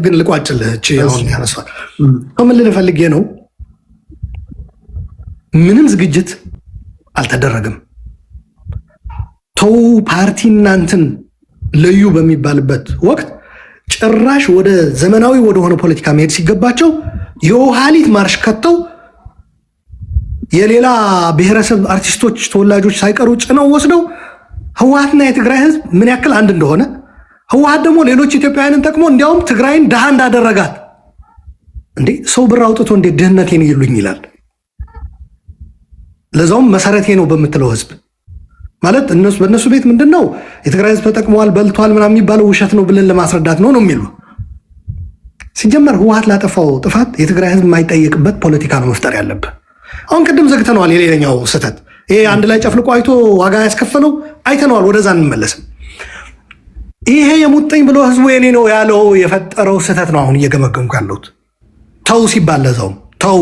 ግን ልቋጭልህ እቺ አሁን ያነሷል ምን ልፈልግ ነው ምንም ዝግጅት አልተደረገም ተው ፓርቲ እናንተን ለዩ በሚባልበት ወቅት ጭራሽ ወደ ዘመናዊ ወደ ሆነ ፖለቲካ መሄድ ሲገባቸው የውሃሊት ማርሽ ከተው የሌላ ብሔረሰብ አርቲስቶች ተወላጆች ሳይቀሩ ጭነው ወስደው ህወሓትና የትግራይ ህዝብ ምን ያክል አንድ እንደሆነ ህወሓት ደግሞ ሌሎች ኢትዮጵያውያንን ተቅሞ እንዲያውም ትግራይን ደሃ እንዳደረጋት እንዴ ሰው ብር አውጥቶ እንዴ ድህነቴን ይሉኝ ይላል ለዛውም መሰረቴ ነው በመትለው ህዝብ ማለት በእነሱ ቤት ምንድነው የትግራይ ህዝብ ተጠቅመዋል በልቷል ምናምን የሚባለው ውሸት ነው ብለን ለማስረዳት ነው የሚሉ ሲጀመር ህወሓት ላጠፋው ጥፋት የትግራይ ህዝብ የማይጠየቅበት ፖለቲካ ነው መፍጠር ያለበት አሁን ቅድም ዘግተነዋል የሌላኛው ስህተት ይሄ አንድ ላይ ጨፍልቆ አይቶ ዋጋ ያስከፈለው አይተነዋል ወደዛ እንመለስም ይሄ የሙጥኝ ብሎ ህዝቡ የኔ ነው ያለው የፈጠረው ስህተት ነው አሁን እየገመገምኩ ያለሁት ተው ሲባል ለዛውም ተው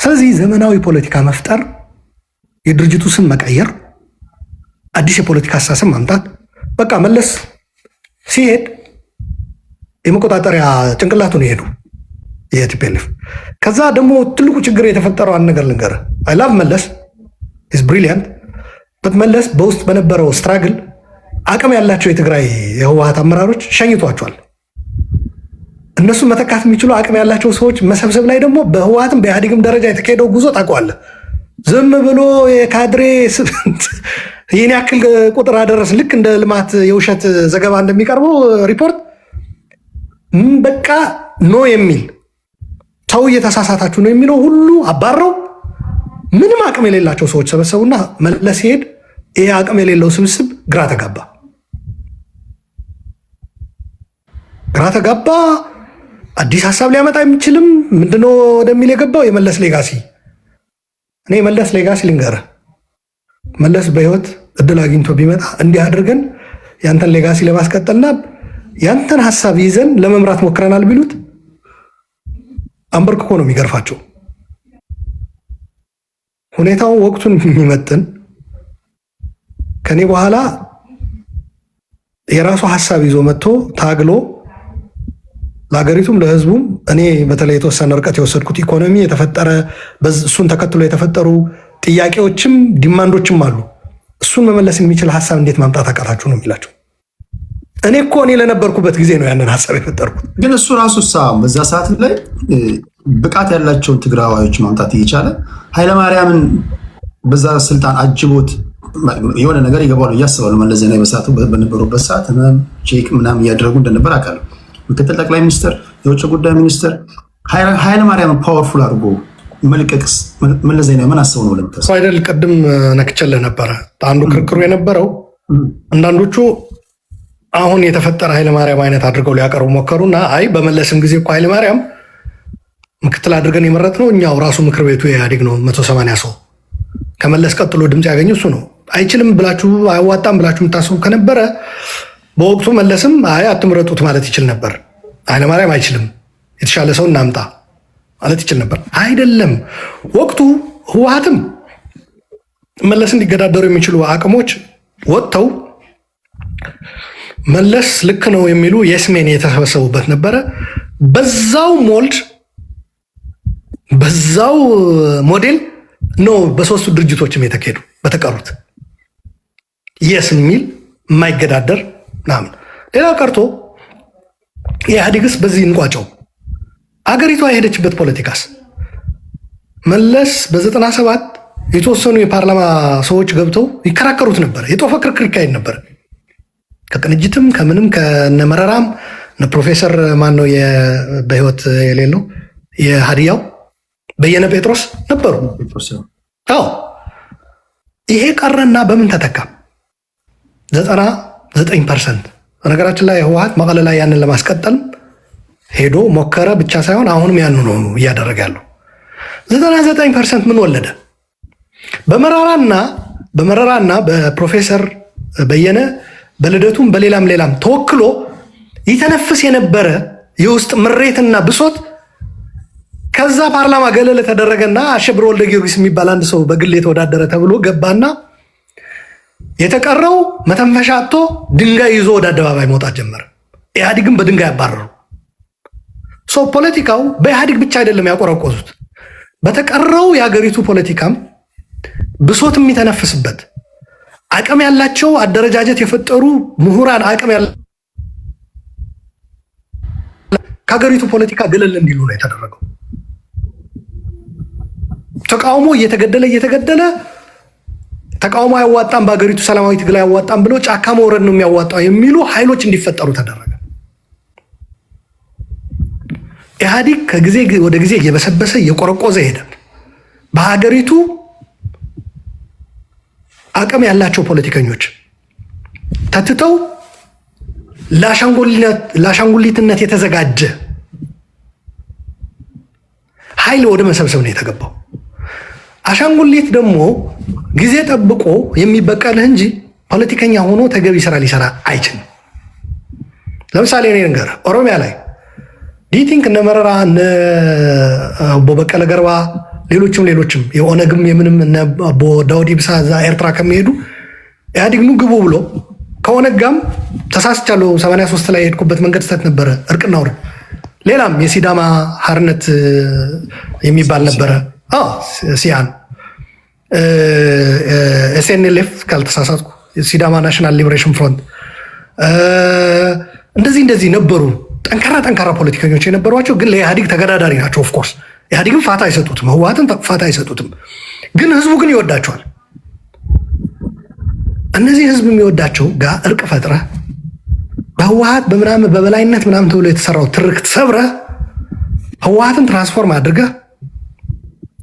ስለዚህ ዘመናዊ ፖለቲካ መፍጠር የድርጅቱ ስም መቀየር አዲስ የፖለቲካ አስተሳሰብ ማምጣት በቃ መለስ ሲሄድ የመቆጣጠሪያ ጭንቅላቱን ይሄዱ የቲፒኤልኤፍ ከዛ ደግሞ ትልቁ ችግር የተፈጠረው አንድ ነገር ልንገር አይ ላቭ መለስ ኢዝ ብሪሊያንት በት መለስ በውስጥ በነበረው ስትራግል አቅም ያላቸው የትግራይ የህወሓት አመራሮች ሸኝቷቸዋል እነሱ መተካት የሚችሉ አቅም ያላቸው ሰዎች መሰብሰብ ላይ ደግሞ በህወሓትም በኢህአዴግም ደረጃ የተካሄደው ጉዞ ታውቀዋለህ ዝም ብሎ የካድሬ ይህን ያክል ቁጥር አደረስ ልክ እንደ ልማት የውሸት ዘገባ እንደሚቀርበው ሪፖርት በቃ ኖ የሚል ተው እየተሳሳታችሁ ነው የሚለው ሁሉ አባረው ምንም አቅም የሌላቸው ሰዎች ሰበሰቡና መለስ ሲሄድ ይሄ አቅም የሌለው ስብስብ ግራ ተጋባ አዲስ ሀሳብ ሊያመጣ የሚችልም ምንድነው ወደሚል የገባው የመለስ ሌጋሲ እኔ መለስ ሌጋሲ ልንገርህ መለስ በህይወት እድል አግኝቶ ቢመጣ እንዲህ አድርገን ያንተን ሌጋሲ ለማስቀጠልና ያንተን ሀሳብ ይዘን ለመምራት ሞክረናል ቢሉት አንበርክኮ ነው የሚገርፋቸው ሁኔታው ወቅቱን የሚመጥን ከኔ በኋላ የራሱ ሀሳብ ይዞ መጥቶ ታግሎ ለሀገሪቱም ለህዝቡም እኔ በተለይ የተወሰነ ርቀት የወሰድኩት ኢኮኖሚ የተፈጠረ እሱን ተከትሎ የተፈጠሩ ጥያቄዎችም ዲማንዶችም አሉ እሱን መመለስ የሚችል ሀሳብ እንዴት ማምጣት አቃታችሁ ነው የሚላቸው እኔ እኮ እኔ ለነበርኩበት ጊዜ ነው ያንን ሀሳብ የፈጠርኩት ግን እሱ ራሱ በዛ ሰዓት ላይ ብቃት ያላቸውን ትግራዋዮች ማምጣት እየቻለ ኃይለማርያምን በዛ ስልጣን አጅቦት የሆነ ነገር ይገባሉ እያስባሉ መለስ ዜናዊ በሰዓቱ በነበሩበት ሰዓት ቼክ ምናምን እያደረጉ እንደነበር አውቃለሁ ምክትል ጠቅላይ ሚኒስትር የውጭ ጉዳይ ሚኒስትር ኃይለማርያምን ፓወርፉል አድርጎ መልቀቅስ መለስ ዜናዊ ምን አስበው ነው ለምታስ አይደል ቅድም ነክቸልህ ነበረ አንዱ ክርክሩ የነበረው አንዳንዶቹ አሁን የተፈጠረ ኃይለማርያም አይነት አድርገው ሊያቀርቡ ሞከሩና አይ በመለስም ጊዜ እኮ ኃይለማርያም ምክትል አድርገን የመረጥነው እኛው ራሱ ምክር ቤቱ የኢህአዴግ ነው 180 ሰው ከመለስ ቀጥሎ ድምፅ ያገኘው እሱ ነው አይችልም ብላችሁ አይዋጣም ብላችሁ የምታስቡ ከነበረ በወቅቱ መለስም አይ አትምረጡት ማለት ይችል ነበር ኃይለማርያም አይችልም የተሻለ ሰው እናምጣ ማለት ይችል ነበር አይደለም ወቅቱ ህወሓትም መለስ እንዲገዳደሩ የሚችሉ አቅሞች ወጥተው መለስ ልክ ነው የሚሉ የስሜን የተሰበሰቡበት ነበረ በዛው ሞልድ በዛው ሞዴል ነው በሶስቱ ድርጅቶችም የተካሄዱ በተቀሩት የስ የሚል የማይገዳደር ምናምን ሌላው ቀርቶ የኢህአዴግስ በዚህ እንቋጨው አገሪቷ የሄደችበት ፖለቲካስ መለስ በ97 የተወሰኑ የፓርላማ ሰዎች ገብተው ይከራከሩት ነበር የጦፈ ክርክር ይካሄድ ነበር ከቅንጅትም ከምንም ከነመረራም ፕሮፌሰር ማን ነው በህይወት የሌለው የሀዲያው በየነ ጴጥሮስ ነበሩ አዎ ይሄ ቀረና በምን ተተካ 99% በነገራችን ላይ ህወሓት መቀለ ላይ ያንን ለማስቀጠል ሄዶ ሞከረ ብቻ ሳይሆን አሁንም ያንኑ ነው እያደረገ ያለው 99% ምን ወለደ በመረራና በፕሮፌሰር በየነ በልደቱም በሌላም ተወክሎ ይተነፍስ የነበረ የውስጥ ምሬትና ብሶት ከዛ ፓርላማ ገለለ ተደረገና አሸብር ወልደ ጊዮርጊስ የሚባል አንድ ሰው በግል የተወዳደረ ተብሎ ገባና የተቀረው መተንፈሻ አጥቶ ድንጋይ ይዞ ወደ አደባባይ መውጣት ጀመረ ኢህአዴግም በድንጋይ አባረሩ ፖለቲካው በኢህአዴግ ብቻ አይደለም ያቆረቆዙት፣ በተቀረው የሀገሪቱ ፖለቲካም ብሶት የሚተነፍስበት አቅም ያላቸው አደረጃጀት የፈጠሩ ምሁራን አቅም ያለ ከሀገሪቱ ፖለቲካ ገለል እንዲሉ ነው የተደረገው። ተቃውሞ እየተገደለ ተቃውሞ አያዋጣም፣ በሀገሪቱ ሰላማዊ ትግል አያዋጣም ብሎ ጫካ መውረድ ነው የሚያዋጣው የሚሉ ኃይሎች እንዲፈጠሩ ተደረገ። ኢህአዴግ ከጊዜ ወደ ጊዜ እየበሰበሰ እየቆረቆዘ ሄደ። በሀገሪቱ አቅም ያላቸው ፖለቲከኞች ተትተው ለአሻንጉሊትነት የተዘጋጀ ኃይል ወደ መሰብሰብ ነው የተገባው። አሻንጉሊት ደግሞ ጊዜ ጠብቆ የሚበቀልህ እንጂ ፖለቲከኛ ሆኖ ተገቢ ስራ ሊሰራ አይችልም። ለምሳሌ እኔ ነገር ኦሮሚያ ላይ ዲቲንክ እነ መረራ እነ በቀለ ገርባ ሌሎችም የኦነግም የምንም እነ ዳውድ ኢብሳ እዛ ኤርትራ ከሚሄዱ ኢህአዴግ ኑ ግቡ ብሎ ከኦነግ ጋርም ተሳስቻለሁ 83 ላይ የሄድኩበት መንገድ ስተት ነበረ፣ እርቅና ውረድ። ሌላም የሲዳማ ሀርነት የሚባል ነበረ፣ ሲያን ኤስኤንኤልኤፍ ካልተሳሳትኩ ሲዳማ ናሽናል ሊበሬሽን ፍሮንት፣ እንደዚህ ነበሩ። ጠንካራ ፖለቲከኞች የነበሯቸው ግን ለኢህአዴግ ተገዳዳሪ ናቸው። ኦፍኮርስ ኢህአዴግን ፋታ አይሰጡትም፣ ህወሓትን ፋታ አይሰጡትም። ግን ህዝቡ ግን ይወዳቸዋል። እነዚህ ህዝብ የሚወዳቸው ጋር እርቅ ፈጥረህ በህወሓት በምናምን በበላይነት ምናምን ተብሎ የተሰራው ትርክት ሰብረህ ህወሓትን ትራንስፎርም አድርገህ፣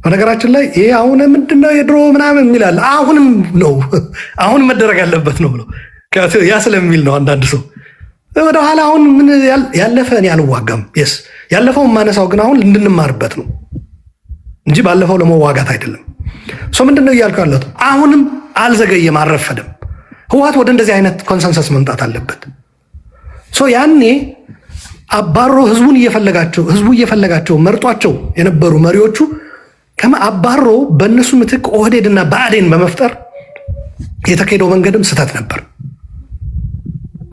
በነገራችን ላይ ይሄ አሁን ምንድነው የድሮ ምናምን የሚላል አሁንም ነው አሁን መደረግ ያለበት ነው ብሎ ያ ስለሚል ነው አንዳንድ ሰው ወደኋላ አሁን ምን ያለፈ እኔ አልዋጋም። የስ ያለፈውን ማነሳው ግን አሁን እንድንማርበት ነው እንጂ ባለፈው ለመዋጋት አይደለም። ምንድነው እያልኩ ያለሁት? አሁንም አልዘገየም፣ አልረፈደም። ህወሓት ወደ እንደዚህ አይነት ኮንሰንሰስ መምጣት አለበት። ያኔ አባሮ ህዝቡ እየፈለጋቸው መርጧቸው የነበሩ መሪዎቹ አባሮ በእነሱ ምትክ ኦህዴድና ብአዴን በመፍጠር የተካሄደው መንገድም ስህተት ነበር።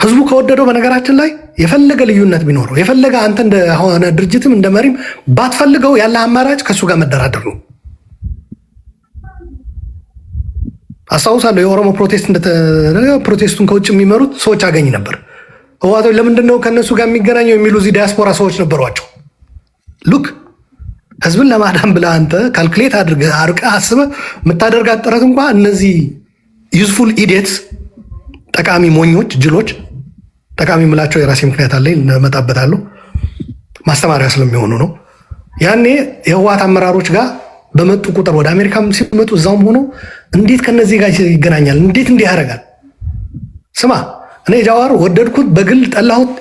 ህዝቡ ከወደደው በነገራችን ላይ የፈለገ ልዩነት ቢኖረው የፈለገ አንተ እንደሆነ ድርጅትም እንደ መሪም ባትፈልገው ያለ አማራጭ ከእሱ ጋር መደራደር ነው። አስታውሳለሁ የኦሮሞ ፕሮቴስቱን ከውጭ የሚመሩት ሰዎች አገኝ ነበር። ህወሓቶች ለምንድነው ከእነሱ ጋር የሚገናኘው የሚሉ እዚህ ዲያስፖራ ሰዎች ነበሯቸው። ሉክ ህዝብን ለማዳን ብለህ አንተ ካልኩሌት አድርገህ አርቀህ አስበህ የምታደርጋት ጥረት እንኳ እነዚህ ዩዝፉል ኢዲየትስ ጠቃሚ ሞኞች ጅሎች፣ ጠቃሚ የምላቸው የራሴ ምክንያት አለኝ እመጣበታለሁ፣ ማስተማሪያ ስለሚሆኑ ነው። ያኔ የህወሓት አመራሮች ጋር በመጡ ቁጥር ወደ አሜሪካም ሲመጡ እዛውም ሆኖ እንዴት ከነዚህ ጋር ይገናኛል? እንዴት እንዲህ ያደርጋል? ስማ እኔ ጃዋር ወደድኩት በግል ጠላሁት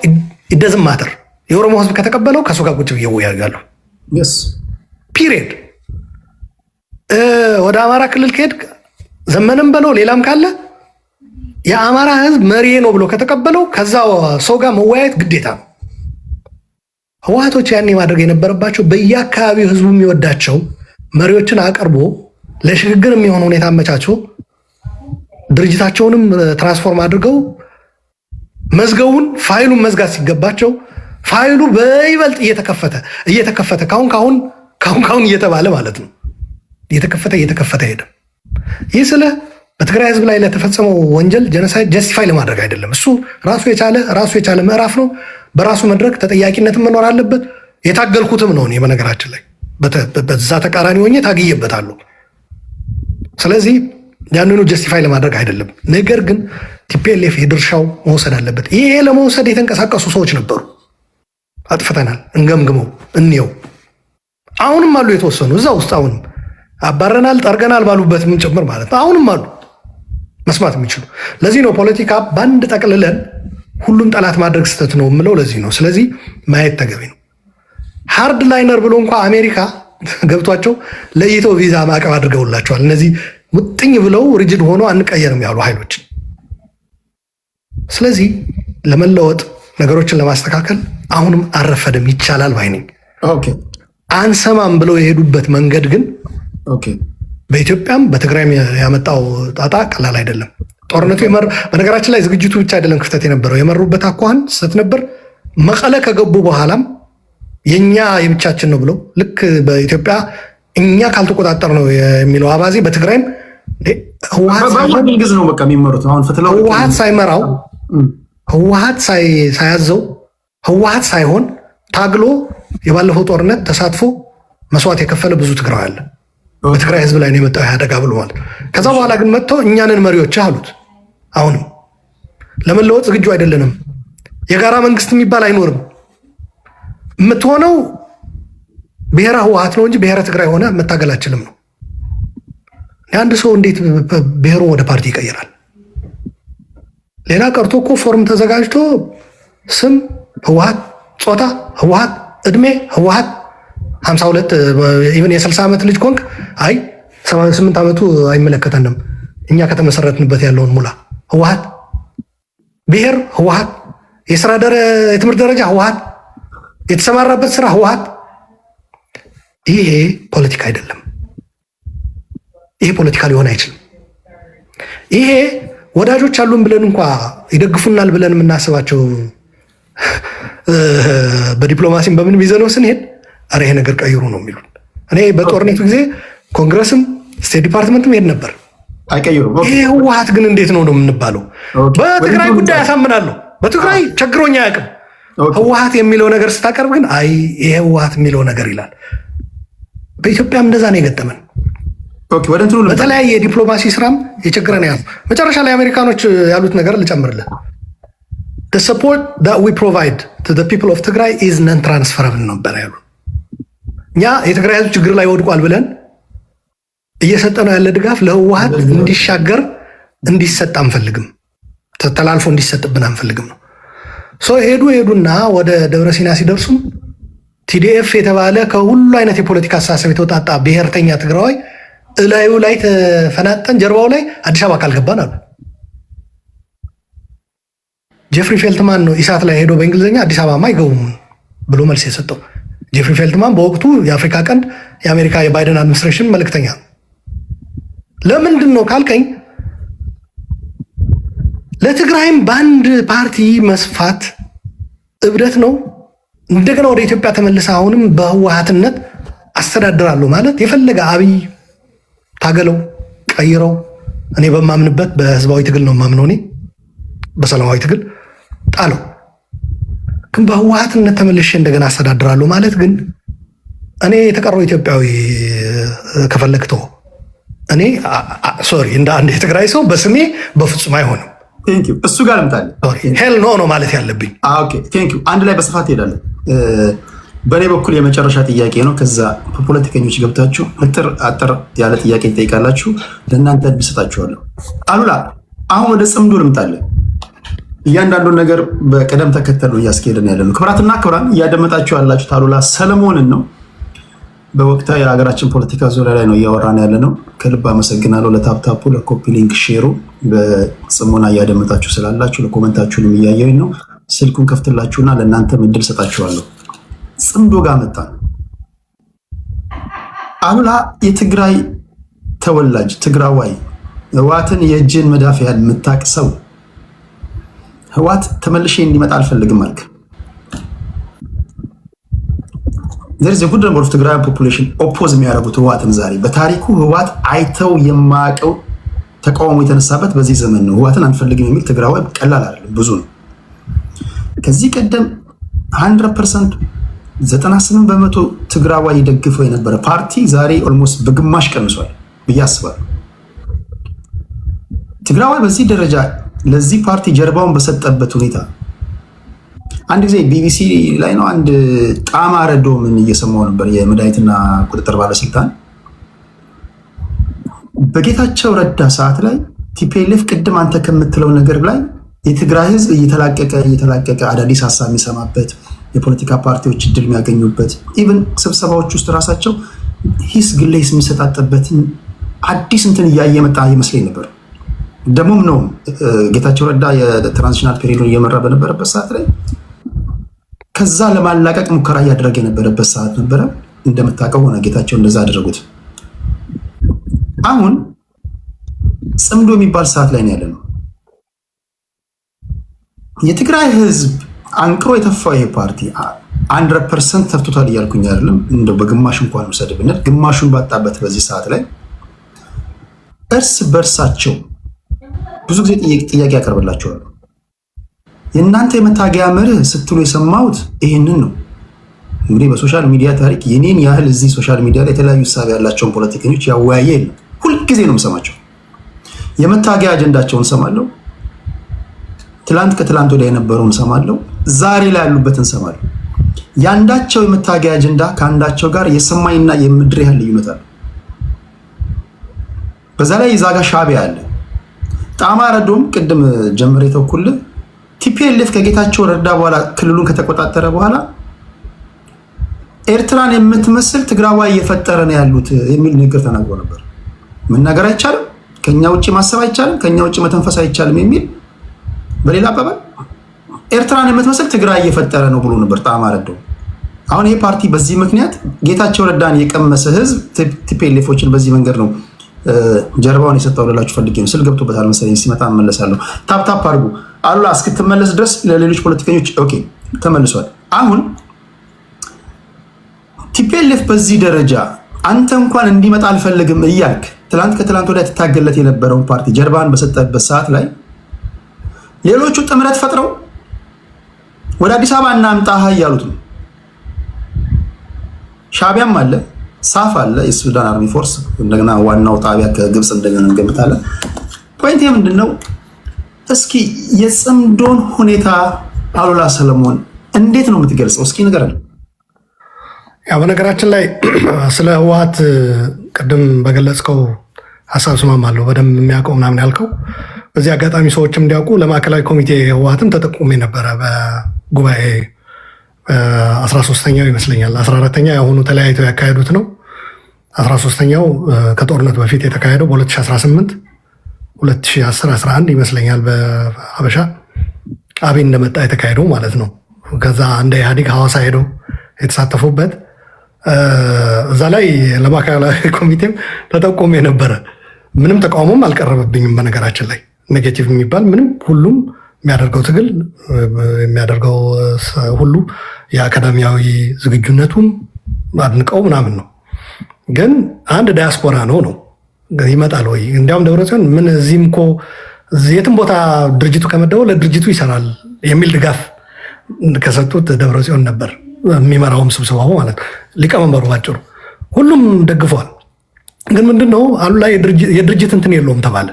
ይደዝም ማተር የኦሮሞ ህዝብ ከተቀበለው ከሱ ጋር ቁጭ ብዬ እወያያለሁ። ፒሪየድ። ወደ አማራ ክልል ከሄድ ዘመንም በለው ሌላም ካለ የአማራ ህዝብ መሪ ነው ብሎ ከተቀበለው ከዛ ሰው ጋር መወያየት ግዴታ ነው። ህወሓቶች ያኔ ማድረግ የነበረባቸው በየአካባቢው ህዝቡ የሚወዳቸው መሪዎችን አቀርቦ ለሽግግር የሚሆን ሁኔታ አመቻቸው፣ ድርጅታቸውንም ትራንስፎርም አድርገው መዝገቡን ፋይሉን መዝጋት ሲገባቸው ፋይሉ በይበልጥ እየተከፈተ ካሁን እየተባለ ማለት ነው እየተከፈተ ሄደ። ይህ ስለ በትግራይ ህዝብ ላይ ለተፈጸመው ወንጀል ጀኖሳይድ ጀስቲፋይ ለማድረግ አይደለም። እሱ ራሱ የቻለ ምዕራፍ ነው። በራሱ መድረክ ተጠያቂነትን መኖር አለበት። የታገልኩትም ነው እኔ በነገራችን ላይ በዛ ተቃራኒ ሆኜ ታግዬበታለሁ። ስለዚህ ያንኑ ጀስቲፋይ ለማድረግ አይደለም። ነገር ግን ቲፒኤልኤፍ የድርሻው መውሰድ አለበት። ይሄ ለመውሰድ የተንቀሳቀሱ ሰዎች ነበሩ። አጥፍተናል፣ እንገምግመው፣ እንየው። አሁንም አሉ የተወሰኑ እዛ ውስጥ አሁንም አባረናል፣ ጠርገናል ባሉበትም ጭምር ማለት ነው። አሁንም አሉ መስማት የሚችሉ። ለዚህ ነው ፖለቲካ በአንድ ጠቅልለን ሁሉም ጠላት ማድረግ ስህተት ነው የምለው ለዚህ ነው። ስለዚህ ማየት ተገቢ ነው። ሃርድ ላይነር ብሎ እንኳ አሜሪካ ገብቷቸው ለይተው ቪዛ ማዕቀብ አድርገውላቸዋል። እነዚህ ሙጥኝ ብለው ሪጅድ ሆኖ አንቀየርም ያሉ ኃይሎች። ስለዚህ ለመለወጥ ነገሮችን ለማስተካከል አሁንም አልረፈደም፣ ይቻላል ባይ ነኝ። አንሰማም ብለው የሄዱበት መንገድ ግን በኢትዮጵያም በትግራይም ያመጣው ጣጣ ቀላል አይደለም። ጦርነቱ በነገራችን ላይ ዝግጅቱ ብቻ አይደለም ክፍተት የነበረው፣ የመሩበት አኳኋን ስህተት ነበር። መቀለ ከገቡ በኋላም የኛ የብቻችን ነው ብለው ልክ በኢትዮጵያ እኛ ካልተቆጣጠር ነው የሚለው አባዜ በትግራይም ህወሓት ሳይመራው ህወሓት ሳያዘው ህወሓት ሳይሆን ታግሎ የባለፈው ጦርነት ተሳትፎ መስዋዕት የከፈለ ብዙ ትግራይ አለ። በትግራይ ህዝብ ላይ ነው የመጣው አደጋ ብሎ ማለት። ከዛ በኋላ ግን መጥተው እኛንን መሪዎች አሉት። አሁንም ለመለወጥ ዝግጁ አይደለንም። የጋራ መንግስት የሚባል አይኖርም። የምትሆነው ብሔረ ህወሓት ነው እንጂ ብሔረ ትግራይ ሆነ መታገል አችልም ነው። የአንድ ሰው እንዴት ብሔሩ ወደ ፓርቲ ይቀይራል? ሌላ ቀርቶ እኮ ፎርም ተዘጋጅቶ ስም ህወሓት፣ ጾታ ህወሓት፣ እድሜ ህወሓት 52 ኢቨን የ60 ዓመት ልጅ ኮንክ አይ 78 ዓመቱ አይመለከተንም እኛ ከተመሰረትንበት ያለውን ሙላ ህወሓት፣ ብሔር ህወሓት፣ የትምህርት ደረጃ ህወሓት፣ የተሰማራበት ስራ ህወሓት። ይሄ ፖለቲካ አይደለም። ይሄ ፖለቲካ ሊሆን አይችልም። ይሄ ወዳጆች አሉን ብለን እንኳ ይደግፉናል ብለን የምናስባቸው በዲፕሎማሲም በምን ይዘነው ስንሄድ አረ ይሄ ነገር ቀይሩ ነው የሚሉን። እኔ በጦርነቱ ጊዜ ኮንግረስም ስቴት ዲፓርትመንትም ሄድ ነበር። ይሄ ህወሓት ግን እንዴት ነው የምንባለው? በትግራይ ጉዳይ ያሳምናለሁ። በትግራይ ቸግሮኛ አያውቅም። ህወሓት የሚለው ነገር ስታቀርብ ግን አይ ይሄ ህወሓት የሚለው ነገር ይላል። በኢትዮጵያም እንደዛ ነው የገጠመን። በተለያየ የዲፕሎማሲ ስራም የቸግረን ያሉ መጨረሻ ላይ አሜሪካኖች ያሉት ነገር ልጨምርልህ። the support that we provide to the people of Tigray is non-transferable ነበር ያሉ። እኛ የትግራይ ህዝብ ችግር ላይ ወድቋል ብለን እየሰጠነው ያለ ድጋፍ ለህወሓት እንዲሻገር እንዲሰጥ አንፈልግም፣ ተላልፎ እንዲሰጥብን አንፈልግም ነው። ሄዱና ወደ ደብረ ሲና ሲደርሱም ቲዲኤፍ የተባለ ከሁሉ አይነት የፖለቲካ አስተሳሰብ የተወጣጣ ብሔርተኛ ትግራዋይ እላዩ ላይ ተፈናጠን ጀርባው ላይ አዲስ አበባ ካልገባን አሉ። ጄፍሪ ፌልትማን ነው ኢሳት ላይ ሄዶ በእንግሊዝኛ አዲስ አበባማ አይገቡም ብሎ መልስ የሰጠው። ጄፍሪ ፌልትማን በወቅቱ የአፍሪካ ቀንድ የአሜሪካ የባይደን አድሚኒስትሬሽን መልእክተኛ ነው። ለምንድን ነው ካልከኝ ለትግራይም በአንድ ፓርቲ መስፋት እብደት ነው። እንደገና ወደ ኢትዮጵያ ተመልሰ አሁንም በህወሓትነት አስተዳድራለሁ ማለት የፈለገ አብይ ታገለው ቀይረው፣ እኔ በማምንበት በህዝባዊ ትግል ነው ማምነው። እኔ በሰላማዊ ትግል ጣለው። ግን በህወሓትነት ተመልሼ እንደገና አስተዳድራለሁ ማለት ግን እኔ የተቀረው ኢትዮጵያዊ ከፈለግተው እኔ ሶሪ እንደ አንድ የትግራይ ሰው በስሜ በፍጹም አይሆንም። እሱ ጋር ልምጣልህ። ሄል ኖ ነው ማለት ያለብኝ። አንድ ላይ በስፋት ሄዳለን። በእኔ በኩል የመጨረሻ ጥያቄ ነው። ከዛ ፖለቲከኞች ገብታችሁ አጠር ያለ ጥያቄ ትጠይቃላችሁ። ለእናንተ እድል ሰጣችኋለሁ። አሉላ አሁን ወደ ጽምዶ ልምጣልህ። እያንዳንዱን ነገር በቅደም ተከተል ነው እያስኬድን ያለ ነው። ክብራትና ክብራን እያደመጣችሁ ያላችሁት አሉላ ሰለሞንን ነው። በወቅታዊ የሀገራችን ፖለቲካ ዙሪያ ላይ ነው እያወራን ያለ ነው። ከልብ አመሰግናለሁ። ለታፕታፑ ለኮፒ ሊንክ ሼሩ በጽሞና እያደመጣችሁ ስላላችሁ ለኮመንታችሁንም እያየሁኝ ነው። ስልኩን ከፍትላችሁና ለእናንተም እድል ሰጣችኋለሁ። ጽምዶ ጋር መጣን። አሉላ የትግራይ ተወላጅ ትግራዋይ፣ ህወሓትን የእጅን መዳፍ ያህል የምታቅ ሰው ህወሓት ተመልሼ እንዲመጣ አልፈልግም አልክ። there is a good number of Tigray population ኦፖዝ የሚያደርጉት ህወሓትን ዛሬ በታሪኩ ህወሓት አይተው የማያውቀው ተቃውሞ የተነሳበት በዚህ ዘመን ነው። ህወሓትን አንፈልግም የሚል ትግራዋይ ቀላል አይደለም፣ ብዙ ነው። ከዚህ ቀደም 100% 98% ትግራዋይ ደግፈው የነበረ ፓርቲ ዛሬ ኦልሞስት በግማሽ ቀንሷል ብዬ አስባለሁ። ትግራዋይ በዚህ ደረጃ ለዚህ ፓርቲ ጀርባውን በሰጠበት ሁኔታ አንድ ጊዜ ቢቢሲ ላይ ነው አንድ ጣማ ረዶ ምን እየሰማው ነበር፣ የመድኃኒትና ቁጥጥር ባለስልጣን በጌታቸው ረዳ ሰዓት ላይ ቲፒኤልኤፍ ቅድም አንተ ከምትለው ነገር ላይ የትግራይ ህዝብ እየተላቀቀ አዳዲስ ሀሳብ የሚሰማበት የፖለቲካ ፓርቲዎች እድል የሚያገኙበት ኢቭን ስብሰባዎች ውስጥ ራሳቸው ሂስ ግሌስ የሚሰጣጥበትን አዲስ እንትን እያየ መጣ ይመስለኝ ነበር። ደግሞም ነው ጌታቸው ረዳ የትራንዚሽናል ፔሪዮድ እየመራ በነበረበት ሰዓት ላይ ከዛ ለማላቀቅ ሙከራ እያደረገ የነበረበት ሰዓት ነበረ። እንደምታውቀው ሆነ ጌታቸው እንደዛ አደረጉት። አሁን ጽምዶ የሚባል ሰዓት ላይ ነው ያለነው። የትግራይ ህዝብ አንቅሮ የተፋው ይሄ ፓርቲ 100% ተፍቶታል እያልኩኝ አይደለም። እንደው በግማሽ እንኳን ውሰድ ብንል ግማሹን ባጣበት በዚህ ሰዓት ላይ እርስ በርሳቸው ብዙ ጊዜ ጥያቄ ያቀርብላቸዋል። የእናንተ የመታገያ መርህ ስትሉ የሰማሁት ይህንን ነው። እንግዲህ በሶሻል ሚዲያ ታሪክ የኔን ያህል እዚህ ሶሻል ሚዲያ ላይ የተለያዩ ሀሳብ ያላቸውን ፖለቲከኞች ያወያየ የለም። ሁልጊዜ ነው የምሰማቸው። የመታገያ አጀንዳቸውን ሰማለሁ። ትላንት ከትላንት ወዲያ የነበረውን ሰማለሁ። ዛሬ ላይ ያሉበትን ሰማለሁ። የአንዳቸው የመታገያ አጀንዳ ከአንዳቸው ጋር የሰማይና የምድር ያህል ልዩነት አለ። በዛ ላይ ይዛጋ ሻዕቢያ አለ። ጣማ ረዶም ቅድም ጀምሬ ተኩልህ ቲፒኤልኤፍ ከጌታቸው ረዳ በኋላ ክልሉን ከተቆጣጠረ በኋላ ኤርትራን የምትመስል ትግራዋይ እየፈጠረ ነው ያሉት የሚል ንግግር ተናግሮ ነበር። መናገር አይቻልም፣ ከኛ ውጭ ማሰብ አይቻልም፣ ከኛ ውጭ መተንፈስ አይቻልም የሚል በሌላ አባባል ኤርትራን የምትመስል ትግራይ እየፈጠረ ነው ብሎ ነበር ጣማ ረዶ። አሁን ይሄ ፓርቲ በዚህ ምክንያት ጌታቸው ረዳን የቀመሰ ህዝብ ቲፒኤልኤፎችን በዚህ መንገድ ነው ጀርባውን የሰጠው ልላችሁ ፈልጌ ነው። ስል ገብቶበታል መሰለኝ። ሲመጣ እመለሳለሁ። ታፕታፕ አድርጉ አሉላ እስክትመለስ ድረስ ለሌሎች ፖለቲከኞች ኦኬ ተመልሷል። አሁን ቲፒኤልኤፍ በዚህ ደረጃ አንተ እንኳን እንዲመጣ አልፈልግም እያልክ ትላንት ከትላንት ወዲያ ትታገለት የነበረውን ፓርቲ ጀርባን በሰጠበት ሰዓት ላይ ሌሎቹ ጥምረት ፈጥረው ወደ አዲስ አበባ እናምጣህ እያሉት ነው። ሻዕቢያም አለ፣ ሳፍ አለ፣ የሱዳን አርሚ ፎርስ እንደገና ዋናው ጣቢያ ከግብፅ እንደገና እንገምታለን። ፖይንት ምንድነው? እስኪ የጽምዶን ሁኔታ አሉላ ሰለሞን እንዴት ነው የምትገልጸው? እስኪ ንገረን። ያው በነገራችን ላይ ስለ ህወሓት ቅድም በገለጽከው ሀሳብ ስማማለሁ። በደንብ የሚያውቀው ምናምን ያልከው በዚህ አጋጣሚ ሰዎችም እንዲያውቁ ለማዕከላዊ ኮሚቴ ህወሓትም ተጠቁሜ ነበረ በጉባኤ 13ኛው ይመስለኛል 14ኛ የሆኑ ተለያይተው ያካሄዱት ነው። 13ኛው ከጦርነት በፊት የተካሄደው በ2018 2010 11 ይመስለኛል በሀበሻ አብይ እንደመጣ የተካሄደው ማለት ነው። ከዛ እንደ ኢህአዴግ ሐዋሳ ሄደው የተሳተፉበት እዛ ላይ ለማዕከላዊ ኮሚቴም ተጠቆሜ ነበረ። ምንም ተቃውሞም አልቀረበብኝም። በነገራችን ላይ ኔጌቲቭ የሚባል ምንም፣ ሁሉም የሚያደርገው ትግል የሚያደርገው ሁሉ የአካዳሚያዊ ዝግጁነቱም አድንቀው ምናምን ነው። ግን አንድ ዳያስፖራ ነው ይመጣል ወይ? እንዲያውም ደብረጽዮን ምን እዚህም እኮ የትም ቦታ ድርጅቱ ከመደበው ለድርጅቱ ይሰራል የሚል ድጋፍ ከሰጡት ደብረጽዮን ነበር። የሚመራውም ስብሰባው ማለት ሊቀመንበሩ ባጭሩ ሁሉም ደግፏል። ግን ምንድነው አሉ ላይ የድርጅት እንትን የለውም ተባለ።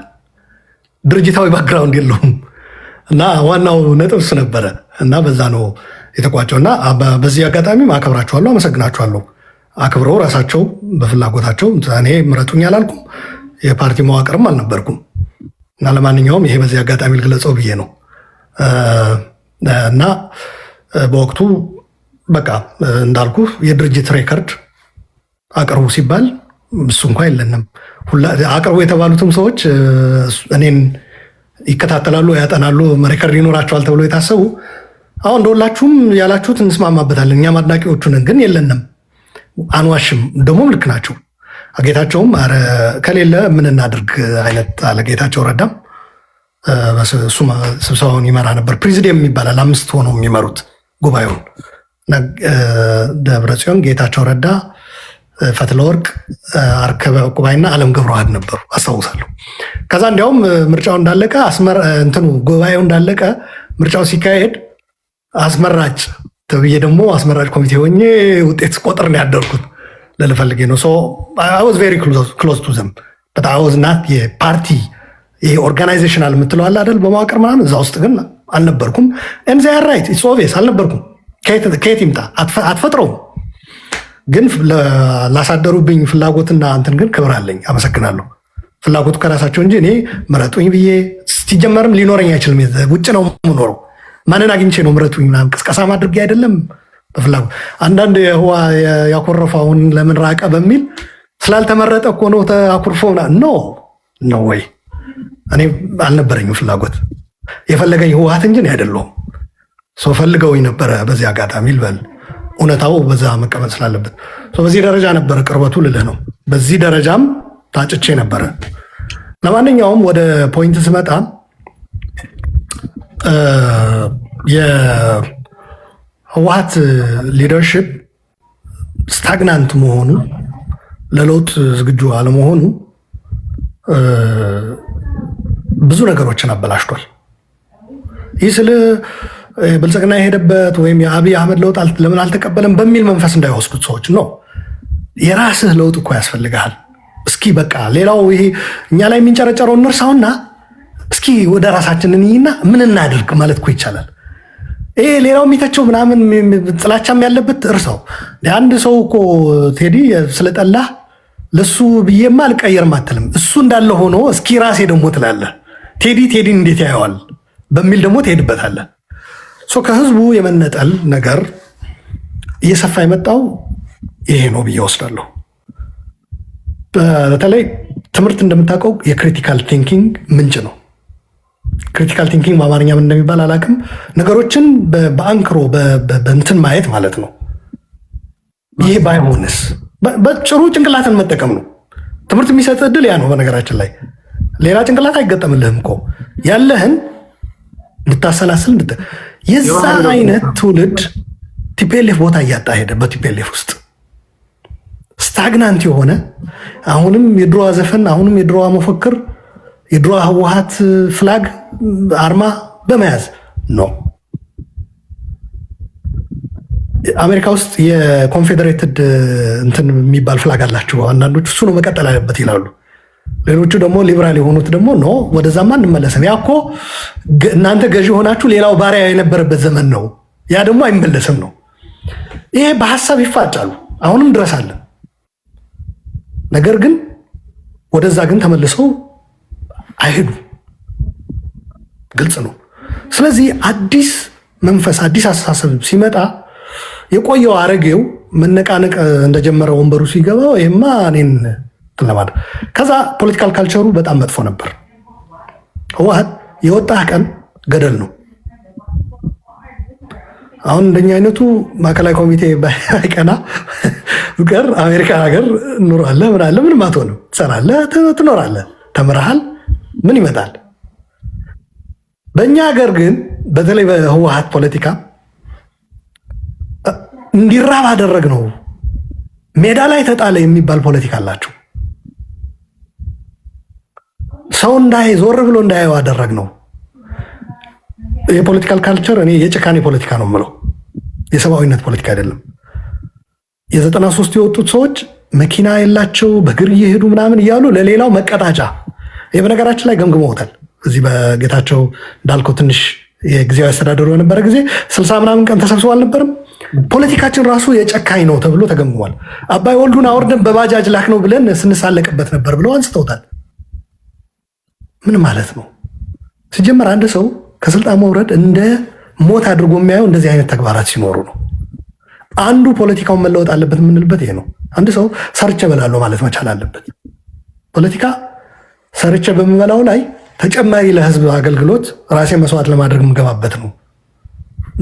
ድርጅታዊ ባክግራውንድ የለውም እና ዋናው ነጥብ እሱ ነበረ እና በዛ ነው የተቋጨው። እና በዚህ አጋጣሚ አከብራችኋለሁ፣ አመሰግናችኋለሁ። አክብረው ራሳቸው በፍላጎታቸው እኔ ምረጡኝ አላልኩም፣ የፓርቲ መዋቅርም አልነበርኩም። እና ለማንኛውም ይሄ በዚህ አጋጣሚ ልግለጸው ብዬ ነው። እና በወቅቱ በቃ እንዳልኩ የድርጅት ሬከርድ አቅርቡ ሲባል እሱ እንኳ የለንም። አቅርቡ የተባሉትም ሰዎች እኔን ይከታተላሉ፣ ያጠናሉ፣ ሬከርድ ይኖራቸዋል ተብሎ የታሰቡ አሁን እንደሁላችሁም ያላችሁት እንስማማበታለን፣ እኛም አድናቂዎቹ ነን፣ ግን የለንም፣ አንዋሽም። ደግሞም ልክ ናቸው። ጌታቸውም ኧረ ከሌለ ምን እናድርግ አይነት አለ። ጌታቸው ረዳም እሱ ስብሰባውን ይመራ ነበር። ፕሬዚዲየም ይባላል፣ 5 ሆነው የሚመሩት ጉባኤውን። ደብረጽዮን፣ ጌታቸው ረዳ፣ ፈትለወርቅ፣ አርከበ ዕቁባይና አለም ገብረዋህድ ነበሩ አስታውሳለሁ። ከዛ እንዲያውም ምርጫው እንዳለቀ እንትኑ ጉባኤው እንዳለቀ ምርጫው ሲካሄድ አስመራጭ ተብዬ ደግሞ አስመራጭ ኮሚቴ ሆኜ ውጤት ቆጥር ነው ያደርኩት ልፈልጌ ነው። I was very close to them but I was not የፓርቲ ይሄ ኦርጋናይዜሽናል የምትለዋል አይደል በመዋቅር ምናምን እዛ ውስጥ ግን አልነበርኩም። and they are right, it's obvious አልነበርኩም። ከየት ይምጣ አትፈጥረውም። ግን ላሳደሩብኝ ፍላጎትና እንትን ግን ክብር አለኝ፣ አመሰግናለሁ። ፍላጎቱ ከራሳቸው እንጂ እኔ ምረጡኝ ብዬ ሲጀመርም ሊኖረኝ አይችልም። ውጭ ነው የምኖረው። ማንን አግኝቼ ነው ምረጡኝ ምናምን ቅስቀሳ ማድረግ አይደለም በፍላጎት። አንዳንድ ያኮረፈውን ለምን ራቀ በሚል ስላልተመረጠ እኮ ነው አኩርፎ ኖ ወይ እኔ አልነበረኝም ፍላጎት። የፈለገኝ ህወሓት እንጂ አይደለሁም። ሰው ፈልገውኝ ነበረ። በዚህ አጋጣሚ ልበል እውነታው በዛ መቀመጥ ስላለበት በዚህ ደረጃ ነበረ ቅርበቱ ልልህ ነው። በዚህ ደረጃም ታጭቼ ነበረ። ለማንኛውም ወደ ፖይንት ስመጣ ህወሓት ሊደርሽፕ ስታግናንት መሆኑ ለለውጥ ዝግጁ አለመሆኑ ብዙ ነገሮችን አበላሽቷል። ይህ ስለ ብልጽግና የሄደበት ወይም የአብይ አህመድ ለውጥ ለምን አልተቀበለም በሚል መንፈስ እንዳይወስዱት ሰዎች ነው። የራስህ ለውጥ እኮ ያስፈልግሃል። እስኪ በቃ ሌላው ይሄ እኛ ላይ የሚንጨረጨረው እንርሳውና እስኪ ወደ ራሳችን እንይና ምን እናድርግ ማለት እኮ ይቻላል። ይሄ ሌላው የሚተቸው ምናምን ጥላቻም ያለበት እርሳው። አንድ ሰው እኮ ቴዲ ስለጠላህ ለሱ ብዬማ አልቀየርም አትልም። እሱ እንዳለ ሆኖ እስኪ ራሴ ደግሞ ትላለህ። ቴዲን እንዴት ያየዋል በሚል ደግሞ ትሄድበታለህ። ከህዝቡ የመነጠል ነገር እየሰፋ የመጣው ይሄ ነው ብዬ ወስዳለሁ። በተለይ ትምህርት እንደምታውቀው የክሪቲካል ቲንኪንግ ምንጭ ነው። ክሪቲካል ቲንኪንግ በአማርኛ ምን እንደሚባል አላውቅም። ነገሮችን በአንክሮ በእንትን ማየት ማለት ነው። ይሄ ባይሆንስ በጭሩ ጭንቅላትን መጠቀም ነው። ትምህርት የሚሰጥ እድል ያ ነው። በነገራችን ላይ ሌላ ጭንቅላት አይገጠምልህም እኮ ያለህን እንድታሰላስል የዛ አይነት ትውልድ ቲፒኤልኤፍ ቦታ እያጣ ሄደ። በቲፒኤልኤፍ ውስጥ ስታግናንት የሆነ አሁንም የድሮዋ ዘፈን፣ አሁንም የድሮዋ መፈክር፣ የድሮዋ ህወሓት ፍላግ አርማ በመያዝ ነው። አሜሪካ ውስጥ የኮንፌዴሬትድ እንትን የሚባል ፍላግ አላቸው አንዳንዶች። እሱ ነው መቀጠል አለበት ይላሉ። ሌሎቹ ደግሞ ሊበራል የሆኑት ደግሞ ኖ ወደዛማ እንመለስም፣ ያ እኮ እናንተ ገዢ ሆናችሁ ሌላው ባሪያ የነበረበት ዘመን ነው፣ ያ ደግሞ አይመለስም ነው። ይሄ በሀሳብ ይፋጫሉ፣ አሁንም ድረስ አለ። ነገር ግን ወደዛ ግን ተመልሰው አይሄዱ፣ ግልጽ ነው። ስለዚህ አዲስ መንፈስ አዲስ አስተሳሰብ ሲመጣ የቆየው አረጌው መነቃነቅ እንደጀመረ ወንበሩ ሲገባው ይሄማ እኔን ለማድረግ ከዛ ፖለቲካል ካልቸሩ በጣም መጥፎ ነበር። ህወሓት የወጣህ ቀን ገደል ነው። አሁን እንደኛ አይነቱ ማዕከላዊ ኮሚቴ ባይቀና ፍቅር አሜሪካ ሀገር ኑራለህ ምን አለ ምንም አትሆንም። ትሰራለህ፣ ትኖራለህ፣ ተምረሃል፣ ምን ይመጣል? በእኛ ሀገር ግን በተለይ በህወሓት ፖለቲካ እንዲራብ አደረግ ነው። ሜዳ ላይ ተጣለ የሚባል ፖለቲካ አላቸው። ሰው ዞር ብሎ እንዳያየው አደረግ ነው። የፖለቲካል ካልቸር እኔ የጭካኔ ፖለቲካ ነው የምለው፣ የሰብአዊነት ፖለቲካ አይደለም። የ93 የወጡት ሰዎች መኪና የላቸው በእግር እየሄዱ ምናምን እያሉ ለሌላው መቀጣጫ። ይህ በነገራችን ላይ ገምግመውታል። እዚህ በጌታቸው እንዳልከው ትንሽ የጊዜያዊ አስተዳደሩ የነበረ ጊዜ 60 ምናምን ቀን ተሰብስቦ አልነበርም። ፖለቲካችን ራሱ የጨካኝ ነው ተብሎ ተገምግሟል። አባይ ወልዱን አውርደን በባጃጅ ላክ ነው ብለን ስንሳለቅበት ነበር ብለው አንስተውታል። ምን ማለት ነው? ሲጀመር አንድ ሰው ከስልጣን መውረድ እንደ ሞት አድርጎ የሚያየው እንደዚህ አይነት ተግባራት ሲኖሩ ነው። አንዱ ፖለቲካውን መለወጥ አለበት የምንልበት ይሄ ነው። አንድ ሰው ሰርቼ እበላለሁ ማለት መቻል አለበት። ፖለቲካ ሰርቼ በምበላው ላይ ተጨማሪ ለህዝብ አገልግሎት ራሴ መስዋዕት ለማድረግ የምገባበት ነው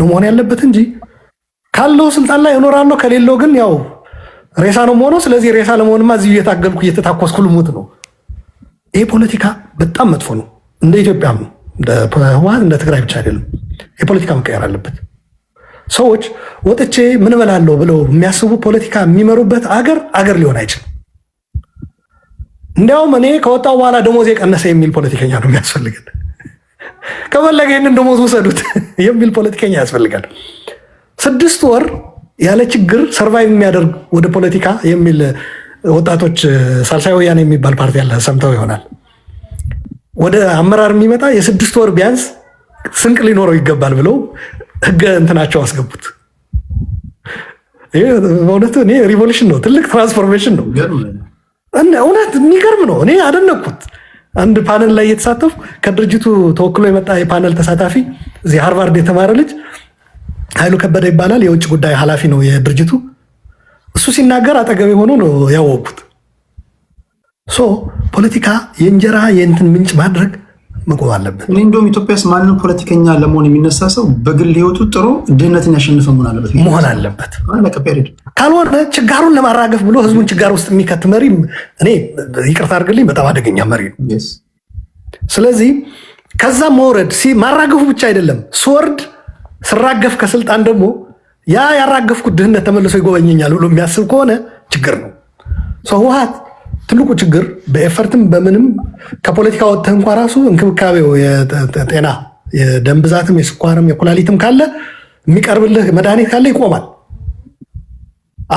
መሆን ያለበት እንጂ ካለው ስልጣን ላይ እኖራለሁ ከሌለው ግን ያው ሬሳ ነው የምሆነው። ስለዚህ ሬሳ ለመሆንማ እዚሁ እየታገልኩ እየተታኮስኩ ልሙት ነው። ይሄ ፖለቲካ በጣም መጥፎ ነው። እንደ ኢትዮጵያም ነው፣ እንደ ህወሓት እንደ ትግራይ ብቻ አይደለም። የፖለቲካ መቀየር አለበት። ሰዎች ወጥቼ ምን እበላለሁ ብለው የሚያስቡ ፖለቲካ የሚመሩበት አገር ሊሆን አይችልም። እንዲያውም እኔ ከወጣው በኋላ ደሞዝ የቀነሰ የሚል ፖለቲከኛ ነው የሚያስፈልገን። ከፈለገ ይህንን ደሞዝ ውሰዱት የሚል ፖለቲከኛ ያስፈልጋል። 6 ወር ያለ ችግር ሰርቫይቭ የሚያደርግ ወደ ፖለቲካ የሚል ወጣቶች ሳልሳይ ወያኔ የሚባል ፓርቲ ያለ ሰምተው ይሆናል። ወደ አመራር የሚመጣ የ6 ወር ቢያንስ ስንቅ ሊኖረው ይገባል ብለው ህገ እንትናቸው አስገቡት። በእውነቱ እኔ ሪቮሉሽን ነው፣ ትልቅ ትራንስፎርሜሽን ነው። እውነት የሚገርም ነው። እኔ አደነቅኩት። አንድ ፓነል ላይ እየተሳተፉ ከድርጅቱ ተወክሎ የመጣ የፓነል ተሳታፊ እዚህ ሃርቫርድ የተማረ ልጅ ኃይሉ ከበደ ይባላል። የውጭ ጉዳይ ኃላፊ ነው የድርጅቱ። እሱ ሲናገር አጠገቤ ሆኖ ነው ያወቅኩት። ፖለቲካ የእንጀራ የእንትን ምንጭ ማድረግ መቆም አለበት። እኔ እንደውም ኢትዮጵያስ ማንም ፖለቲከኛ ለመሆን የሚነሳ ሰው በግል ህይወቱ ጥሩ ድህነትን ያሸንፈ መሆን አለበት። ካልሆነ ችጋሩን ለማራገፍ ብሎ ህዝቡን ችጋር ውስጥ የሚከት መሪ እኔ ይቅርታ አድርግልኝ በጣም አደገኛ መሪ ነው። ስለዚህ ከዛ መውረድ ማራገፉ ብቻ አይደለም፣ ስወርድ ስራገፍ ከስልጣን ደግሞ ያ ያራገፍኩት ድህነት ተመልሶ ይጎበኘኛል ብሎ የሚያስብ ከሆነ ችግር ነው። ህወሓት ትልቁ ችግር በኤፈርትም በምንም ከፖለቲካ ወጥተህ እንኳ ራሱ እንክብካቤው የጤና የደም ብዛትም የስኳርም የኩላሊትም ካለ የሚቀርብልህ መድኃኒት ካለ ይቆማል።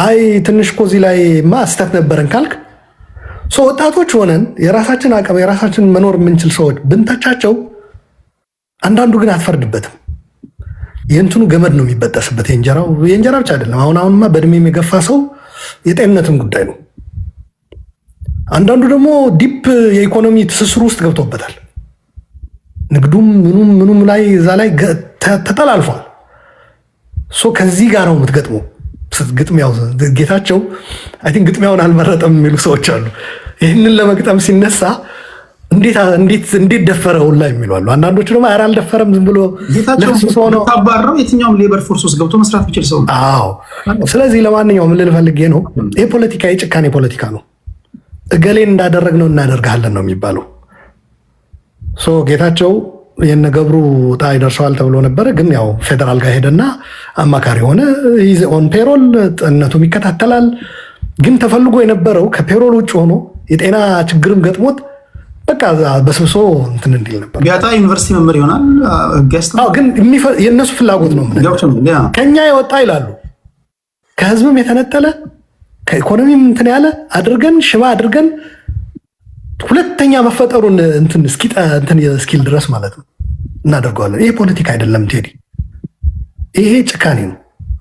አይ ትንሽ እኮ እዚህ ላይ ስህተት ነበረን ካልክ ወጣቶች ሆነን የራሳችን አቅም የራሳችን መኖር የምንችል ሰዎች ብንተቻቸው፣ አንዳንዱ ግን አትፈርድበትም። የእንትኑ ገመድ ነው የሚበጠስበት። የእንጀራ ብቻ አይደለም። አሁንማ በእድሜ የገፋ ሰው የጤንነትም ጉዳይ ነው። አንዳንዱ ደግሞ ዲፕ የኢኮኖሚ ትስስሩ ውስጥ ገብቶበታል። ንግዱም ምኑም ላይ እዛ ላይ ተጠላልፏል። ከዚህ ጋር ነው የምትገጥመው። ግጥሚያው ጌታቸው አይ ቲንክ ግጥሚያውን አልመረጠም የሚሉ ሰዎች አሉ። ይህንን ለመግጠም ሲነሳ እንዴት ደፈረ ሁላ የሚሉ አሉ። አንዳንዶቹ ደግሞ ኧረ አልደፈረም ዝም ብሎ ታባረው የትኛውም ሌበር ፎርስ ውስጥ ገብቶ መስራት ቢችል ሰው። አዎ። ስለዚህ ለማንኛውም ልል ፈልጌ ነው ይህ ፖለቲካ የጭካኔ ፖለቲካ ነው። እገሌን እንዳደረግነው እናደርግሃለን ነው የሚባለው። ጌታቸው የነገብሩ ዕጣ ይደርሰዋል ተብሎ ነበረ። ግን ያው ፌደራል ጋር ሄደና አማካሪ ሆነ። ኦን ፔሮል ጤንነቱም ይከታተላል። ግን ተፈልጎ የነበረው ከፔሮል ውጭ ሆኖ የጤና ችግርም ገጥሞት በቃ በስብሶ እንትን እንዲል ነበር። ቢያጣ ዩኒቨርሲቲ መምህር ይሆናል። ግን የእነሱ ፍላጎት ነው። ከኛ የወጣ ይላሉ። ከህዝብም የተነጠለ ከኢኮኖሚም እንትን ያለ አድርገን ሽባ አድርገን ሁለተኛ መፈጠሩን እንትን እስኪል ድረስ ማለት ነው እናደርገዋለን። ይሄ ፖለቲካ አይደለም ቴዲ፣ ይሄ ጭካኔ ነው።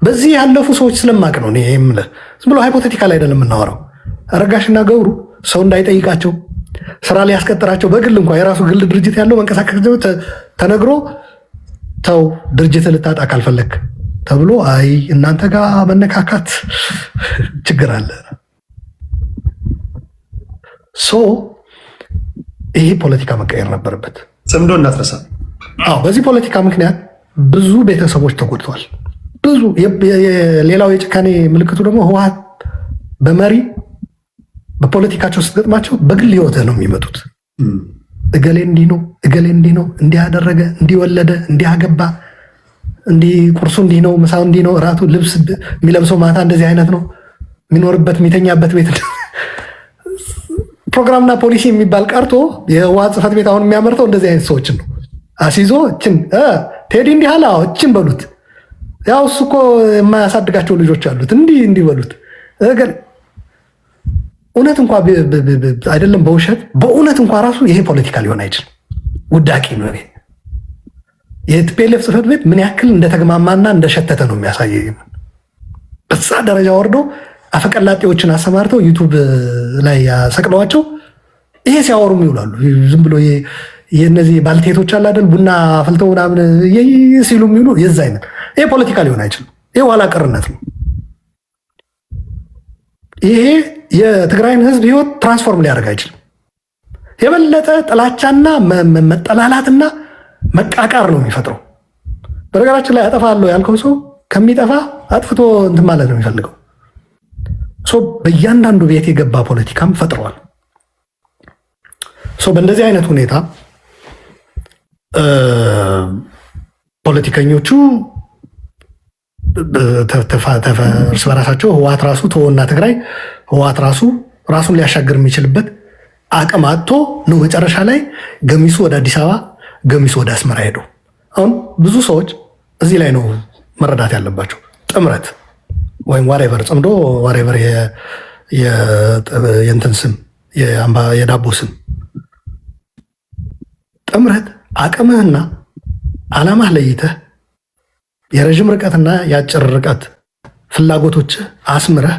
በዚህ ያለፉ ሰዎች ስለማቅ ነው ይሄ የምልህ። ዝም ብሎ ሃይፖቴቲካል አይደለም የምናወራው። አረጋሽና ገብሩ ሰው እንዳይጠይቃቸው ስራ ሊያስቀጥራቸው በግል እንኳ የራሱ ግል ድርጅት ያለው መንቀሳቀስ ተነግሮ ተው ድርጅት ልታጣ ካልፈለግ ተብሎ አይ እናንተ ጋር መነካካት ችግር አለ። ይሄ ፖለቲካ መቀየር ነበረበት። ጽምዶ እንዳትረሳ። በዚህ ፖለቲካ ምክንያት ብዙ ቤተሰቦች ተጎድተዋል። ብዙ ሌላው የጭካኔ ምልክቱ ደግሞ ህወሓት በመሪ በፖለቲካቸው ስትገጥማቸው በግል ህይወትህ ነው የሚመጡት። እገሌ እንዲህ ነው፣ እገሌ እንዲህ ነው፣ እንዲህ ያደረገ፣ እንዲህ ወለደ፣ እንዲህ አገባ፣ እንዲህ ቁርሱ እንዲህ ነው፣ ምሳው እንዲህ ነው፣ እራቱ ልብስ የሚለብሰው ማታ እንደዚህ አይነት ነው፣ የሚኖርበት የሚተኛበት ቤት ፕሮግራምና ፖሊሲ የሚባል ቀርቶ የህወሓት ጽሕፈት ቤት አሁን የሚያመርተው እንደዚህ አይነት ሰዎችን ነው አሲዞ እችን ቴዲ እንዲህ አለ እችን በሉት። ያው እሱ እኮ የማያሳድጋቸው ልጆች አሉት እንዲህ በሉት። እውነት እንኳ አይደለም በውሸት በእውነት እንኳ ራሱ ይሄ ፖለቲካ ሊሆን አይችልም። ውዳቂ ነው። የቲፒኤልኤፍ ጽሕፈት ቤት ምን ያክል እንደተግማማና እንደሸተተ ነው የሚያሳየ። በዛ ደረጃ ወርዶ አፈቀላጤዎችን አሰማርተው ዩቱብ ላይ ያሰቅለዋቸው ይሄ ሲያወሩም ይውላሉ። ዝም ብሎ የነዚህ ባልቴቶች አለ አይደል ቡና አፈልተው ምናምን ሲሉ የሚውሉ የዛ አይነት። ይሄ ፖለቲካ ሊሆን አይችልም። ይሄ ኋላ ቀርነት ነው። ይሄ የትግራይን ህዝብ ህይወት ትራንስፎርም ሊያደርግ አይችልም። የበለጠ ጥላቻና መጠላላትና መቃቃር ነው የሚፈጥረው። በነገራችን ላይ አጠፋለሁ ያልከው ሰው ከሚጠፋ አጥፍቶ እንትን ማለት ነው የሚፈልገው። በእያንዳንዱ ቤት የገባ ፖለቲካም ፈጥረዋል። በእንደዚህ አይነት ሁኔታ ፖለቲከኞቹ እርስ በራሳቸው ህወሓት ራሱ ተወና ትግራይ ህወሓት ራሱን ሊያሻገር የሚችልበት አቅም አጥቶ ነው መጨረሻ ላይ ገሚሱ ወደ አዲስ አበባ ገሚሱ ወደ አስመራ ሄደው። አሁን ብዙ ሰዎች እዚህ ላይ ነው መረዳት ያለባቸው። ጥምረት ወይም ዋሬቨር ጽምዶ ዋሬቨር የእንትን ስም የዳቦ ስም ጥምረት አቅምህና ዓላማህ ለይተህ የረዥም ርቀትና የአጭር ርቀት ፍላጎቶች አስምረህ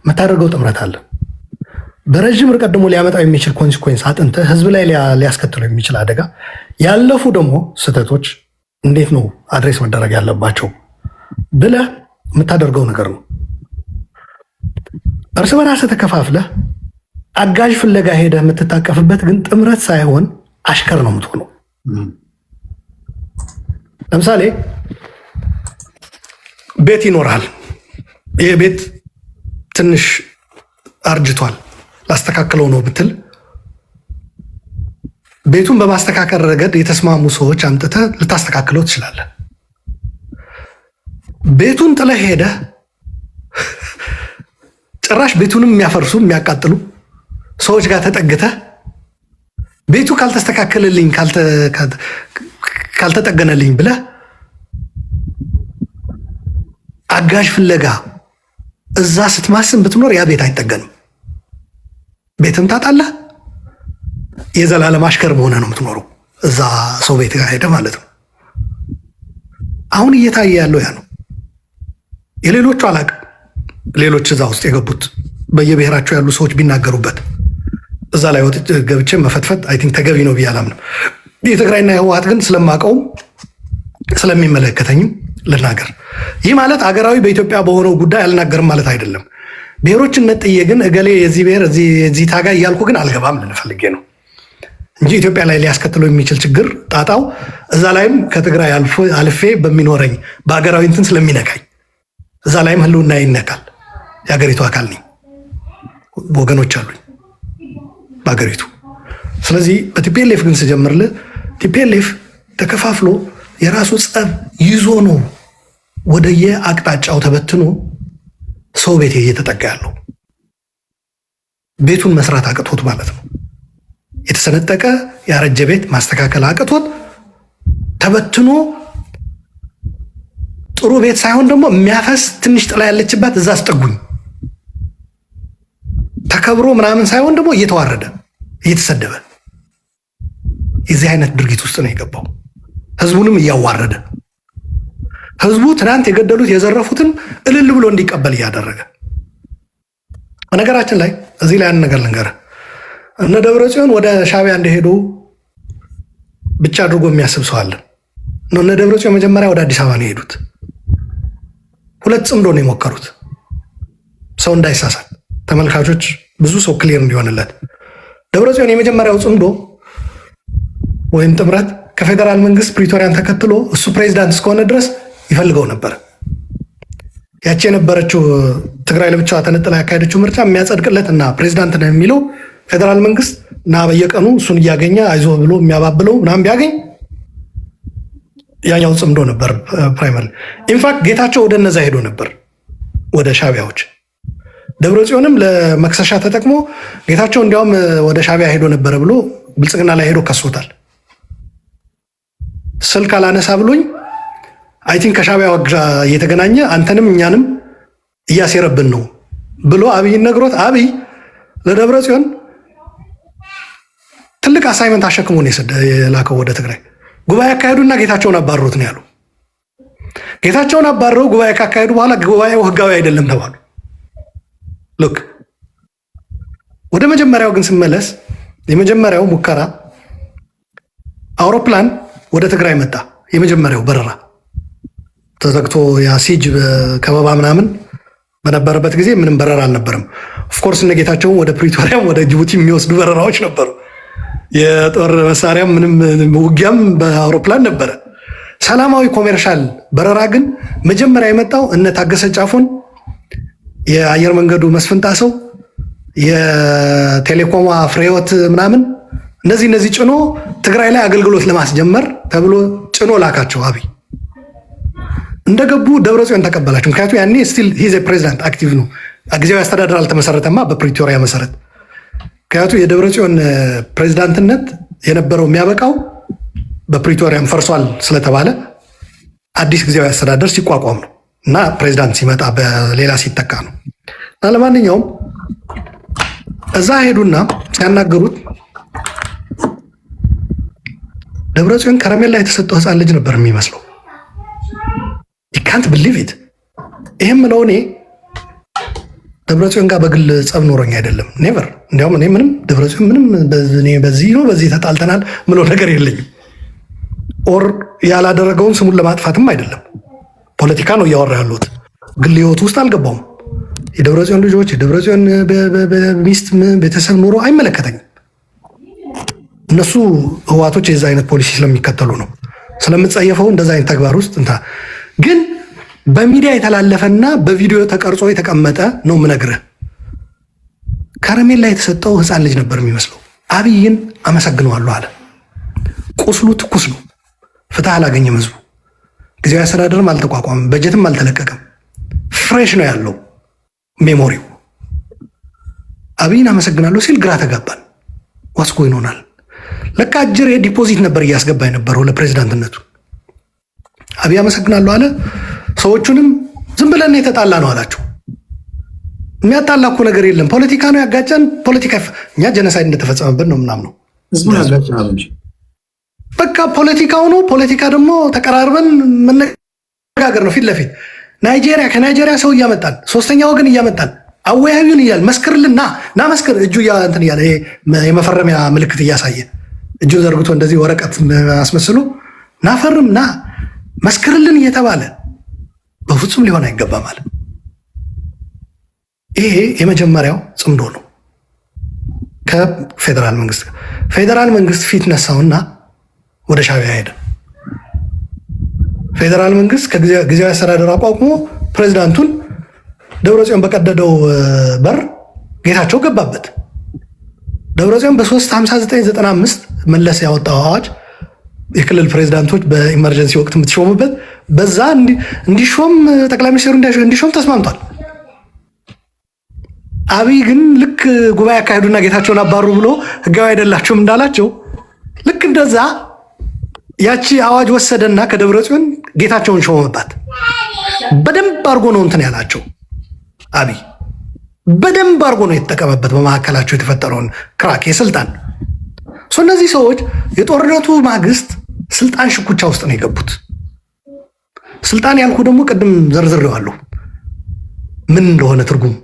የምታደርገው ጥምረት አለ። በረዥም ርቀት ደግሞ ሊያመጣው የሚችል ኮንሲኩዌንስ አጥንተህ ህዝብ ላይ ሊያስከትለው የሚችል አደጋ ያለፉ ደግሞ ስህተቶች እንዴት ነው አድሬስ መደረግ ያለባቸው ብለህ የምታደርገው ነገር ነው። እርስ በራስህ ተከፋፍለህ አጋዥ ፍለጋ ሄደህ የምትታቀፍበት ግን ጥምረት ሳይሆን አሽከር ነው የምትሆነው። ለምሳሌ ቤት ይኖርሃል። ይህ ቤት ትንሽ አርጅቷል ላስተካክለው ነው ብትል ቤቱን በማስተካከል ረገድ የተስማሙ ሰዎች አምጥተህ ልታስተካክለው ትችላለህ። ቤቱን ጥለህ ሄደህ ጭራሽ ቤቱንም የሚያፈርሱ የሚያቃጥሉ ሰዎች ጋር ተጠግተህ ቤቱ ካልተስተካከለልኝ ካልተጠገነልኝ ብለህ አጋዥ ፍለጋ እዛ ስትማስን ብትኖር ያ ቤት አይጠገንም። ቤትም ታጣለህ፣ የዘላለም አሽከር መሆነ ነው የምትኖረው እዛ ሰው ቤት ጋር ሄደ ማለት ነው። አሁን እየታየ ያለው ያ ነው። የሌሎቹ አላቅም። ሌሎች እዛ ውስጥ የገቡት በየብሔራቸው ያሉ ሰዎች ቢናገሩበት እዛ ላይ ገብቼ መፈትፈት አይ ቲንክ ተገቢ ነው ብዬ አላምንም። የትግራይና የህወሓት ግን ስለማውቀውም ስለሚመለከተኝም ልናገር። ይህ ማለት አገራዊ በኢትዮጵያ በሆነው ጉዳይ አልናገርም ማለት አይደለም። ብሔሮችን ነጥዬ ግን እገሌ የዚህ ብሔር እዚህ ታጋይ እያልኩ ግን አልገባም ልንፈልጌ ነው እንጂ ኢትዮጵያ ላይ ሊያስከትለው የሚችል ችግር ጣጣው እዛ ላይም ከትግራይ አልፌ በሚኖረኝ በሀገራዊ እንትን ስለሚነካኝ እዛ ላይም ህልውና ይነካል። የሀገሪቱ አካል ነኝ፣ ወገኖች አሉኝ በሀገሪቱ። ስለዚህ በቲፒኤልኤፍ ግን ስጀምርልህ ቲፒኤልኤፍ ተከፋፍሎ የራሱ ጸብ ይዞ ነው ወደየ አቅጣጫው ተበትኖ ሰው ቤት እየተጠጋ ያለው። ቤቱን መስራት አቅቶት ማለት ነው። የተሰነጠቀ ያረጀ ቤት ማስተካከል አቅቶት ተበትኖ ጥሩ ቤት ሳይሆን ደግሞ የሚያፈስ ትንሽ ጥላ ያለችባት እዛ አስጠጉኝ ተከብሮ ምናምን ሳይሆን ደግሞ እየተዋረደ እየተሰደበ የዚህ አይነት ድርጊት ውስጥ ነው የገባው። ህዝቡንም እያዋረደ ህዝቡ ትናንት የገደሉት የዘረፉትን እልል ብሎ እንዲቀበል እያደረገ። በነገራችን ላይ እዚህ ላይ አንድ ነገር ልንገርህ። እነ ደብረጽዮን ወደ ሻዕቢያ እንደሄዱ ብቻ አድርጎ የሚያስብ ሰው አለ። እነ ደብረጽዮን መጀመሪያ ወደ አዲስ አበባ ነው የሄዱት። ሁለት ጽምዶ ነው የሞከሩት። ሰው እንዳይሳሳት ተመልካቾች፣ ብዙ ሰው ክሊር እንዲሆንለት፣ ደብረጽዮን የመጀመሪያው ጽምዶ ወይም ጥምረት ከፌዴራል መንግስት ፕሪቶሪያን ተከትሎ እሱ ፕሬዚዳንት እስከሆነ ድረስ ይፈልገው ነበር። ያቺ የነበረችው ትግራይ ለብቻዋ ተነጥላ ያካሄደችው ምርጫ የሚያጸድቅለት እና ፕሬዚዳንት ነው የሚለው ፌዴራል መንግስት እና በየቀኑ እሱን እያገኘ አይዞ ብሎ የሚያባብለው ምናምን ቢያገኝ ያኛው ጽምዶ ነበር ፕራይመሪ። ኢንፋክት ጌታቸው ወደ እነዛ ሄዶ ነበር፣ ወደ ሻዕቢያዎች። ደብረጽዮንም ለመክሰሻ ተጠቅሞ ጌታቸው እንዲያውም ወደ ሻዕቢያ ሄዶ ነበረ ብሎ ብልጽግና ላይ ሄዶ ከሶታል። ስልክ አላነሳ ብሎኝ አይ ቲንክ ከሻዕቢያ ጋር እየተገናኘ አንተንም እኛንም እያሴረብን ነው ብሎ አብይን ነግሮት፣ አብይ ለደብረጽዮን ትልቅ አሳይመንት አሸክሞ ነው የላከው ወደ ትግራይ። ጉባኤ አካሄዱና ጌታቸውን አባረሩት ነው ያሉ። ጌታቸውን አባረው ጉባኤ ካካሄዱ በኋላ ጉባኤው ህጋዊ አይደለም ተባሉ። ሉክ ወደ መጀመሪያው ግን ስመለስ የመጀመሪያው ሙከራ አውሮፕላን ወደ ትግራይ መጣ። የመጀመሪያው በረራ ተዘግቶ ያሲጅ ከበባ ምናምን በነበረበት ጊዜ ምንም በረራ አልነበረም። ኦፍኮርስ እነ ጌታቸውን ወደ ፕሪቶሪያም ወደ ጅቡቲ የሚወስዱ በረራዎች ነበሩ። የጦር መሳሪያም ምንም ውጊያም በአውሮፕላን ነበረ። ሰላማዊ ኮሜርሻል በረራ ግን መጀመሪያ የመጣው እነ ታገሰ ጫፉን፣ የአየር መንገዱ መስፍን ጣሰው፣ የቴሌኮሟ ፍሬዎት ምናምን እነዚህ ጭኖ ትግራይ ላይ አገልግሎት ለማስጀመር ተብሎ ጭኖ ላካቸው። አብይ እንደገቡ ደብረጽዮን ተቀበላቸው። ምክንያቱም ያኔ ስቲል ሂዝ ፕሬዚዳንት አክቲቭ ነው። ጊዜያዊ አስተዳደር አልተመሰረተማ በፕሪቶሪያ መሰረት። ምክንያቱም የደብረጽዮን ፕሬዚዳንትነት የነበረው የሚያበቃው በፕሪቶሪያም ፈርሷል ስለተባለ አዲስ ጊዜያዊ አስተዳደር ሲቋቋም ነው እና ፕሬዚዳንት ሲመጣ በሌላ ሲተካ ነው። እና ለማንኛውም እዛ ሄዱና ሲያናገሩት ደብረጽዮን ከረሜላ የተሰጠው ህፃን ልጅ ነበር የሚመስለው። ካንት ብሊቭ ኢት። ይህም ምለው እኔ ደብረጽዮን ጋር በግል ጸብ ኖሮኝ አይደለም፣ ኔቨር። እንዲያውም እኔ ምንም ደብረጽዮን ምንም በዚህ ነው በዚህ ተጣልተናል ምለው ነገር የለኝም። ኦር ያላደረገውን ስሙን ለማጥፋትም አይደለም። ፖለቲካ ነው እያወራ ያሉት፣ ግል ህይወቱ ውስጥ አልገባውም። የደብረጽዮን ልጆች የደብረጽዮን ሚስት ቤተሰብ ኑሮ አይመለከተኝም። እነሱ ህዋቶች የዛ አይነት ፖሊሲ ስለሚከተሉ ነው ስለምጸየፈው እንደዛ አይነት ተግባር ውስጥ ግን በሚዲያ የተላለፈና በቪዲዮ ተቀርጾ የተቀመጠ ነው ምነግርህ። ከረሜላ የተሰጠው ህፃን ልጅ ነበር የሚመስለው። አብይን አመሰግነዋለሁ አለ። ቁስሉ ትኩስ ነው። ፍትህ አላገኘም ህዝቡ። ጊዜያዊ አስተዳደርም አልተቋቋመም፣ በጀትም አልተለቀቀም። ፍሬሽ ነው ያለው ሜሞሪው። አብይን አመሰግናለሁ ሲል ግራ ተጋባን። ዋስጎ ይሆናል ለካ አጅሬ ዲፖዚት ነበር እያስገባ የነበረው ለፕሬዚዳንትነቱ። አብይ አመሰግናለሁ አለ። ሰዎቹንም ዝም ብለን የተጣላ ነው አላቸው። የሚያጣላ እኮ ነገር የለም፣ ፖለቲካ ነው ያጋጨን። ፖለቲካ እኛ ጀነሳይድ እንደተፈጸመብን ነው ምናምነው። በቃ ፖለቲካው ነው። ፖለቲካ ደግሞ ተቀራርበን መነጋገር ነው ፊት ለፊት። ናይጄሪያ ከናይጄሪያ ሰው እያመጣን፣ ሶስተኛ ወገን እያመጣን አወያዩን እያል መስክርልን፣ ና መስክር፣ እጁ እንትን እያለ የመፈረሚያ ምልክት እያሳየ እጁን ዘርግቶ እንደዚህ ወረቀት አስመስሎ ናፈርም ና መስክርልን እየተባለ በፍጹም ሊሆን አይገባም አለ። ይሄ የመጀመሪያው ጽምዶ ነው ከፌዴራል መንግስት። ፌዴራል መንግስት ፊት ነሳውና ወደ ሻዕቢያ ሄደ። ፌዴራል መንግስት ከጊዜያዊ አስተዳደር አቋቁሞ ፕሬዚዳንቱን ደብረጽዮን በቀደደው በር ጌታቸው ገባበት። ደብረጽዮን በ35995 መለስ ያወጣው አዋጅ የክልል ፕሬዚዳንቶች በኢመርጀንሲ ወቅት የምትሾሙበት በዛ እንዲሾም ጠቅላይ ሚኒስትሩ እንዲሾም ተስማምቷል። አብይ ግን ልክ ጉባኤ አካሄዱና ጌታቸውን አባሩ ብሎ ህጋዊ አይደላችሁም እንዳላቸው ልክ እንደዛ ያቺ አዋጅ ወሰደና ከደብረጽዮን ጌታቸውን ሾመባት። በደንብ አድርጎ ነው እንትን ያላቸው። አብይ በደንብ አድርጎ ነው የተጠቀመበት በመካከላቸው የተፈጠረውን ክራክ የስልጣን እነዚህ ሰዎች የጦርነቱ ማግስት ስልጣን ሽኩቻ ውስጥ ነው የገቡት። ስልጣን ያልኩ ደግሞ ቅድም ዘርዝሬዋለሁ ምን እንደሆነ ትርጉም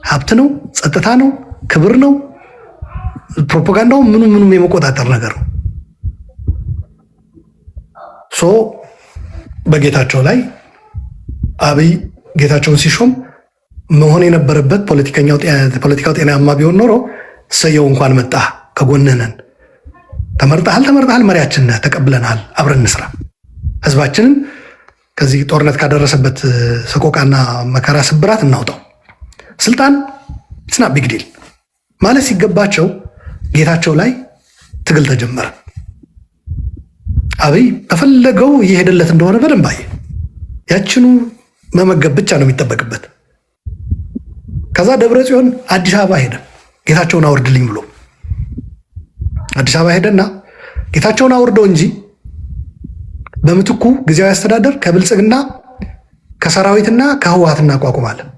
ሀብት ነው፣ ጸጥታ ነው፣ ክብር ነው፣ ፕሮፓጋንዳው ምኑም የመቆጣጠር ነገር ነው። በጌታቸው ላይ አብይ ጌታቸውን ሲሾም መሆን የነበረበት ፖለቲካው ጤናማ ቢሆን ኖሮ ሰየው እንኳን መጣ ከጎንህ ነን፣ ተመርጠሃል፣ መሪያችን ነህ፣ ተቀብለናል፣ አብረን እንስራ፣ ህዝባችንን ከዚህ ጦርነት ካደረሰበት ሰቆቃና መከራ ስብራት እናውጣው። ስልጣን ስና ቢግ ዲል ማለት ሲገባቸው ጌታቸው ላይ ትግል ተጀመረ። አብይ በፈለገው እየሄደለት እንደሆነ በደንብ አየ። ያችኑ መመገብ ብቻ ነው የሚጠበቅበት። ከዛ ደብረጽዮን አዲስ አበባ ሄደ ጌታቸውን አውርድልኝ ብሎ አዲስ አበባ ሄደና ጌታቸውን አውርደው እንጂ በምትኩ ጊዜያዊ አስተዳደር ከብልጽግና ከሰራዊትና ከህወሓት እናቋቁማለን።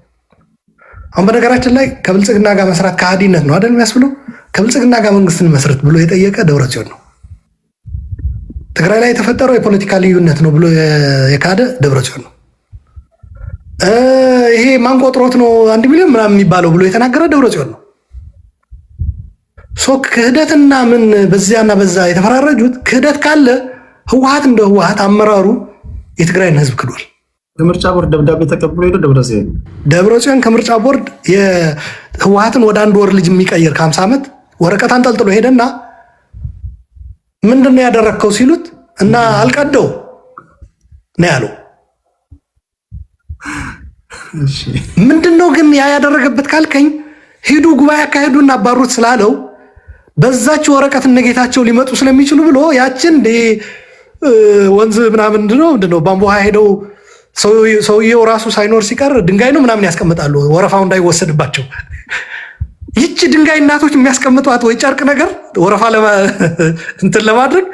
አሁን በነገራችን ላይ ከብልጽግና ጋር መስራት ከሃዲነት ነው አይደል የሚያስብለው። ከብልጽግና ጋር መንግስትን መስረት ብሎ የጠየቀ ደብረጽዮን ነው። ትግራይ ላይ የተፈጠረው የፖለቲካ ልዩነት ነው ብሎ የካደ ደብረጽዮን ነው። ይሄ ማን ቆጥሮት ነው 1 ሚሊዮን ምናምን የሚባለው ብሎ የተናገረ ደብረጽዮን ነው። ክህደትና ምን በዚያና በዛ የተፈራረጁት ክህደት ካለ ህወሓት እንደ ህወሓት አመራሩ የትግራይን ህዝብ ክዷል። ከምርጫ ቦርድ ደብዳቤ ተቀብሎ ሄዶ ደብረጽዮን ከምርጫ ቦርድ የህወሓትን ወደ 1 ወር ልጅ የሚቀይር ከ50 ዓመት ወረቀት አንጠልጥሎ ሄደና ምንድነው ያደረግከው ሲሉት እና አልቀደው ነው ያለው። ምንድነው ግን ያ ያደረገበት ካልከኝ ሂዱ ጉባኤ አካሄዱና አባሩት ስላለው በዛች ወረቀት እነጌታቸው ሊመጡ ስለሚችሉ ብሎ ያችን ወንዝ ምንድነው ባምቦሃ ሄደው ሰውየው ራሱ ሳይኖር ሲቀር ድንጋይ ነው ምናምን ያስቀምጣሉ ወረፋው እንዳይወሰድባቸው። ይቺ ድንጋይ እናቶች የሚያስቀምጧት ወይ ጨርቅ ነገር ወረፋ እንትን ለማድረግ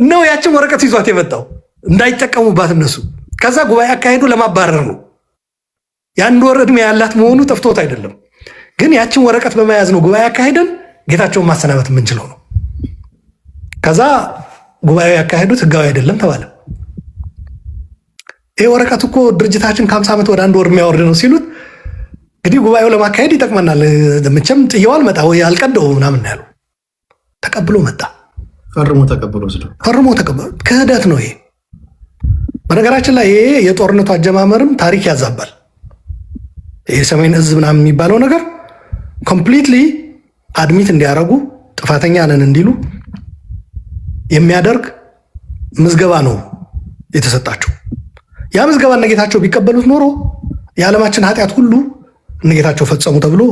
ነው ያችን ወረቀት ይዟት የመጣው እንዳይጠቀሙባት እነሱ። ከዛ ጉባኤ አካሄዱ ለማባረር ነው። የ1 ወር ዕድሜ ያላት መሆኑ ጠፍቶት አይደለም፣ ግን ያችን ወረቀት በመያዝ ነው ጉባኤ አካሄደን ጌታቸውን ማሰናበት የምንችለው ነው። ከዛ ጉባኤ ያካሄዱት ህጋዊ አይደለም ተባለ። ይህ ወረቀት እኮ ድርጅታችን ከ50 ዓመት ወደ 1 ወር የሚያወርድ ነው ሲሉት እንግዲህ ጉባኤው ለማካሄድ ይጠቅመናል፣ መቼም ጥየው አልመጣ ወይ አልቀደው ምናምን ያሉ ተቀብሎ መጣ። ፈርሞ ተቀብሎ ክህደት ነው ይሄ። በነገራችን ላይ ይሄ የጦርነቱ አጀማመርም ታሪክ ያዛባል። ይሄ ሰሜን እዝ ምናምን የሚባለው ነገር ኮምፕሊትሊ አድሚት እንዲያደርጉ ጥፋተኛ ነን እንዲሉ የሚያደርግ ምዝገባ ነው የተሰጣቸው። ያ ምዝገባ እነጌታቸው ቢቀበሉት ኖሮ የዓለማችን ኃጢአት ሁሉ እነጌታቸው ፈጸሙ ተብሎ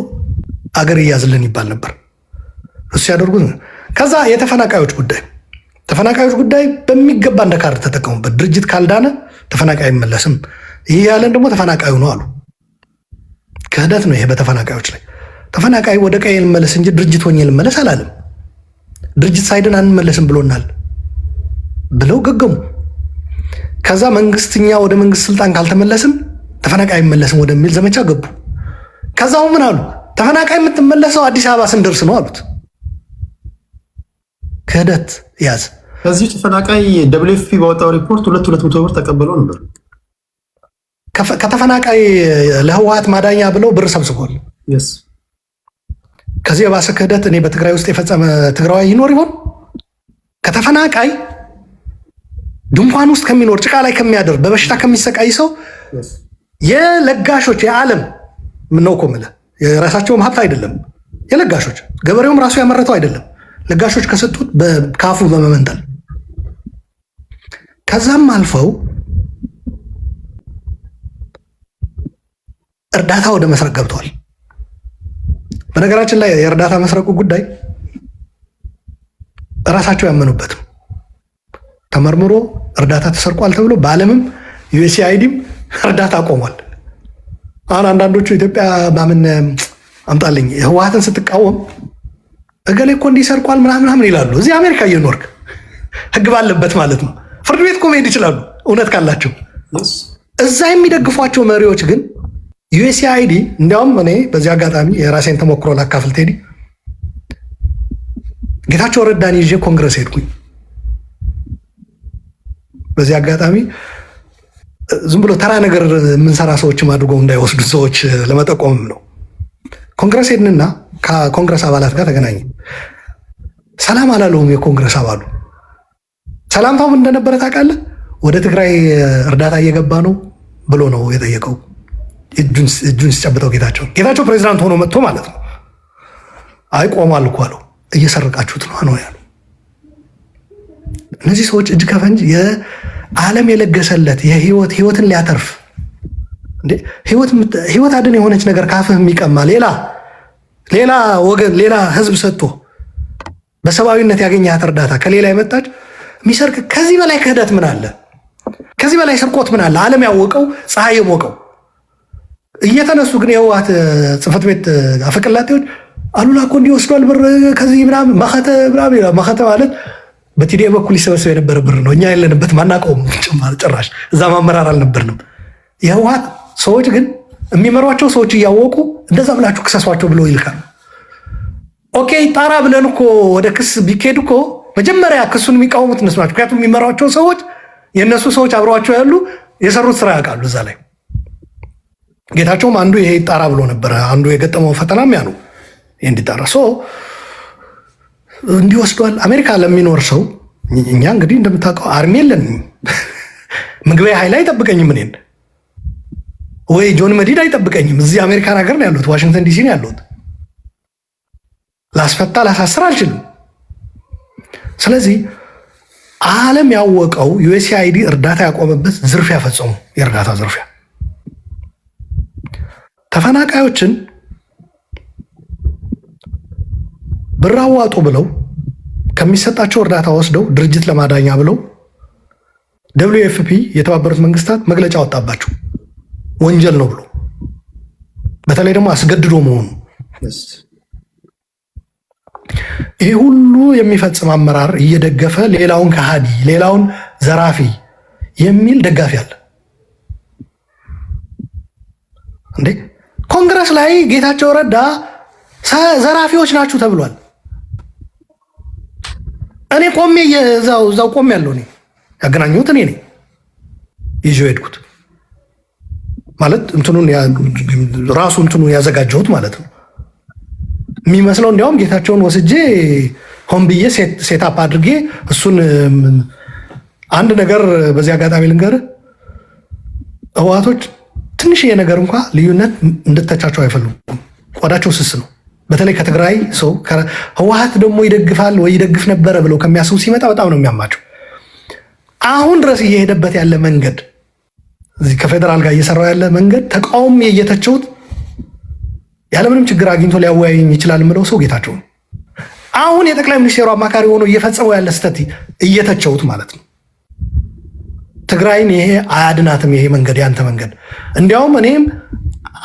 አገር እያዝልን ይባል ነበር። እሱ ያደርጉት። ከዛ የተፈናቃዮች ጉዳይ ተፈናቃዮች ጉዳይ በሚገባ እንደ ካርድ ተጠቀሙበት። ድርጅት ካልዳነ ተፈናቃይ አይመለስም። ይህ ያለን ደግሞ ተፈናቃዩ ነው አሉ። ክህደት ነው ይሄ በተፈናቃዮች ላይ። ተፈናቃይ ወደ ቀዬ ልመለስ እንጂ ድርጅት ሆኜ ልመለስ አላለም። ድርጅት ሳይድን አንመለስም ብሎናል ብለው ገገሙ። ከዛ መንግስትኛ ወደ መንግስት ስልጣን ካልተመለስም ተፈናቃይ አይመለስም ወደሚል ዘመቻ ገቡ። ከዛው ምን አሉ? ተፈናቃይ የምትመለሰው አዲስ አበባ ስንደርስ ነው አሉት። ክህደት ያዝ። ከዚህ ተፈናቃይ WFP ባወጣው ሪፖርት 200 ብር ተቀበለው ነበር። ከተፈናቃይ ለህወሓት ማዳኛ ብለው ብር ሰብስቧል። ከዚህ የባሰ ክህደት እኔ በትግራይ ውስጥ የፈጸመ ትግራዋይ ይኖር ይሆን? ከተፈናቃይ ድንኳን ውስጥ ከሚኖር ጭቃ ላይ ከሚያደር በበሽታ ከሚሰቃይ ሰው የለጋሾች የዓለም ምነው እኮ የምልህ የራሳቸውም ሀብት አይደለም የለጋሾች ገበሬውም ራሱ ያመረተው አይደለም። ለጋሾች ከሰጡት ካፉ በመመንጠል ከዛም አልፈው እርዳታ ወደ መስረቅ ገብተዋል። በነገራችን ላይ የእርዳታ መስረቁ ጉዳይ እራሳቸው ያመኑበትም ተመርምሮ እርዳታ ተሰርቋል ተብሎ በዓለምም USAIDም እርዳታ ቆሟል። አሁን አንዳንዶቹ ኢትዮጵያ ማምን አምጣልኝ ህወሓትን ስትቃወም እገሌ እኮ እንዲሰርቋል ምናምን ይላሉ። እዚህ አሜሪካ እየኖርክ ህግ ባለበት ማለት ነው። ፍርድ ቤት እኮ መሄድ ይችላሉ እውነት ካላቸው። እዛ የሚደግፏቸው መሪዎች ግን USAID እንዲያውም እኔ በዚህ አጋጣሚ የራሴን ተሞክሮ ላካፍል ቴዲ፣ ጌታቸው ረዳን ይዤ ኮንግረስ ሄድኩኝ። በዚህ አጋጣሚ ዝም ብሎ ተራ ነገር የምንሰራ ሰዎችም አድርገው እንዳይወስዱ ሰዎች ለመጠቆምም ነው። ኮንግረስ ሄድንና ከኮንግረስ አባላት ጋር ተገናኘ። ሰላም አላለውም የኮንግረስ አባሉ። ሰላምታው ምን እንደነበረ ታውቃለህ? ወደ ትግራይ እርዳታ እየገባ ነው ብሎ ነው የጠየቀው። እጁን ሲጨብጠው ጌታቸው ፕሬዚዳንት ሆኖ መጥቶ ማለት ነው። አይ ቆሟል እኮ አለው። እየሰረቃችሁት ነው ያሉ። እነዚህ ሰዎች እጅ ከፈንጅ የዓለም የለገሰለት ህይወትን ሊያተርፍ ህይወት አድን የሆነች ነገር ካፍህ የሚቀማ ሌላ ወገን ሌላ ህዝብ ሰጥቶ በሰብአዊነት ያገኛት እርዳታ ከሌላ የመጣች የሚሰርቅ ከዚህ በላይ ክህደት ምን አለ? ከዚህ በላይ ስርቆት ምን አለ? ዓለም ያወቀው ፀሐይ የሞቀው። እየተነሱ ግን የህወሓት ጽሕፈት ቤት አፈቀላጤዎች አሉላ እኮ እንዲወስዷል ብር ከዚህ ምናምን መኸተ ማለት በቲዲኤ በኩል ይሰበሰብ የነበረ ብር ነው። እኛ የለንበት ማናቀውም ጭራሽ እዛ ማመራር አልነበርንም። የህወሓት ሰዎች ግን የሚመሯቸው ሰዎች እያወቁ እንደዛ ብላችሁ ክሰሷቸው ብለው ይልካል። ኦኬ ጣራ ብለን እኮ ወደ ክስ ቢኬድ እኮ መጀመሪያ ክሱን የሚቃወሙት እነሱ ናቸው። ምክንያቱም የሚመሯቸው ሰዎች የእነሱ ሰዎች አብረዋቸው ያሉ የሰሩት ስራ ያውቃሉ። እዛ ላይ ጌታቸውም አንዱ ይሄ ጣራ ብሎ ነበረ። አንዱ የገጠመው ፈተናም ያ ነው እንዲጣራ እንዲወስዷል። አሜሪካ ለሚኖር ሰው እኛ እንግዲህ እንደምታውቀው አርሚ የለንም። ምግቤ ኃይል አይጠብቀኝም፣ እኔን ወይ ጆን መዲድ አይጠብቀኝም። እዚህ አሜሪካን ሀገር ነው ያሉት፣ ዋሽንግተን ዲሲ ነው ያሉት። ላስፈታ ላሳስር አልችልም። ስለዚህ ዓለም ያወቀው USAID እርዳታ ያቆመበት ዝርፊያ ፈጸሙ። የእርዳታ ዝርፊያ ተፈናቃዮችን ብር አዋጡ ብለው ከሚሰጣቸው እርዳታ ወስደው ድርጅት ለማዳኛ ብለው WFP የተባበሩት መንግስታት መግለጫ ወጣባቸው። ወንጀል ነው ብሎ በተለይ ደግሞ አስገድዶ መሆኑ። ይህ ሁሉ የሚፈጽም አመራር እየደገፈ ሌላውን ከሃዲ ሌላውን ዘራፊ የሚል ደጋፊ አለ እንዴ? ኮንግረስ ላይ ጌታቸው ረዳ ዘራፊዎች ናችሁ ተብሏል። እኔ ቆሜ እዛው ቆሜ ያለው እኔ ያገናኙት እኔ ነኝ ይዤው ሄድኩት ማለት እንትኑን ራሱ እንትኑን ያዘጋጀሁት ማለት ነው የሚመስለው። እንዲያውም ጌታቸውን ወስጄ ሆን ብዬ ሴታፕ አድርጌ እሱን አንድ ነገር በዚህ አጋጣሚ ልንገርህ፣ ህወሓቶች ትንሽዬ ነገር እንኳ ልዩነት እንድተቻቸው አይፈልጉም። ቆዳቸው ስስ ነው። በተለይ ከትግራይ ሰው ህወሓት ደግሞ ይደግፋል ወይ ይደግፍ ነበረ ብለው ከሚያስቡ ሲመጣ በጣም ነው የሚያማቸው። አሁን ድረስ እየሄደበት ያለ መንገድ እዚህ ከፌደራል ጋር እየሰራው ያለ መንገድ ተቃውሞ እየተቸውት ያለምንም ችግር አግኝቶ ሊያወያየኝ ይችላል የምለው ሰው ጌታቸው ነው። አሁን የጠቅላይ ሚኒስቴሩ አማካሪ ሆኖ እየፈጸመው ያለ ስህተት እየተቸውት ማለት ነው። ትግራይን ይሄ አያድናትም፣ ይሄ መንገድ ያንተ መንገድ። እንዲያውም እኔም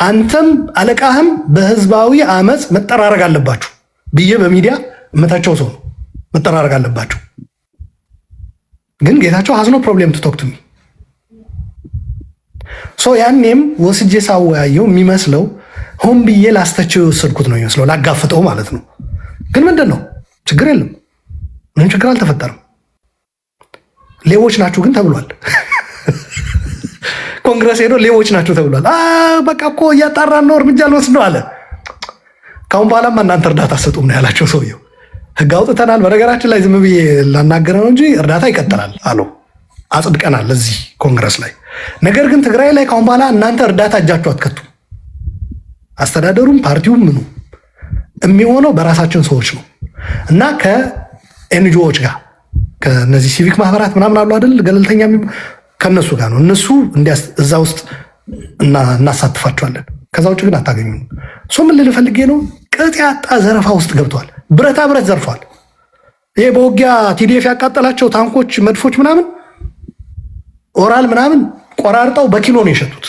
አንተም አለቃህም በህዝባዊ አመፅ መጠራረግ አለባችሁ ብዬ በሚዲያ እመታቸው ሰው ነው። መጠራረግ አለባችሁ። ግን ጌታቸው ሀዝኖ ፕሮብሌም ትቶክቱሚ ያኔም ወስጄ ሳወያየው የሚመስለው ሆን ብዬ ላስተቸው የወሰድኩት ነው የሚመስለው፣ ላጋፍጠው ማለት ነው። ግን ምንድን ነው ችግር የለም፣ ምንም ችግር አልተፈጠረም። ሌቦች ናችሁ ግን ተብሏል። ኮንግረስ ሄዶ ሌቦች ናችሁ ተብሏል። በቃ እኮ እያጣራን ነው፣ እርምጃ ልወስድ ነው አለ። ካሁን በኋላማ እናንተ እርዳታ ሰጡም ነው ያላቸው ሰውየው። ህግ አውጥተናል። በነገራችን ላይ ዝም ብዬ ላናገረ ነው እንጂ እርዳታ ይቀጥላል አለው። አጽድቀናል እዚህ ኮንግረስ ላይ። ነገር ግን ትግራይ ላይ ካሁን በኋላ እናንተ እርዳታ እጃችሁ አትከቱ። አስተዳደሩም ፓርቲውም ምኑ የሚሆነው በራሳችን ሰዎች ነው እና ከኤንጂኦዎች ጋር ከነዚህ ሲቪክ ማህበራት ምናምን አሉ አይደል፣ ገለልተኛ ከነሱ ጋር ነው። እነሱ እዛ ውስጥ እናሳትፋቸዋለን። ከዛ ውጭ ግን አታገኙም። ምን ልል ፈልጌ ነው፣ ቅጥ ያጣ ዘረፋ ውስጥ ገብተዋል። ብረታ ብረት ዘርፏል። ይሄ በውጊያ ቲዲኤፍ ያቃጠላቸው ታንኮች፣ መድፎች ምናምን ኦራል ምናምን ቆራርጠው በኪሎ ነው የሸጡት።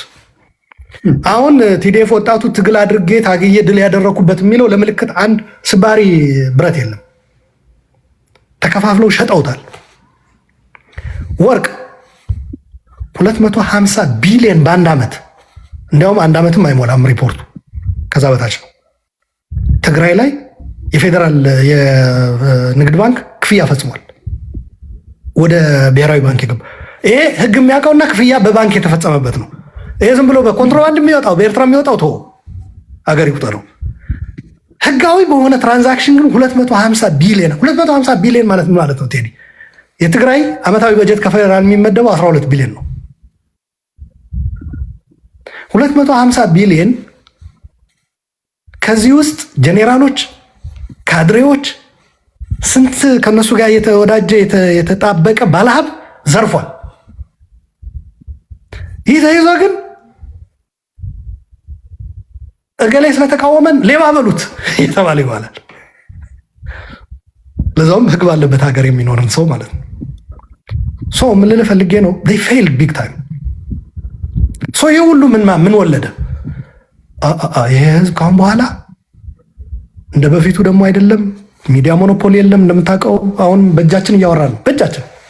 አሁን ቲዲኤፍ ወጣቱ ትግል አድርጌ ታግዬ ድል ያደረኩበት የሚለው ለምልክት አንድ ስባሪ ብረት የለም። ተከፋፍለው ሸጠውታል። ወርቅ 250 ቢሊዮን በአንድ ዓመት፣ እንዲያውም አንድ ዓመትም አይሞላም ሪፖርቱ፣ ከዛ በታች ነው። ትግራይ ላይ የፌዴራል የንግድ ባንክ ክፍያ ፈጽሟል ወደ ብሔራዊ ባንክ የገባ። ይሄ ህግ የሚያውቀውና ክፍያ በባንክ የተፈጸመበት ነው። ይሄ ዝም ብሎ በኮንትሮባንድ የሚወጣው በኤርትራ የሚወጣው ተው አገር ይቁጠረው። ህጋዊ በሆነ ትራንዛክሽን ግን 250 ቢሊዮን ማለት ምን ማለት ነው ቴዲ? የትግራይ ዓመታዊ በጀት ከፌዴራል የሚመደበው 12 ቢሊዮን ነው። 250 ቢሊዮን ከዚህ ውስጥ ጄኔራሎች፣ ካድሬዎች፣ ስንት ከነሱ ጋር የተወዳጀ የተጣበቀ ባለሀብ ዘርፏል። ይህ ተይዞ ግን እገሌ ስለተቃወመን ሌባ በሉት እየተባለ ይባላል። ለዛውም ህግ ባለበት ሀገር የሚኖርን ሰው ማለት ነው። ምን ልል ፈልጌ ነው፣ they failed big time። ይህ ሁሉ ምን ወለደ? ይሄ ህዝብ ካሁን በኋላ እንደ በፊቱ ደግሞ አይደለም። ሚዲያ ሞኖፖሊ የለም እንደምታውቀው። አሁን በእጃችን እያወራ ነው።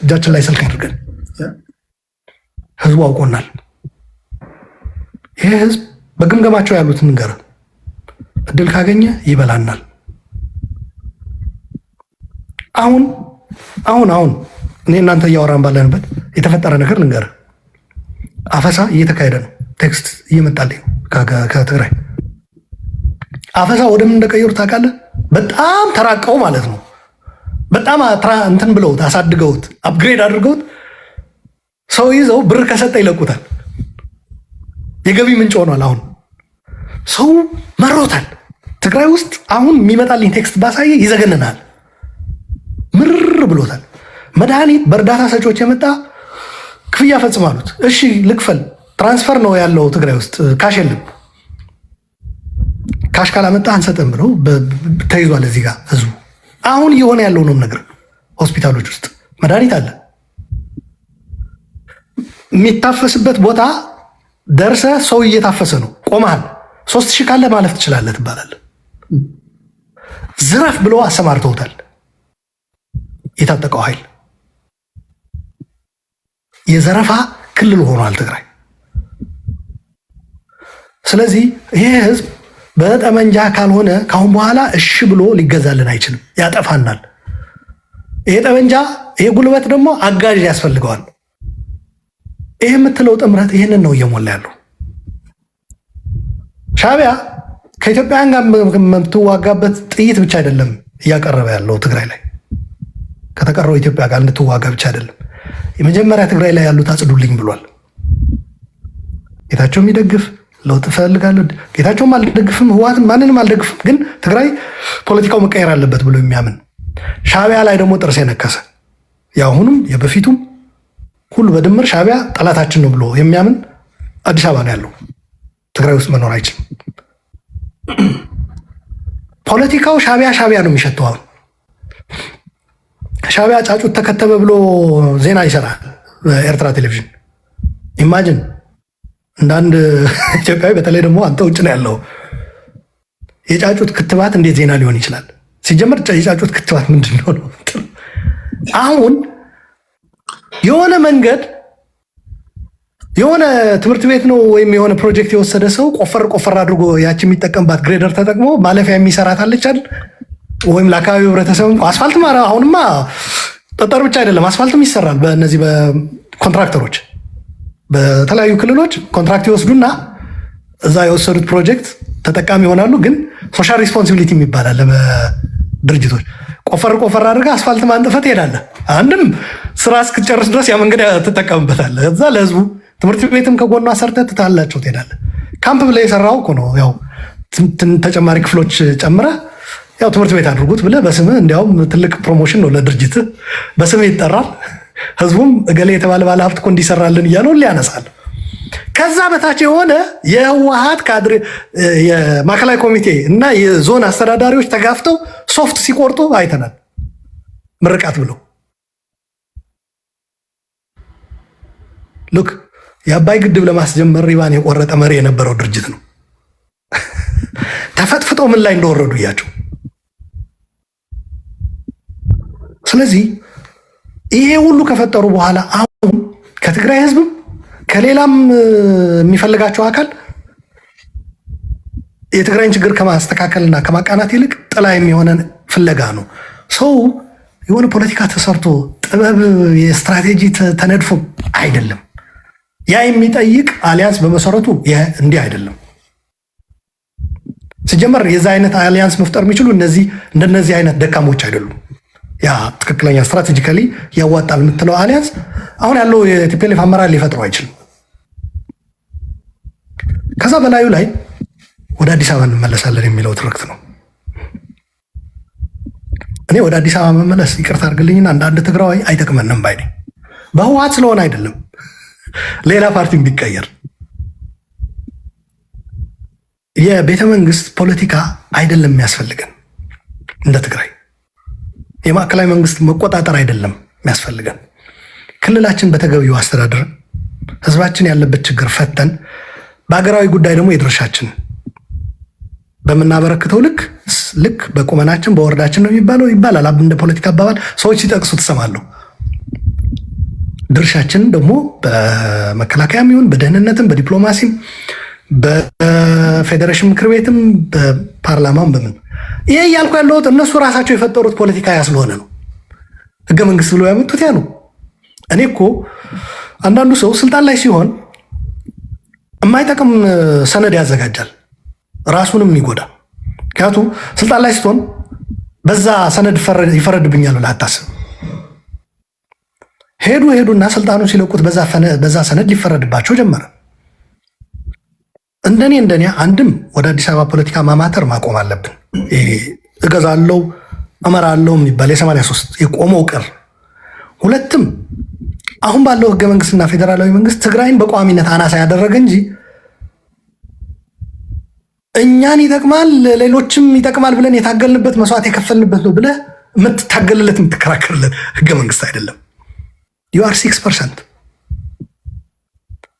እጃችን ላይ ስልክ አድርገን ህዝቡ አውቆናል። ይሄ ህዝብ በግምገማቸው ያሉትን ንገር፣ እድል ካገኘ ይበላናል። አሁን እኔ እናንተ እያወራን ባለንበት የተፈጠረ ነገር ልንገር። አፈሳ እየተካሄደ ነው። ቴክስት እየመጣልኝ ነው ከትግራይ። አፈሳ ወደምን እንደቀየሩ ታውቃለህ? በጣም ተራቀው ማለት ነው። በጣም እንትን ብለውት አሳድገውት አፕግሬድ አድርገውት ሰው ይዘው ብር ከሰጠ ይለቁታል። የገቢ ምንጭ ሆኗል። አሁን ሰው መሮታል። ትግራይ ውስጥ አሁን የሚመጣልኝ ቴክስት ባሳየ ይዘገንናል። ምር ብሎታል። መድኃኒት በእርዳታ ሰጪዎች የመጣ ክፍያ ፈጽማሉት። እሺ ልክፈል፣ ትራንስፈር ነው ያለው ትግራይ ውስጥ ካሽ የለም። ካሽ ካላመጣ አንሰጥም ብለው ተይዟል። እዚህ ጋር ህዝቡ አሁን እየሆነ ያለው ነው ነገር። ሆስፒታሎች ውስጥ መድኃኒት አለ። የሚታፈስበት ቦታ ደርሰ ሰው እየታፈሰ ነው። ቆመሃል። 3000 ካለ ማለፍ ትችላለህ ትባላለህ። ዝረፍ ብሎ አሰማርተውታል። የታጠቀው ኃይል የዘረፋ ክልል ሆኗል ትግራይ። ስለዚህ ይሄ ህዝብ በጠመንጃ ካልሆነ ካሁን በኋላ እሺ ብሎ ሊገዛልን አይችልም። ያጠፋናል። ይሄ ጠመንጃ ይሄ ጉልበት ደግሞ አጋዥ ያስፈልገዋል። ይሄ የምትለው ጥምረት ይህንን ነው እየሞላ ያለው። ሻዕቢያ ከኢትዮጵያውያን ጋር የምትዋጋበት ጥይት ብቻ አይደለም እያቀረበ ያለው ትግራይ ላይ ከተቀረው ኢትዮጵያ ጋር እንድትዋጋ ብቻ አይደለም። የመጀመሪያ ትግራይ ላይ ያሉት አጽዱልኝ ብሏል። ጌታቸው የሚደግፍ ለውጥ እፈልጋለሁ፣ ጌታቸውም አልደግፍም፣ ህወሓትም ማንንም አልደግፍም፣ ግን ትግራይ ፖለቲካው መቀየር አለበት ብሎ የሚያምን ሻዕቢያ ላይ ደግሞ ጥርስ የነከሰ የአሁኑም የበፊቱም ሁሉ በድምር ሻዕቢያ ጠላታችን ነው ብሎ የሚያምን አዲስ አበባ ነው ያለው። ትግራይ ውስጥ መኖር አይችልም። ፖለቲካው ሻዕቢያ ነው የሚሸተው። አሁን ሻዕቢያ ጫጩት ተከተበ ብሎ ዜና ይሰራል በኤርትራ ቴሌቪዥን። ኢማጂን እንደ አንድ ኢትዮጵያዊ በተለይ ደግሞ አንተ ውጭ ነው ያለው የጫጩት ክትባት እንዴት ዜና ሊሆን ይችላል? ሲጀመር የጫጩት ክትባት ምንድን ነው? አሁን የሆነ መንገድ የሆነ ትምህርት ቤት ነው ወይም የሆነ ፕሮጀክት የወሰደ ሰው ቆፈር አድርጎ ያቺ የሚጠቀምባት ግሬደር ተጠቅሞ ማለፊያ የሚሰራት አለች አይደል? ወይም ለአካባቢው ህብረተሰብ አስፋልት ማረ አሁንማ ጠጠር ብቻ አይደለም አስፋልትም ይሰራል። በእነዚህ በኮንትራክተሮች በተለያዩ ክልሎች ኮንትራክት ይወስዱና እዛ የወሰዱት ፕሮጀክት ተጠቃሚ ይሆናሉ። ግን ሶሻል ሪስፖንሲቢሊቲ የሚባላል በድርጅቶች ቆፈር አድርጋ አስፋልት ማንጠፈ ትሄዳለህ። አንድም ስራ እስክትጨርስ ድረስ ያ መንገድ ትጠቀምበታለህ። እዛ ለህዝቡ ትምህርት ቤትም ከጎኗ ሰርተህ ትታላቸው ትሄዳለህ። ካምፕ ብለህ የሰራው እኮ ነው። ያው ተጨማሪ ክፍሎች ጨምረህ ያው ትምህርት ቤት አድርጉት ብለህ በስምህ እንዲያውም ትልቅ ፕሮሞሽን ነው ለድርጅት በስምህ ይጠራል። ህዝቡም እገሌ የተባለ ባለ ሀብት እኮ እንዲሰራልን እያለው ሊያነሳል። ከዛ በታች የሆነ የህወሓት ካድሬ የማዕከላዊ ኮሚቴ እና የዞን አስተዳዳሪዎች ተጋፍተው ሶፍት ሲቆርጡ አይተናል። ምርቃት ብለው ሉክ የአባይ ግድብ ለማስጀመር ሪባን የቆረጠ መሪ የነበረው ድርጅት ነው። ተፈጥፍጦ ምን ላይ እንደወረዱ እያቸው። ስለዚህ ይሄ ሁሉ ከፈጠሩ በኋላ አሁን ከትግራይ ህዝብም ከሌላም የሚፈልጋቸው አካል የትግራይን ችግር ከማስተካከልና ከማቃናት ይልቅ ጥላ የሚሆነን ፍለጋ ነው። ሰው የሆነ ፖለቲካ ተሰርቶ ጥበብ የስትራቴጂ ተነድፎ አይደለም። ያ የሚጠይቅ አሊያንስ በመሰረቱ እንዲህ አይደለም። ሲጀመር የዛ አይነት አሊያንስ መፍጠር የሚችሉ እንደነዚህ አይነት ደካሞች አይደሉም። ያ ትክክለኛ ስትራቴጂካሊ ያዋጣል የምትለው አሊያንስ አሁን ያለው የቲፒኤልኤፍ አመራር ሊፈጥረው አይችልም። ከዛ በላዩ ላይ ወደ አዲስ አበባ እንመለሳለን የሚለው ትርክት ነው። እኔ ወደ አዲስ አበባ መመለስ ይቅርታ አድርግልኝና አንዳንድ ትግራዋይ አይጠቅመንም ባይ ነኝ። በህወሓት ስለሆነ አይደለም፣ ሌላ ፓርቲም ቢቀየር የቤተ መንግስት ፖለቲካ አይደለም የሚያስፈልገን። እንደ ትግራይ የማዕከላዊ መንግስት መቆጣጠር አይደለም የሚያስፈልገን። ክልላችን በተገቢው አስተዳደር ህዝባችን ያለበት ችግር ፈተን በሀገራዊ ጉዳይ ደግሞ የድርሻችን በምናበረክተው ልክ በቁመናችን በወረዳችን ነው የሚባለው ይባላል። እንደ ፖለቲካ አባባል ሰዎች ሲጠቅሱ ትሰማለሁ። ድርሻችን ደግሞ በመከላከያም ይሁን በደህንነትም በዲፕሎማሲም በፌዴሬሽን ምክር ቤትም በፓርላማም በምን ይሄ እያልኩ ያለሁት እነሱ ራሳቸው የፈጠሩት ፖለቲካ ያ ስለሆነ ነው። ህገ መንግስት ብሎ ያመጡት ያ ነው። እኔ እኮ አንዳንዱ ሰው ስልጣን ላይ ሲሆን የማይጠቅም ሰነድ ያዘጋጃል፣ ራሱንም ይጎዳ። ምክንያቱም ስልጣን ላይ ስትሆን በዛ ሰነድ ይፈረድብኛል ብለህ አታስብ። ሄዱና ስልጣኑን ሲለቁት በዛ ሰነድ ሊፈረድባቸው ጀመረ። እንደኔ አንድም ወደ አዲስ አበባ ፖለቲካ ማማተር ማቆም አለብን። እገዛለው እመራለው የሚባል የ83 የቆመው ቅር። ሁለትም አሁን ባለው ህገ መንግስትና ፌዴራላዊ መንግስት ትግራይን በቋሚነት አናሳ ያደረገ እንጂ እኛን ይጠቅማል ሌሎችም ይጠቅማል ብለን የታገልንበት መስዋዕት የከፈልንበት ነው ብለህ የምትታገልለት የምትከራከርለት ህገ መንግስት አይደለም። ዩ አር 6%።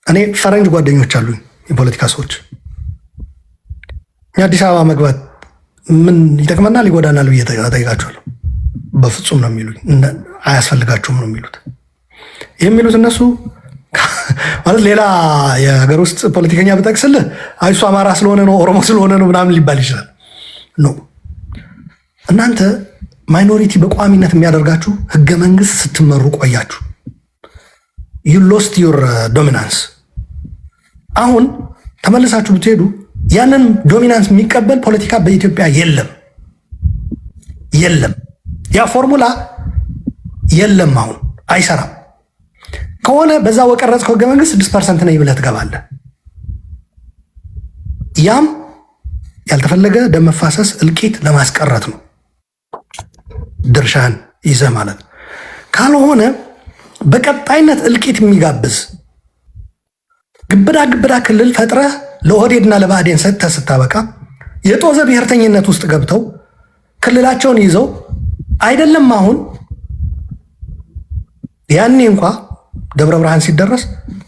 እኔ ፈረንጅ ጓደኞች አሉኝ የፖለቲካ ሰዎች። የአዲስ አበባ መግባት ምን ይጠቅመናል ይጎዳናል ብዬ ጠይቃቸዋለሁ። በፍጹም ነው የሚሉኝ። አያስፈልጋቸውም ነው የሚሉት እነሱ ማለት ሌላ የሀገር ውስጥ ፖለቲከኛ ብጠቅስልህ እሱ አማራ ስለሆነ ነው ኦሮሞ ስለሆነ ነው ምናምን ሊባል ይችላል። ኖ እናንተ ማይኖሪቲ በቋሚነት የሚያደርጋችሁ ህገ መንግስት ስትመሩ ቆያችሁ። ዩ ሎስት ዩር ዶሚናንስ። አሁን ተመልሳችሁ ብትሄዱ ያንን ዶሚናንስ የሚቀበል ፖለቲካ በኢትዮጵያ የለም። ያ ፎርሙላ የለም፣ አሁን አይሰራም። ከሆነ በዛ ወቀረጽከው ህገ መንግስት 6% ነኝ ብለህ ትገባለህ። ያም ያልተፈለገ ደም መፋሰስ እልቂት ለማስቀረት ነው ድርሻህን ይዘህ ማለት። ካልሆነ በቀጣይነት እልቂት የሚጋብዝ ግብዳ ክልል ፈጥረህ ለኦህዴድና ለብአዴን ሰጥተህ ስታበቃ የጦዘ ብሔርተኝነት ውስጥ ገብተው ክልላቸውን ይዘው አይደለም አሁን ያኔ እንኳ ደብረ ብርሃን ሲደረስ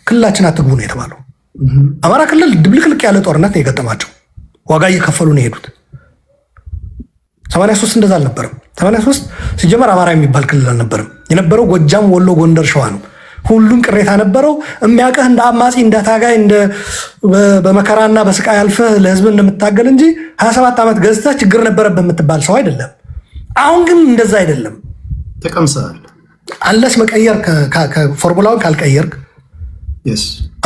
ክልላችን አትግቡ ነው የተባለው። አማራ ክልል ድብልቅልቅ ያለ ጦርነት ነው የገጠማቸው። ዋጋ እየከፈሉ ነው የሄዱት። 83 እንደዛ አልነበረም። 83 ሲጀመር አማራ የሚባል ክልል አልነበረም። የነበረው ጎጃም፣ ወሎ፣ ጎንደር፣ ሸዋ ነው። ሁሉም ቅሬታ ነበረው። የሚያውቅህ እንደ አማጺ እንደ ታጋይ እንደ በመከራና በስቃይ አልፈህ ለህዝብ እንደምታገል እንጂ 27 ዓመት ገዝተህ ችግር ነበረብህ የምትባል ሰው አይደለም። አሁን ግን እንደዛ አይደለም። ተቀምሰሃል። አለስ መቀየር ፎርሙላውን ካልቀየርክ፣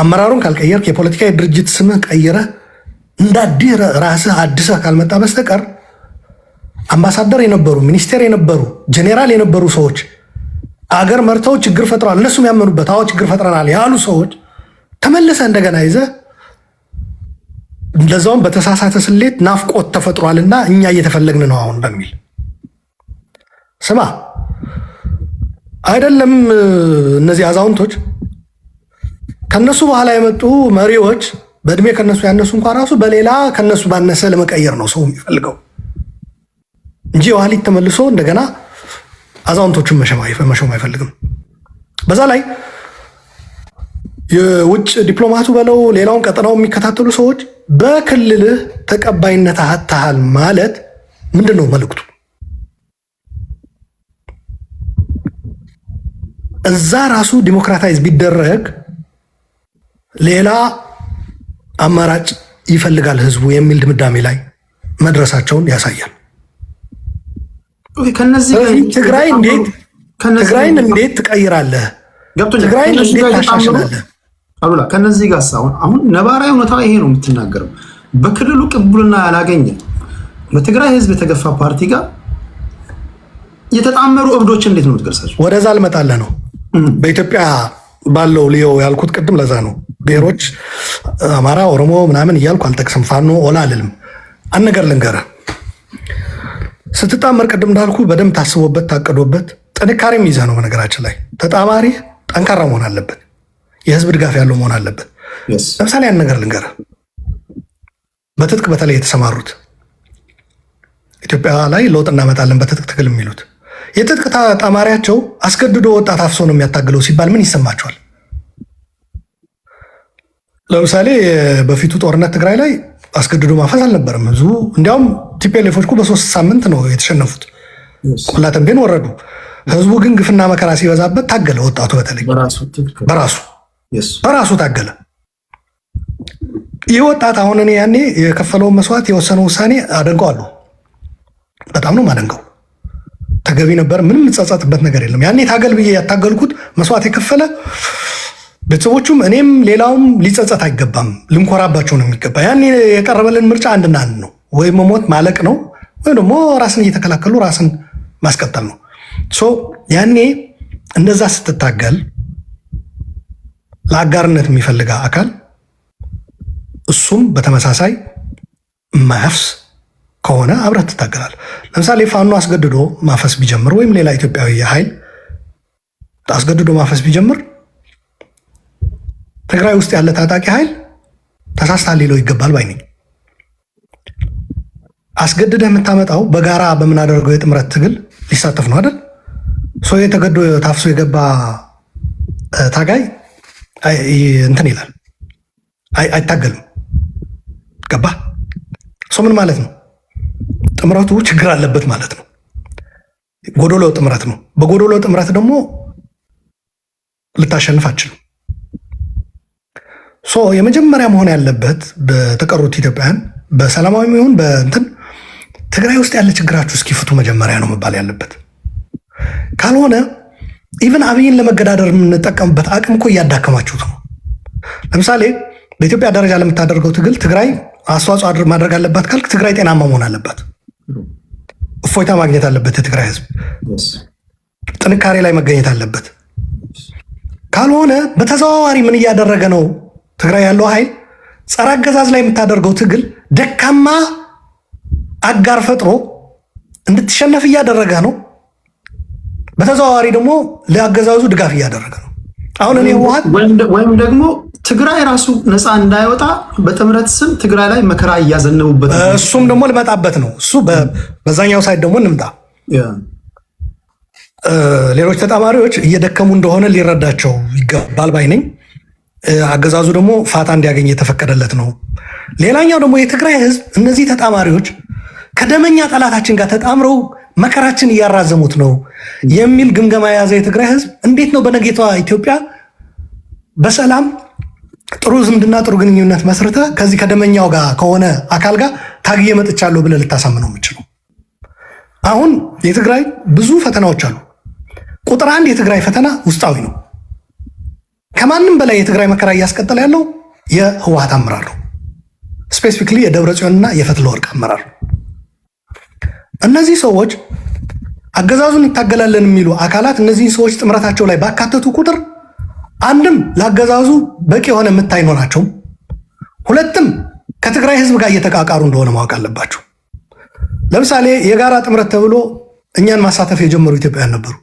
አመራሩን ካልቀየርክ፣ የፖለቲካ ድርጅት ስምህ ቀይረህ እንዳዲህ ራስህ አድሰህ ካልመጣ በስተቀር አምባሳደር የነበሩ ሚኒስቴር የነበሩ ጄኔራል የነበሩ ሰዎች አገር መርተው ችግር ፈጥረዋል፣ እነሱም ያመኑበት አዎ ችግር ፈጥረናል ያሉ ሰዎች ተመልሰህ እንደገና ይዘህ ለዛውም በተሳሳተ ስሌት ናፍቆት ተፈጥሯልና እኛ እየተፈለግን ነው አሁን በሚል ስማ አይደለም። እነዚህ አዛውንቶች ከነሱ በኋላ የመጡ መሪዎች በእድሜ ከነሱ ያነሱ እንኳን ራሱ በሌላ ከነሱ ባነሰ ለመቀየር ነው ሰው የሚፈልገው እንጂ የኋሊት ተመልሶ እንደገና አዛውንቶቹን መሾም አይፈልግም። በዛ ላይ የውጭ ዲፕሎማቱ በለው ሌላውን ቀጠናው የሚከታተሉ ሰዎች በክልልህ ተቀባይነት አጥተሃል ማለት ምንድን ነው መልእክቱ? እዛ ራሱ ዲሞክራታይዝ ቢደረግ ሌላ አማራጭ ይፈልጋል ህዝቡ የሚል ድምዳሜ ላይ መድረሳቸውን ያሳያል። ትግራይን እንዴት ትቀይራለህ? ትግራይን እንዴት ታሻሽላለህ? አሉላ ከነዚህ ጋር አሁን ነባራዊ ሁኔታ ይሄ ነው የምትናገረው። በክልሉ ቅቡልና ያላገኘ በትግራይ ህዝብ የተገፋ ፓርቲ ጋር የተጣመሩ እብዶች እንዴት ነው የምትገልጻቸው? ወደዛ ልመጣለህ ነው። በኢትዮጵያ ባለው ልየው ያልኩት ቅድም ለዛ ነው። ብሔሮች አማራ፣ ኦሮሞ ምናምን እያልኩ አልጠቅስም። ፋኖ ኦላ አልልም። አንድ ነገር ልንገርህ፣ ስትጣመር ቅድም እንዳልኩ በደንብ ታስቦበት ታቅዶበት ጥንካሬም ይዘህ ነው። በነገራችን ላይ ተጣማሪ ጠንካራ መሆን አለበት፣ የህዝብ ድጋፍ ያለው መሆን አለበት። ለምሳሌ ያን ነገር ልንገርህ፣ በትጥቅ በተለይ የተሰማሩት ኢትዮጵያ ላይ ለውጥ እናመጣለን በትጥቅ ትግል የሚሉት የትጥቅ ተጣማሪያቸው አስገድዶ ወጣት አፍሶ ነው የሚያታግለው ሲባል ምን ይሰማቸዋል? ለምሳሌ በፊቱ ጦርነት ትግራይ ላይ አስገድዶ ማፈስ አልነበረም። ህዝቡ እንዲያውም ቲፒኤልኤፎች በ3 ሳምንት ነው የተሸነፉት። ቆላ ተንቤን ወረዱ። ህዝቡ ግን ግፍና መከራ ሲበዛበት ታገለ። ወጣቱ በተለይ በራሱ ታገለ። ይህ ወጣት አሁን እኔ ያኔ የከፈለውን መስዋዕት የወሰነው ውሳኔ አደንቀዋለሁ። በጣም ነው ማደንቀው። ተገቢ ነበር። ምንም የምጸጸትበት ነገር የለም። ያኔ ታገል ብዬ ያታገልኩት መስዋዕት የከፈለ ቤተሰቦቹም እኔም ሌላውም ሊጸጸት አይገባም፣ ልንኮራባቸው ነው የሚገባ። ያኔ የቀረበልን ምርጫ አንድና አንድ ነው። ወይ መሞት ማለቅ ነው፣ ወይ ደግሞ ራስን እየተከላከሉ ራስን ማስቀጠል ነው። ያኔ እንደዛ ስትታገል ለአጋርነት የሚፈልጋ አካል እሱም በተመሳሳይ የማያፍስ ከሆነ አብረህ ትታገላል። ለምሳሌ ፋኖ አስገድዶ ማፈስ ቢጀምር ወይም ሌላ ኢትዮጵያዊ ኃይል አስገድዶ ማፈስ ቢጀምር ትግራይ ውስጥ ያለ ታጣቂ ኃይል ተሳስታል ሊለው ይገባል ባይ ነኝ። አስገድደህ የምታመጣው በጋራ በምናደርገው የጥምረት ትግል ሊሳተፍ ነው አይደል? ሰው የተገዶ ታፍሶ የገባ ታጋይ እንትን ይላል፣ አይታገልም። ገባ? ሰው ምን ማለት ነው? ጥምረቱ ችግር አለበት ማለት ነው። ጎዶሎ ጥምረት ነው። በጎዶሎ ጥምረት ደግሞ ልታሸንፍ አትችልም። የመጀመሪያ መሆን ያለበት በተቀሩት ኢትዮጵያውያን በሰላማዊ ይሁን በእንትን ትግራይ ውስጥ ያለ ችግራችሁ እስኪፍቱ መጀመሪያ ነው መባል ያለበት። ካልሆነ ኢቨን አብይን ለመገዳደር የምንጠቀምበት አቅም እኮ እያዳከማችሁት ነው። ለምሳሌ በኢትዮጵያ ደረጃ ለምታደርገው ትግል ትግራይ አስተዋጽኦ ማድረግ አለባት ካልክ ትግራይ ጤናማ መሆን አለባት። እፎይታ ማግኘት አለበት። የትግራይ ህዝብ ጥንካሬ ላይ መገኘት አለበት። ካልሆነ በተዘዋዋሪ ምን እያደረገ ነው? ትግራይ ያለው ኃይል ጸረ አገዛዝ ላይ የምታደርገው ትግል ደካማ አጋር ፈጥሮ እንድትሸነፍ እያደረገ ነው። በተዘዋዋሪ ደግሞ ለአገዛዙ ድጋፍ እያደረገ ነው። አሁን እኔ ወይም ደግሞ ትግራይ ራሱ ነፃ እንዳይወጣ በጥምረት ስም ትግራይ ላይ መከራ እያዘነቡበት፣ እሱም ደግሞ ልመጣበት ነው። እሱ በዛኛው ሳይድ ደግሞ እንምጣ። ሌሎች ተጣማሪዎች እየደከሙ እንደሆነ ሊረዳቸው ይገባል ባይ ነኝ። አገዛዙ ደግሞ ፋታ እንዲያገኝ የተፈቀደለት ነው። ሌላኛው ደግሞ የትግራይ ህዝብ እነዚህ ተጣማሪዎች ከደመኛ ጠላታችን ጋር ተጣምረው መከራችን እያራዘሙት ነው የሚል ግምገማ የያዘ የትግራይ ህዝብ እንዴት ነው በነጌቷ ኢትዮጵያ በሰላም ጥሩ ዝምድና ጥሩ ግንኙነት መስርተ ከዚህ ከደመኛው ጋር ከሆነ አካል ጋር ታግዬ መጥቻለሁ ብለህ ልታሳምነው የምችለው? አሁን የትግራይ ብዙ ፈተናዎች አሉ። ቁጥር አንድ የትግራይ ፈተና ውስጣዊ ነው። ከማንም በላይ የትግራይ መከራ እያስቀጠለ ያለው የህወሓት አመራር ነው። ስፔሲፊክሊ የደብረ ጽዮንና የፈትለ ወርቅ አመራር። እነዚህ ሰዎች አገዛዙን ይታገላለን የሚሉ አካላት እነዚህን ሰዎች ጥምረታቸው ላይ ባካተቱ ቁጥር አንድም ለአገዛዙ በቂ የሆነ ምት አይኖራቸውም፣ ሁለትም ከትግራይ ህዝብ ጋር እየተቃቃሩ እንደሆነ ማወቅ አለባቸው። ለምሳሌ የጋራ ጥምረት ተብሎ እኛን ማሳተፍ የጀመሩ ኢትዮጵያውያን ነበሩ።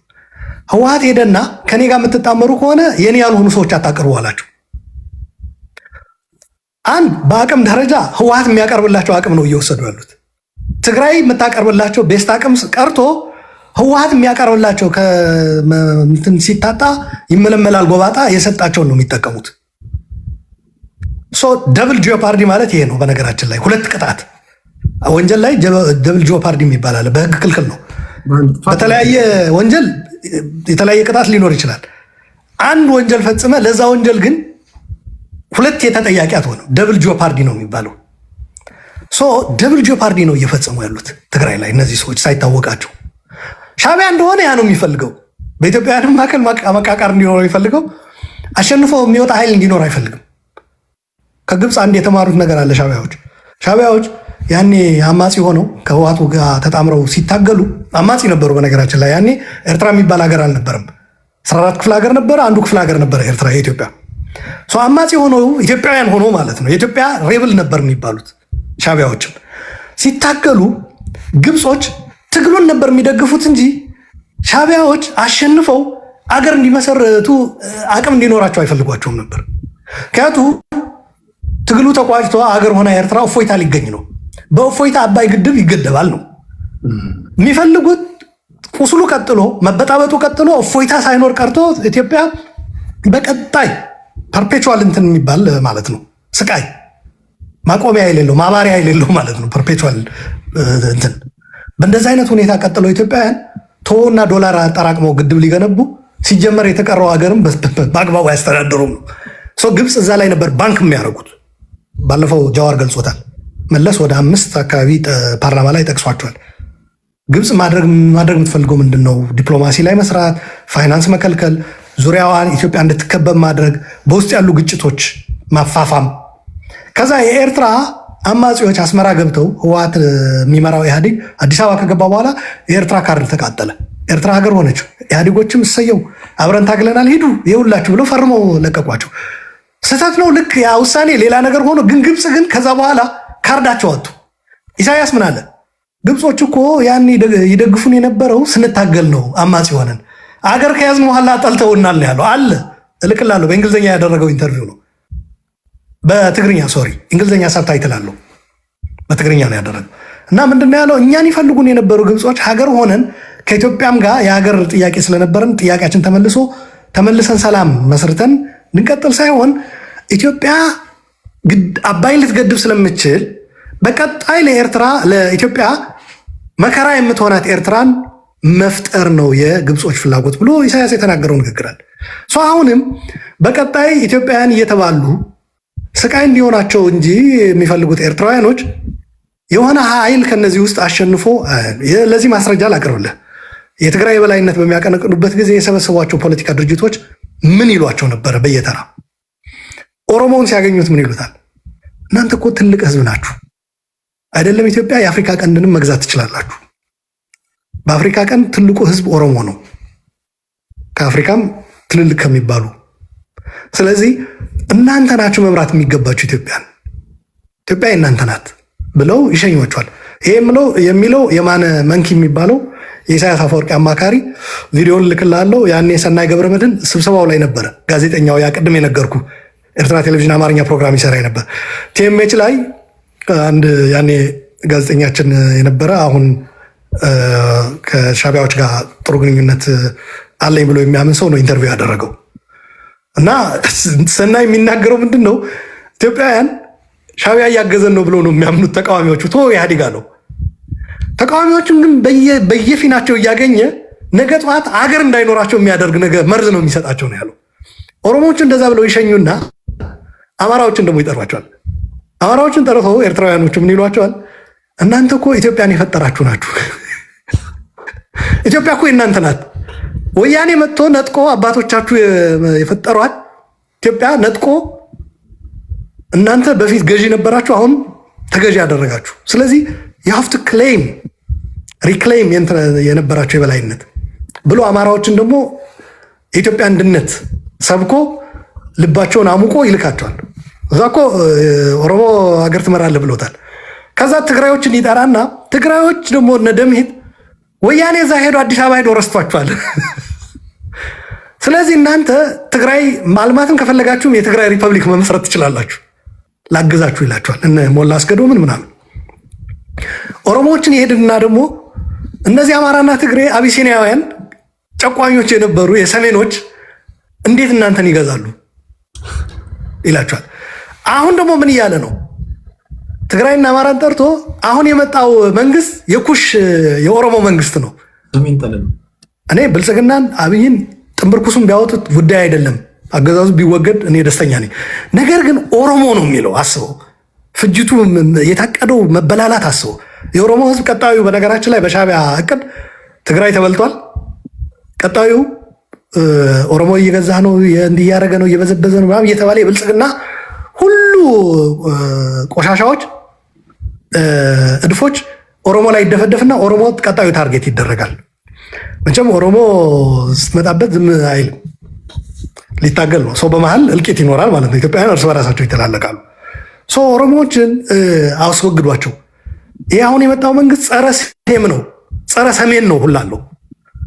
ህወሓት ሄደና ከኔ ጋር የምትጣመሩ ከሆነ የኔ ያልሆኑ ሰዎች አታቅርቡ አላቸው። አንድ በአቅም ደረጃ ህወሓት የሚያቀርብላቸው አቅም ነው እየወሰዱ ያሉት። ትግራይ የምታቀርብላቸው ቤስት አቅም ቀርቶ ህወሓት የሚያቀርብላቸው ከእንትን ሲታጣ ይመለመላል ጎባጣ የሰጣቸውን ነው የሚጠቀሙት። ደብል ጂኦፓርዲ ማለት ይሄ ነው። በነገራችን ላይ ሁለት ቅጣት ወንጀል ላይ ደብል ጂኦፓርዲ ይባላል። በህግ ክልክል ነው። በተለያየ ወንጀል የተለያየ ቅጣት ሊኖር ይችላል። አንድ ወንጀል ፈጽመ ለዛ ወንጀል ግን ሁለት የተጠያቂ አትሆንም። ደብል ጂኦፓርዲ ነው የሚባለው። ደብል ጂኦፓርዲ ነው እየፈጸሙ ያሉት ትግራይ ላይ እነዚህ ሰዎች ሳይታወቃቸው። ሻዕቢያ እንደሆነ ያ ነው የሚፈልገው። በኢትዮጵያውያን መካከል መቃቃር እንዲኖር የሚፈልገው፣ አሸንፎ የሚወጣ ኃይል እንዲኖር አይፈልግም። ከግብፅ አንድ የተማሩት ነገር አለ። ሻዕቢያዎች ያኔ አማጺ ሆነው ከህወሓቱ ጋር ተጣምረው ሲታገሉ አማጺ ነበሩ። በነገራችን ላይ ያኔ ኤርትራ የሚባል ሀገር አልነበረም። 14 ክፍለ ሀገር ነበረ፣ አንዱ ክፍለ ሀገር ነበረ ኤርትራ የኢትዮጵያ። አማጺ ሆነው ኢትዮጵያውያን ሆኖ ማለት ነው። የኢትዮጵያ ሬብል ነበር የሚባሉት። ሻዕቢያዎችም ሲታገሉ ግብጾች ትግሉን ነበር የሚደግፉት እንጂ ሻዕቢያዎች አሸንፈው አገር እንዲመሰርቱ አቅም እንዲኖራቸው አይፈልጓቸውም ነበር። ምክንያቱ ትግሉ ተቋጭቶ አገር ሆና ኤርትራ እፎይታ ሊገኝ ነው። በእፎይታ አባይ ግድብ ይገደባል ነው የሚፈልጉት። ቁስሉ ቀጥሎ መበጣበጡ ቀጥሎ እፎይታ ሳይኖር ቀርቶ ኢትዮጵያ በቀጣይ ፐርፔቹዋል እንትን የሚባል ማለት ነው ስቃይ ማቆሚያ የሌለው ማባሪያ የሌለው ማለት ነው ፐርፔቹዋል እንትን። በእንደዚህ አይነት ሁኔታ ቀጥሎ ኢትዮጵያውያን ቶና ዶላር አጠራቅመው ግድብ ሊገነቡ ሲጀመር የተቀረው ሀገርም በአግባቡ አያስተዳደሩም ነው። ግብፅ እዛ ላይ ነበር ባንክ የሚያደርጉት። ባለፈው ጃዋር ገልጾታል። መለስ ወደ 5 አካባቢ ፓርላማ ላይ ጠቅሷቸዋል። ግብፅ ማድረግ የምትፈልገው ምንድን ነው? ዲፕሎማሲ ላይ መስራት፣ ፋይናንስ መከልከል፣ ዙሪያዋን ኢትዮጵያ እንድትከበብ ማድረግ፣ በውስጥ ያሉ ግጭቶች ማፋፋም። ከዛ የኤርትራ አማጺዎች አስመራ ገብተው ህወሓት የሚመራው ኢህአዴግ አዲስ አበባ ከገባ በኋላ የኤርትራ ካርድ ተቃጠለ። ኤርትራ ሀገር ሆነች። ኢህአዴጎችም እሰየው አብረን ታግለናል ሂዱ ይውላችሁ ብለው ፈርመው ለቀቋቸው። ስህተት ነው። ልክ ያ ውሳኔ ሌላ ነገር ሆኖ ግን ግብፅ ግን ከዛ በኋላ ካርዳቸው ወጡ። ኢሳያስ ምን አለ? ግብጾች እኮ ያን ይደግፉን የነበረው ስንታገል ነው አማጺ ሆነን አገር ከያዝን በኋላ ጠልተውናል ያለው አለ። እልክላለሁ። በእንግሊዝኛ ያደረገው ኢንተርቪው ነው። በትግርኛ ሶሪ፣ እንግሊዝኛ ሰብታይትል አለው። በትግርኛ ነው ያደረገው። እና ምንድነው ያለው? እኛን ይፈልጉን የነበሩ ግብጾች ሀገር ሆነን ከኢትዮጵያም ጋር የሀገር ጥያቄ ስለነበረን ጥያቄያችን ተመልሰን ሰላም መስርተን እንቀጥል ሳይሆን ኢትዮጵያ አባይን ልትገድብ ስለምችል በቀጣይ ለኢትዮጵያ መከራ የምትሆናት ኤርትራን መፍጠር ነው የግብጾች ፍላጎት ብሎ ኢሳያስ የተናገረው ንግግር አለ። አሁንም በቀጣይ ኢትዮጵያውያን እየተባሉ ስቃይ እንዲሆናቸው እንጂ የሚፈልጉት ኤርትራውያኖች የሆነ ኃይል ከነዚህ ውስጥ አሸንፎ ለዚህ ማስረጃ ላቅርብልህ። የትግራይ የበላይነት በሚያቀነቅኑበት ጊዜ የሰበሰቧቸው ፖለቲካ ድርጅቶች ምን ይሏቸው ነበረ? በየተራ ኦሮሞውን ሲያገኙት ምን ይሉታል? እናንተ እኮ ትልቅ ህዝብ ናችሁ አይደለም? ኢትዮጵያ የአፍሪካ ቀንድንም መግዛት ትችላላችሁ። በአፍሪካ ቀንድ ትልቁ ህዝብ ኦሮሞ ነው፣ ከአፍሪካም ትልልቅ ከሚባሉ። ስለዚህ እናንተ ናችሁ መምራት የሚገባችሁ ኢትዮጵያን። ኢትዮጵያ የእናንተ ናት ብለው ይሸኟቸዋል። ይሄ የሚለው የማነ መንኪ የሚባለው የኢሳያስ አፈወርቂ አማካሪ ቪዲዮን ልክላለሁ። ያኔ ሰናይ ገብረመድህን ስብሰባው ላይ ነበረ። ጋዜጠኛው ያቅድም የነገርኩ ኤርትራ ቴሌቪዥን አማርኛ ፕሮግራም ይሰራ ነበር። ቲኤምኤች ላይ አንድ ያኔ ጋዜጠኛችን የነበረ አሁን ከሻቢያዎች ጋር ጥሩ ግንኙነት አለኝ ብሎ የሚያምን ሰው ነው ኢንተርቪው ያደረገው። እና ሰናይ የሚናገረው ምንድን ነው? ኢትዮጵያውያን ሻቢያ እያገዘን ነው ብሎ ነው የሚያምኑት ተቃዋሚዎቹ። ኢህአዴግ አለው። ተቃዋሚዎቹም ግን በየፊናቸው እያገኘ ነገ ጠዋት አገር እንዳይኖራቸው የሚያደርግ መርዝ ነው የሚሰጣቸው ነው ያለው። ኦሮሞዎቹ እንደዛ ብለው ይሸኙና አማራዎችን ደግሞ ይጠሯቸዋል። አማራዎችን ጠርተው ኤርትራውያኖቹ ምን ይሏቸዋል? እናንተ እኮ ኢትዮጵያን የፈጠራችሁ ናችሁ። ኢትዮጵያ እኮ የእናንተ ናት። ወያኔ መጥቶ ነጥቆ አባቶቻችሁ የፈጠሯት ኢትዮጵያ ነጥቆ እናንተ በፊት ገዢ ነበራችሁ፣ አሁን ተገዢ ያደረጋችሁ። ስለዚህ የሀፍት ክሌም ሪክሌም የነበራቸው የበላይነት ብሎ አማራዎችን ደግሞ የኢትዮጵያ አንድነት ሰብኮ ልባቸውን አሙቆ ይልካቸዋል። እዛ እኮ ኦሮሞ ሀገር ትመራለህ ብሎታል። ከዛ ትግራዮችን ይጠራና ትግራዮች ደግሞ እነ ደምሂት ወያኔ እዛ ሄዶ አዲስ አበባ ሄዶ ረስቷቸዋል። ስለዚህ እናንተ ትግራይ ማልማትም ከፈለጋችሁም የትግራይ ሪፐብሊክ መመስረት ትችላላችሁ፣ ላግዛችሁ ይላቸዋል። እነ ሞላ አስገዶምን ምናምን ኦሮሞዎችን ይሄድና ደግሞ እነዚህ አማራና ትግሬ አቢሲኒያውያን ጨቋኞች የነበሩ የሰሜኖች እንዴት እናንተን ይገዛሉ ይላቸዋል። አሁን ደግሞ ምን እያለ ነው? ትግራይና አማራን ጠርቶ አሁን የመጣው መንግስት የኩሽ የኦሮሞ መንግስት ነው። እኔ ብልጽግናን አብይን ጥንብርኩሱን ቢያወጡት ጉዳይ አይደለም፣ አገዛዙ ቢወገድ እኔ ደስተኛ ነኝ። ነገር ግን ኦሮሞ ነው የሚለው አስበው፣ ፍጅቱ የታቀደው መበላላት አስበው። የኦሮሞ ህዝብ ቀጣዩ በነገራችን ላይ በሻቢያ እቅድ ትግራይ ተበልቷል። ቀጣዩ ኦሮሞ እየገዛ ነው፣ እንዲያደረገ ነው፣ እየበዘበዘ ነው ምናምን እየተባለ የብልጽግና ሁሉ ቆሻሻዎች እድፎች ኦሮሞ ላይ ይደፈደፍና ኦሮሞ ቀጣዩ ታርጌት ይደረጋል። መቼም ኦሮሞ ስትመጣበት ዝም አይልም፣ ሊታገል ነው። ሰው በመሀል እልቂት ይኖራል ማለት ነው። ኢትዮጵያውያን እርስ በራሳቸው ይተላለቃሉ። ኦሮሞዎችን አስወግዷቸው። ይህ አሁን የመጣው መንግስት ጸረ ሴም ነው፣ ጸረ ሰሜን ነው ሁላለው።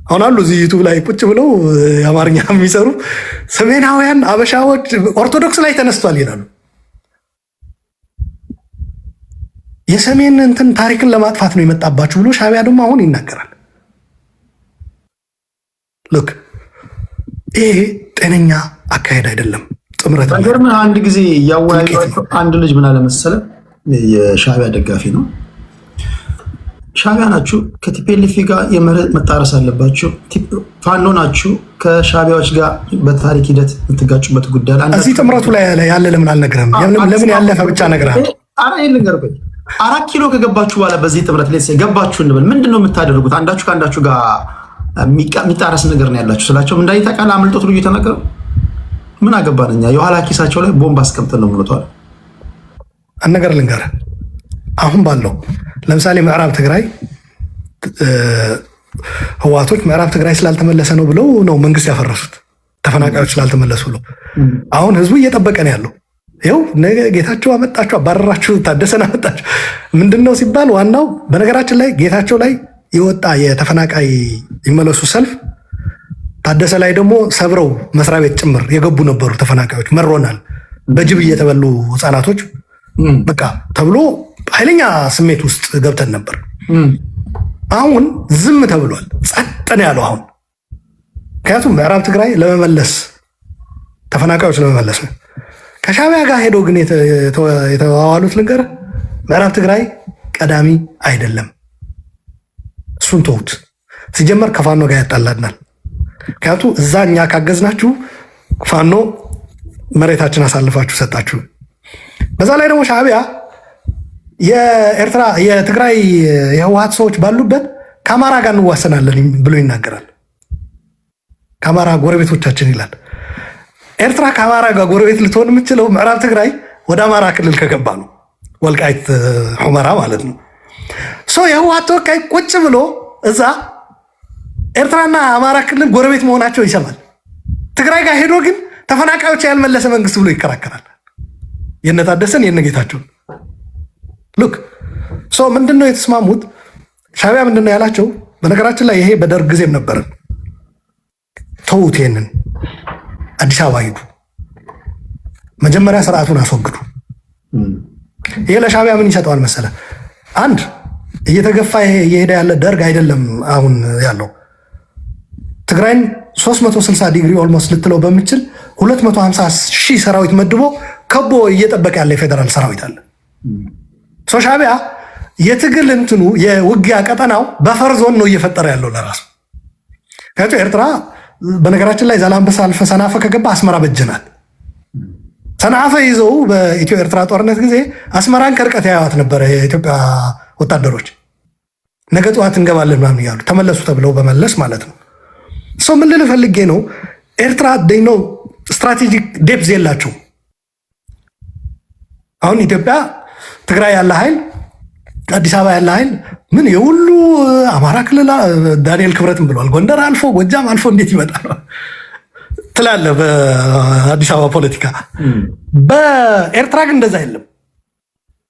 አሁን አሉ እዚህ ዩቱብ ላይ ቁጭ ብለው የአማርኛ የሚሰሩ ሰሜናውያን አበሻዎች ኦርቶዶክስ ላይ ተነስቷል ይላሉ። የሰሜን እንትን ታሪክን ለማጥፋት ነው የመጣባችሁ ብሎ ሻቢያ ደግሞ አሁን ይናገራል። ልክ ይሄ ጤነኛ አካሄድ አይደለም። ጥምረት ነገርም አንድ ጊዜ እያወያዩቸው አንድ ልጅ ምን አለ መሰለህ፣ የሻቢያ ደጋፊ ነው። ሻቢያ ናችሁ፣ ከቲፒኤልኤፍ ጋር የመርህ መጣረስ አለባችሁ። ፋኖ ናችሁ፣ ከሻቢያዎች ጋር በታሪክ ሂደት የምትጋጩበት ጉዳይ አለ። እዚህ ጥምረቱ ላይ ያለ ለምን አልነግርህም? ለምን ያለፈ ብቻ ነግርሃለሁ። ልንገርህ፣ 4 ኪሎ ከገባችሁ በኋላ በዚህ ጥምረት ላይ ገባችሁ እንበል፣ ምንድን ነው የምታደርጉት? አንዳችሁ ከአንዳችሁ ጋር የሚጣረስ ነገር ነው ያላችሁ ስላቸው እንዳይ ተቃል አምልጦት ልዩ የተናገረው ምን አገባን እኛ፣ የኋላ ኪሳቸው ላይ ቦምብ አስቀምጠን ነው ብሎታል። ነገር ልንገርህ፣ አሁን ባለው ለምሳሌ ምዕራብ ትግራይ ህዋቶች ምዕራብ ትግራይ ስላልተመለሰ ነው ብለው ነው መንግስት ያፈረሱት፣ ተፈናቃዮች ስላልተመለሱ ብለው። አሁን ህዝቡ እየጠበቀ ነው ያለው። ይኸው ነገ ጌታቸው አመጣችሁ፣ አባረራችሁ፣ ታደሰን አመጣችሁ ምንድን ነው ሲባል ዋናው በነገራችን ላይ ጌታቸው ላይ የወጣ የተፈናቃይ ይመለሱ ሰልፍ ታደሰ ላይ ደግሞ ሰብረው መስሪያ ቤት ጭምር የገቡ ነበሩ ተፈናቃዮች። መሮናል፣ በጅብ እየተበሉ ህፃናቶች በቃ ተብሎ ኃይለኛ ስሜት ውስጥ ገብተን ነበር። አሁን ዝም ተብሏል፣ ጸጥ ነው ያለው አሁን። ምክንያቱም ምዕራብ ትግራይ ለመመለስ ተፈናቃዮች ለመመለስ ነው። ከሻቢያ ጋር ሄዶ ግን የተዋዋሉት ልንገር፣ ምዕራብ ትግራይ ቀዳሚ አይደለም። እሱን ተውት። ሲጀመር ከፋኖ ጋር ያጣላናል። ምክንያቱም እዛ እኛ ካገዝናችሁ ፋኖ መሬታችን አሳልፋችሁ ሰጣችሁ። በዛ ላይ ደግሞ ሻቢያ የኤርትራ የትግራይ የህወሓት ሰዎች ባሉበት ከአማራ ጋር እንዋሰናለን ብሎ ይናገራል። ከአማራ ጎረቤቶቻችን ይላል። ኤርትራ ከአማራ ጋር ጎረቤት ልትሆን የምችለው ምዕራብ ትግራይ ወደ አማራ ክልል ከገባ ነው፣ ወልቃይት ሁመራ ማለት ነው። የህወሓት ተወካይ ቁጭ ብሎ እዛ ኤርትራና አማራ ክልል ጎረቤት መሆናቸው ይሰማል። ትግራይ ጋር ሄዶ ግን ተፈናቃዮች ያልመለሰ መንግስት ብሎ ይከራከራል። የነታደሰን የነጌታቸውን ሉክ ምንድን ነው የተስማሙት? ሻቢያ ምንድን ነው ያላቸው? በነገራችን ላይ ይሄ በደርግ ጊዜም ነበረ። ተውት፣ ይሄንን አዲስ አበባ ሂዱ፣ መጀመሪያ ስርዓቱን አስወግዱ። ይሄ ለሻቢያ ምን ይሰጠዋል መሰለ? አንድ እየተገፋ እየሄደ ያለ ደርግ አይደለም አሁን ያለው። ትግራይን 360 ዲግሪ ኦልሞስት ልትለው በምችል 250,000 ሰራዊት መድቦ ከቦ እየጠበቀ ያለ የፌዴራል ሰራዊት አለ። ሻዕቢያ የትግል እንትኑ የውጊያ ቀጠናው በፈር ዞን ነው እየፈጠረ ያለው ለራሱ። ኤርትራ በነገራችን ላይ ዛላንበሳ አልፈ ሰናፈ ከገባ አስመራ በጀናል። ሰናፈ ይዘው በኢትዮ ኤርትራ ጦርነት ጊዜ አስመራን ከርቀት ያዩት ነበረ የኢትዮጵያ ወታደሮች። ነገ ጠዋት እንገባለን ምናምን እያሉ ተመለሱ ተብለው በመለስ ማለት ነው። ሰው ምን ልል ፈልጌ ነው፣ ኤርትራ ነው ስትራቴጂክ ዴፕዝ የላቸው። አሁን ኢትዮጵያ ትግራይ ያለ ኃይል፣ አዲስ አበባ ያለ ኃይል ምን የሁሉ አማራ ክልል ዳንኤል ክብረትም ብለዋል፣ ጎንደር አልፎ ጎጃም አልፎ እንዴት ይመጣል ትላለ በአዲስ አበባ ፖለቲካ። በኤርትራ ግን እንደዛ የለም።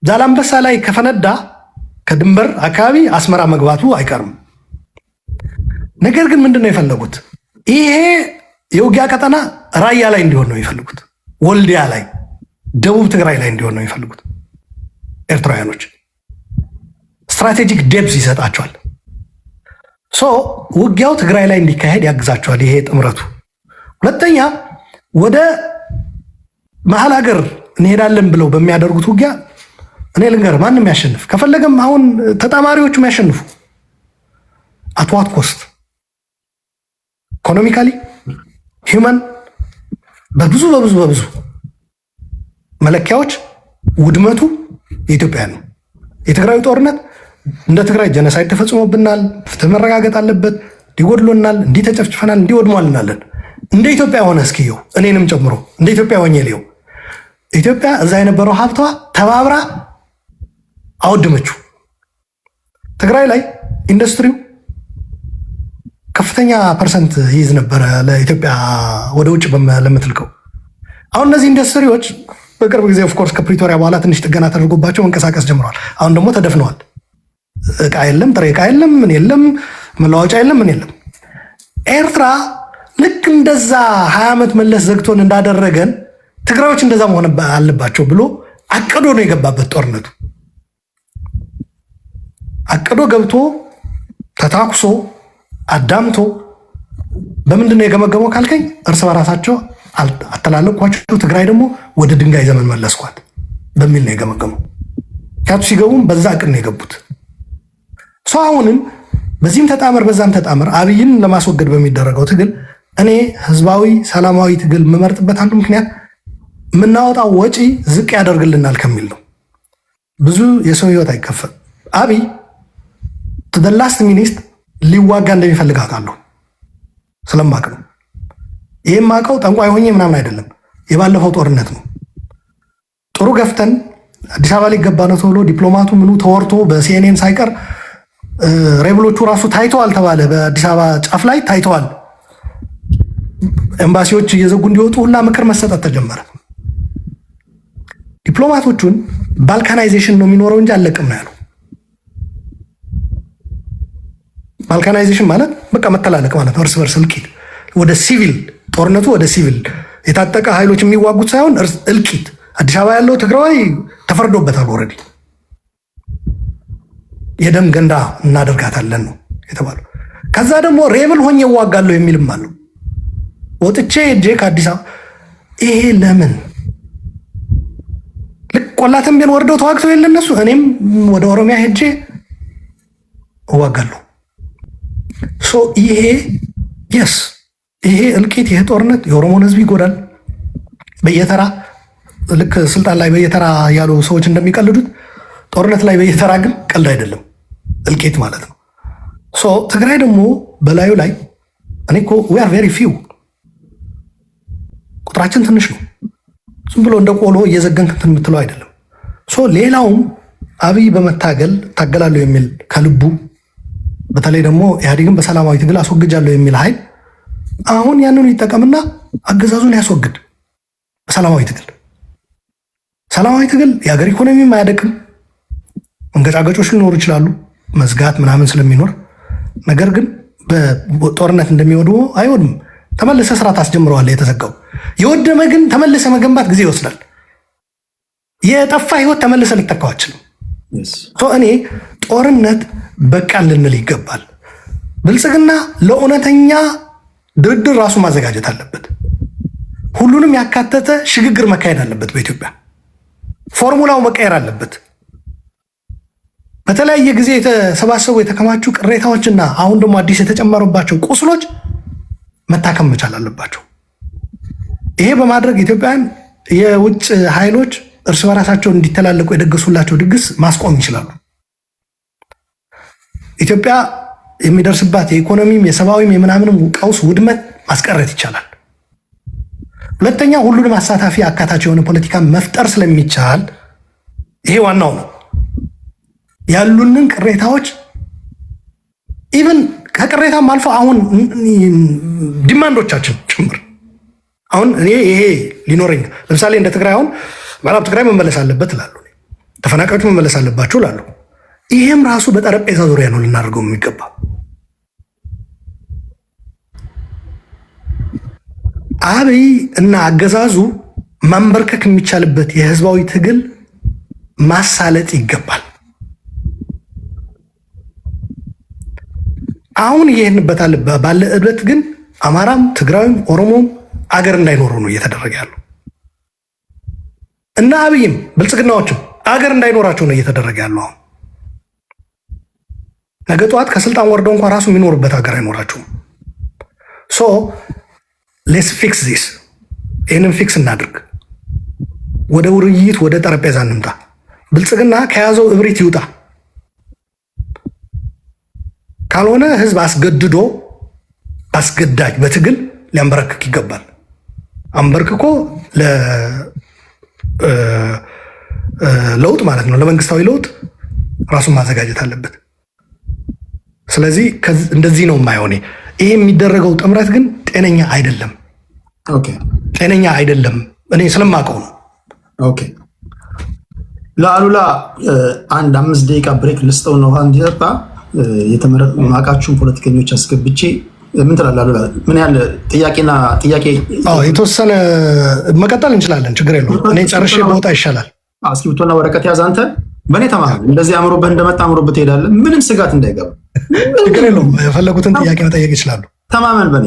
ዛላንበሳ ላይ ከፈነዳ ከድንበር አካባቢ አስመራ መግባቱ አይቀርም። ነገር ግን ምንድነው የፈለጉት? ይሄ የውጊያ ቀጠና ራያ ላይ እንዲሆን ነው የሚፈልጉት፣ ወልዲያ ላይ፣ ደቡብ ትግራይ ላይ እንዲሆን ነው የሚፈልጉት። ኤርትራውያኖች ስትራቴጂክ ዴፕዝ ይሰጣቸዋል። ውጊያው ትግራይ ላይ እንዲካሄድ ያግዛቸዋል ይሄ ጥምረቱ። ሁለተኛ ወደ መሀል ሀገር እንሄዳለን ብለው በሚያደርጉት ውጊያ እኔ ልንገር፣ ማንም ያሸንፍ ከፈለገም አሁን ተጣማሪዎቹም ያሸንፉ አትዋት ኮስት ኢኮኖሚካሊ ሂውማን በብዙ መለኪያዎች ውድመቱ የኢትዮጵያ ነው። የትግራዩ ጦርነት እንደ ትግራይ ጀነሳይድ ተፈጽሞብናል፣ ፍትህ መረጋገጥ አለበት፣ እንዲጎድሎናል፣ እንዲህ ተጨፍጭፈናል፣ እንዲወድሟልናለን። እንደ ኢትዮጵያ ሆነ እስኪየው እኔንም ጨምሮ እንደ ኢትዮጵያ ሆኜ ልየው። ኢትዮጵያ እዛ የነበረው ሀብቷ ተባብራ አወደመችው። ትግራይ ላይ ኢንዱስትሪው ከፍተኛ ፐርሰንት ይይዝ ነበረ ለኢትዮጵያ ወደ ውጭ ለምትልከው። አሁን እነዚህ ኢንዱስትሪዎች በቅርብ ጊዜ ኦፍኮርስ ከፕሪቶሪያ በኋላ ትንሽ ጥገና ተደርጎባቸው መንቀሳቀስ ጀምረዋል። አሁን ደግሞ ተደፍነዋል። እቃ የለም፣ ጥሬ እቃ የለም፣ ምን የለም፣ መለዋወጫ የለም፣ ምን የለም። ኤርትራ ልክ እንደዛ 20 ዓመት መለስ ዘግቶን እንዳደረገን ትግራዮች እንደዛ መሆን አለባቸው ብሎ አቅዶ ነው የገባበት ጦርነቱ። አቅዶ ገብቶ ተታኩሶ አዳምቶ በምንድን ነው የገመገመው ካልከኝ፣ እርስ በራሳቸው አተላለቅኳቸው፣ ትግራይ ደግሞ ወደ ድንጋይ ዘመን መለስኳት በሚል ነው የገመገመው። ምክንያቱ ሲገቡም በዛ እቅድ ነው የገቡት። ሰው አሁንም በዚህም ተጣመር በዛም ተጣመር አብይን ለማስወገድ በሚደረገው ትግል እኔ ህዝባዊ ሰላማዊ ትግል የምመርጥበት አንዱ ምክንያት የምናወጣው ወጪ ዝቅ ያደርግልናል ከሚል ነው። ብዙ የሰው ህይወት አይከፈል። አብይ ላስት ሚኒስት ሊዋጋ እንደሚፈልግ አውቃለሁ፣ ስለማቅ ነው። ይህም አውቀው ጠንቋይ ሆኜ ምናምን አይደለም። የባለፈው ጦርነት ነው ጥሩ ገፍተን አዲስ አበባ ሊገባ ነው ተብሎ ዲፕሎማቱ ምኑ ተወርቶ በሲኤንኤን ሳይቀር ሬብሎቹ ራሱ ታይተዋል ተባለ። በአዲስ አበባ ጫፍ ላይ ታይተዋል። ኤምባሲዎች እየዘጉ እንዲወጡ ሁላ ምክር መሰጠት ተጀመረ። ዲፕሎማቶቹን ባልካናይዜሽን ነው የሚኖረው እንጂ አለቅም ነው ያለው። ባልካናይዜሽን ማለት በቃ መተላለቅ ማለት ነው። እርስ በርስ እልቂት ወደ ሲቪል ጦርነቱ ወደ ሲቪል የታጠቀ ኃይሎች የሚዋጉት ሳይሆን እልቂት። አዲስ አበባ ያለው ትግራዋይ ተፈርዶበታል ኦልሬዲ። የደም ገንዳ እናደርጋታለን ነው የተባለው። ከዛ ደግሞ ሬብል ሆኜ እዋጋለሁ የሚልም አለው። ወጥቼ ሄጄ ከአዲስ አበባ ይሄ ለምን ልክ ቆላ ተንቤን ወርደው ተዋግተው የለ እነሱ፣ እኔም ወደ ኦሮሚያ ሄጄ እዋጋለሁ። ይሄ የስ ይሄ እልቂት ይሄ ጦርነት የኦሮሞን ህዝብ ይጎዳል። በየተራ ልክ ስልጣን ላይ በየተራ ያሉ ሰዎች እንደሚቀልዱት ጦርነት ላይ በየተራ ግን ቀልድ አይደለም፣ እልቂት ማለት ነው። ትግራይ ደግሞ በላዩ ላይ እኔ እኮ ዊ አር ቬሪ ፊው ቁጥራችን ትንሽ ነው። ዝም ብሎ እንደ ቆሎ እየዘገንክ እንትን የምትለው አይደለም። ሌላውም አብይ በመታገል ታገላለሁ የሚል ከልቡ በተለይ ደግሞ ኢህአዴግን በሰላማዊ ትግል አስወግጃለሁ የሚል ኃይል አሁን ያንኑ ይጠቀምና አገዛዙን ያስወግድ በሰላማዊ ትግል። ሰላማዊ ትግል የሀገር ኢኮኖሚም አያደቅም። መንገጫገጮች ሊኖሩ ይችላሉ፣ መዝጋት ምናምን ስለሚኖር። ነገር ግን በጦርነት እንደሚወድሞ አይወድም። ተመልሰ ስራ ታስጀምረዋለህ። የተዘጋው የወደመ ግን ተመልሰ መገንባት ጊዜ ይወስዳል። የጠፋ ህይወት ተመልሰ ልተካው አችልም። እኔ ጦርነት በቃ ልንል ይገባል። ብልጽግና ለእውነተኛ ድርድር ራሱ ማዘጋጀት አለበት። ሁሉንም ያካተተ ሽግግር መካሄድ አለበት። በኢትዮጵያ ፎርሙላው መቀየር አለበት። በተለያየ ጊዜ የተሰባሰቡ የተከማቹ ቅሬታዎችና አሁን ደግሞ አዲስ የተጨመሩባቸው ቁስሎች መታከም መቻል አለባቸው። ይሄ በማድረግ ኢትዮጵያን የውጭ ኃይሎች እርስ በራሳቸው እንዲተላለቁ የደገሱላቸው ድግስ ማስቆም ይችላሉ። ኢትዮጵያ የሚደርስባት የኢኮኖሚም የሰብአዊም የምናምንም ቀውስ ውድመት ማስቀረት ይቻላል። ሁለተኛ ሁሉንም አሳታፊ አካታች የሆነ ፖለቲካ መፍጠር ስለሚቻል ይሄ ዋናው ነው። ያሉንን ቅሬታዎች ኢቭን ከቅሬታም አልፎ አሁን ዲማንዶቻችን ጭምር አሁን እኔ ይሄ ሊኖረኝ ለምሳሌ እንደ ትግራይ አሁን ምዕራብ ትግራይ መመለስ አለበት እላሉ፣ ተፈናቃዮች መመለስ አለባቸው እላሉ። ይሄም ራሱ በጠረጴዛ ዙሪያ ነው ልናደርገው የሚገባ። አብይ እና አገዛዙ ማንበርከክ የሚቻልበት የህዝባዊ ትግል ማሳለጥ ይገባል። አሁን ይሄንበታል ባለ እብለት ግን አማራም ትግራይም ኦሮሞም አገር እንዳይኖሩ ነው እየተደረገ ያለው እና አብይም ብልጽግናዎችም አገር እንዳይኖራቸው ነው እየተደረገ ያለው። አሁን ነገ ጠዋት ከስልጣን ወርደው እንኳን ራሱ የሚኖርበት ሀገር አይኖራቸውም። ሶ ሌትስ ፊክስ ዚስ። ይህንን ፊክስ እናድርግ። ወደ ውይይት ወደ ጠረጴዛ እንምጣ። ብልጽግና ከያዘው እብሪት ይውጣ። ካልሆነ ህዝብ አስገድዶ አስገዳጅ በትግል ሊያንበረክክ ይገባል። አንበርክኮ ለውጥ ማለት ነው፣ ለመንግስታዊ ለውጥ ራሱን ማዘጋጀት አለበት። ስለዚህ እንደዚህ ነው የማይሆን። ይሄ የሚደረገው ጥምረት ግን ጤነኛ አይደለም። ጤነኛ አይደለም። እኔ ስለማውቀው ነው። ኦኬ ለአሉላ አንድ 5 ደቂቃ ብሬክ ልስጠው ነው እንዲጠጣ የተመረጡ ማቃችሁን ፖለቲከኞች አስገብቼ ምን ትላለህ አሉላ? ምን ያህል ጥያቄና ጥያቄ የተወሰነ መቀጠል እንችላለን። ችግር የለውም። እኔ ጨርሼ በወጣ ይሻላል። እስክሪብቶና ወረቀት ያዝ። አንተ በእኔ ተማም እንደዚህ አምሮብህ እንደመጣ አምሮብህ ትሄዳለህ። ምንም ስጋት እንዳይገባ። ችግር የለውም። የፈለጉትን ጥያቄ መጠየቅ ይችላሉ። ተማመን በእኔ።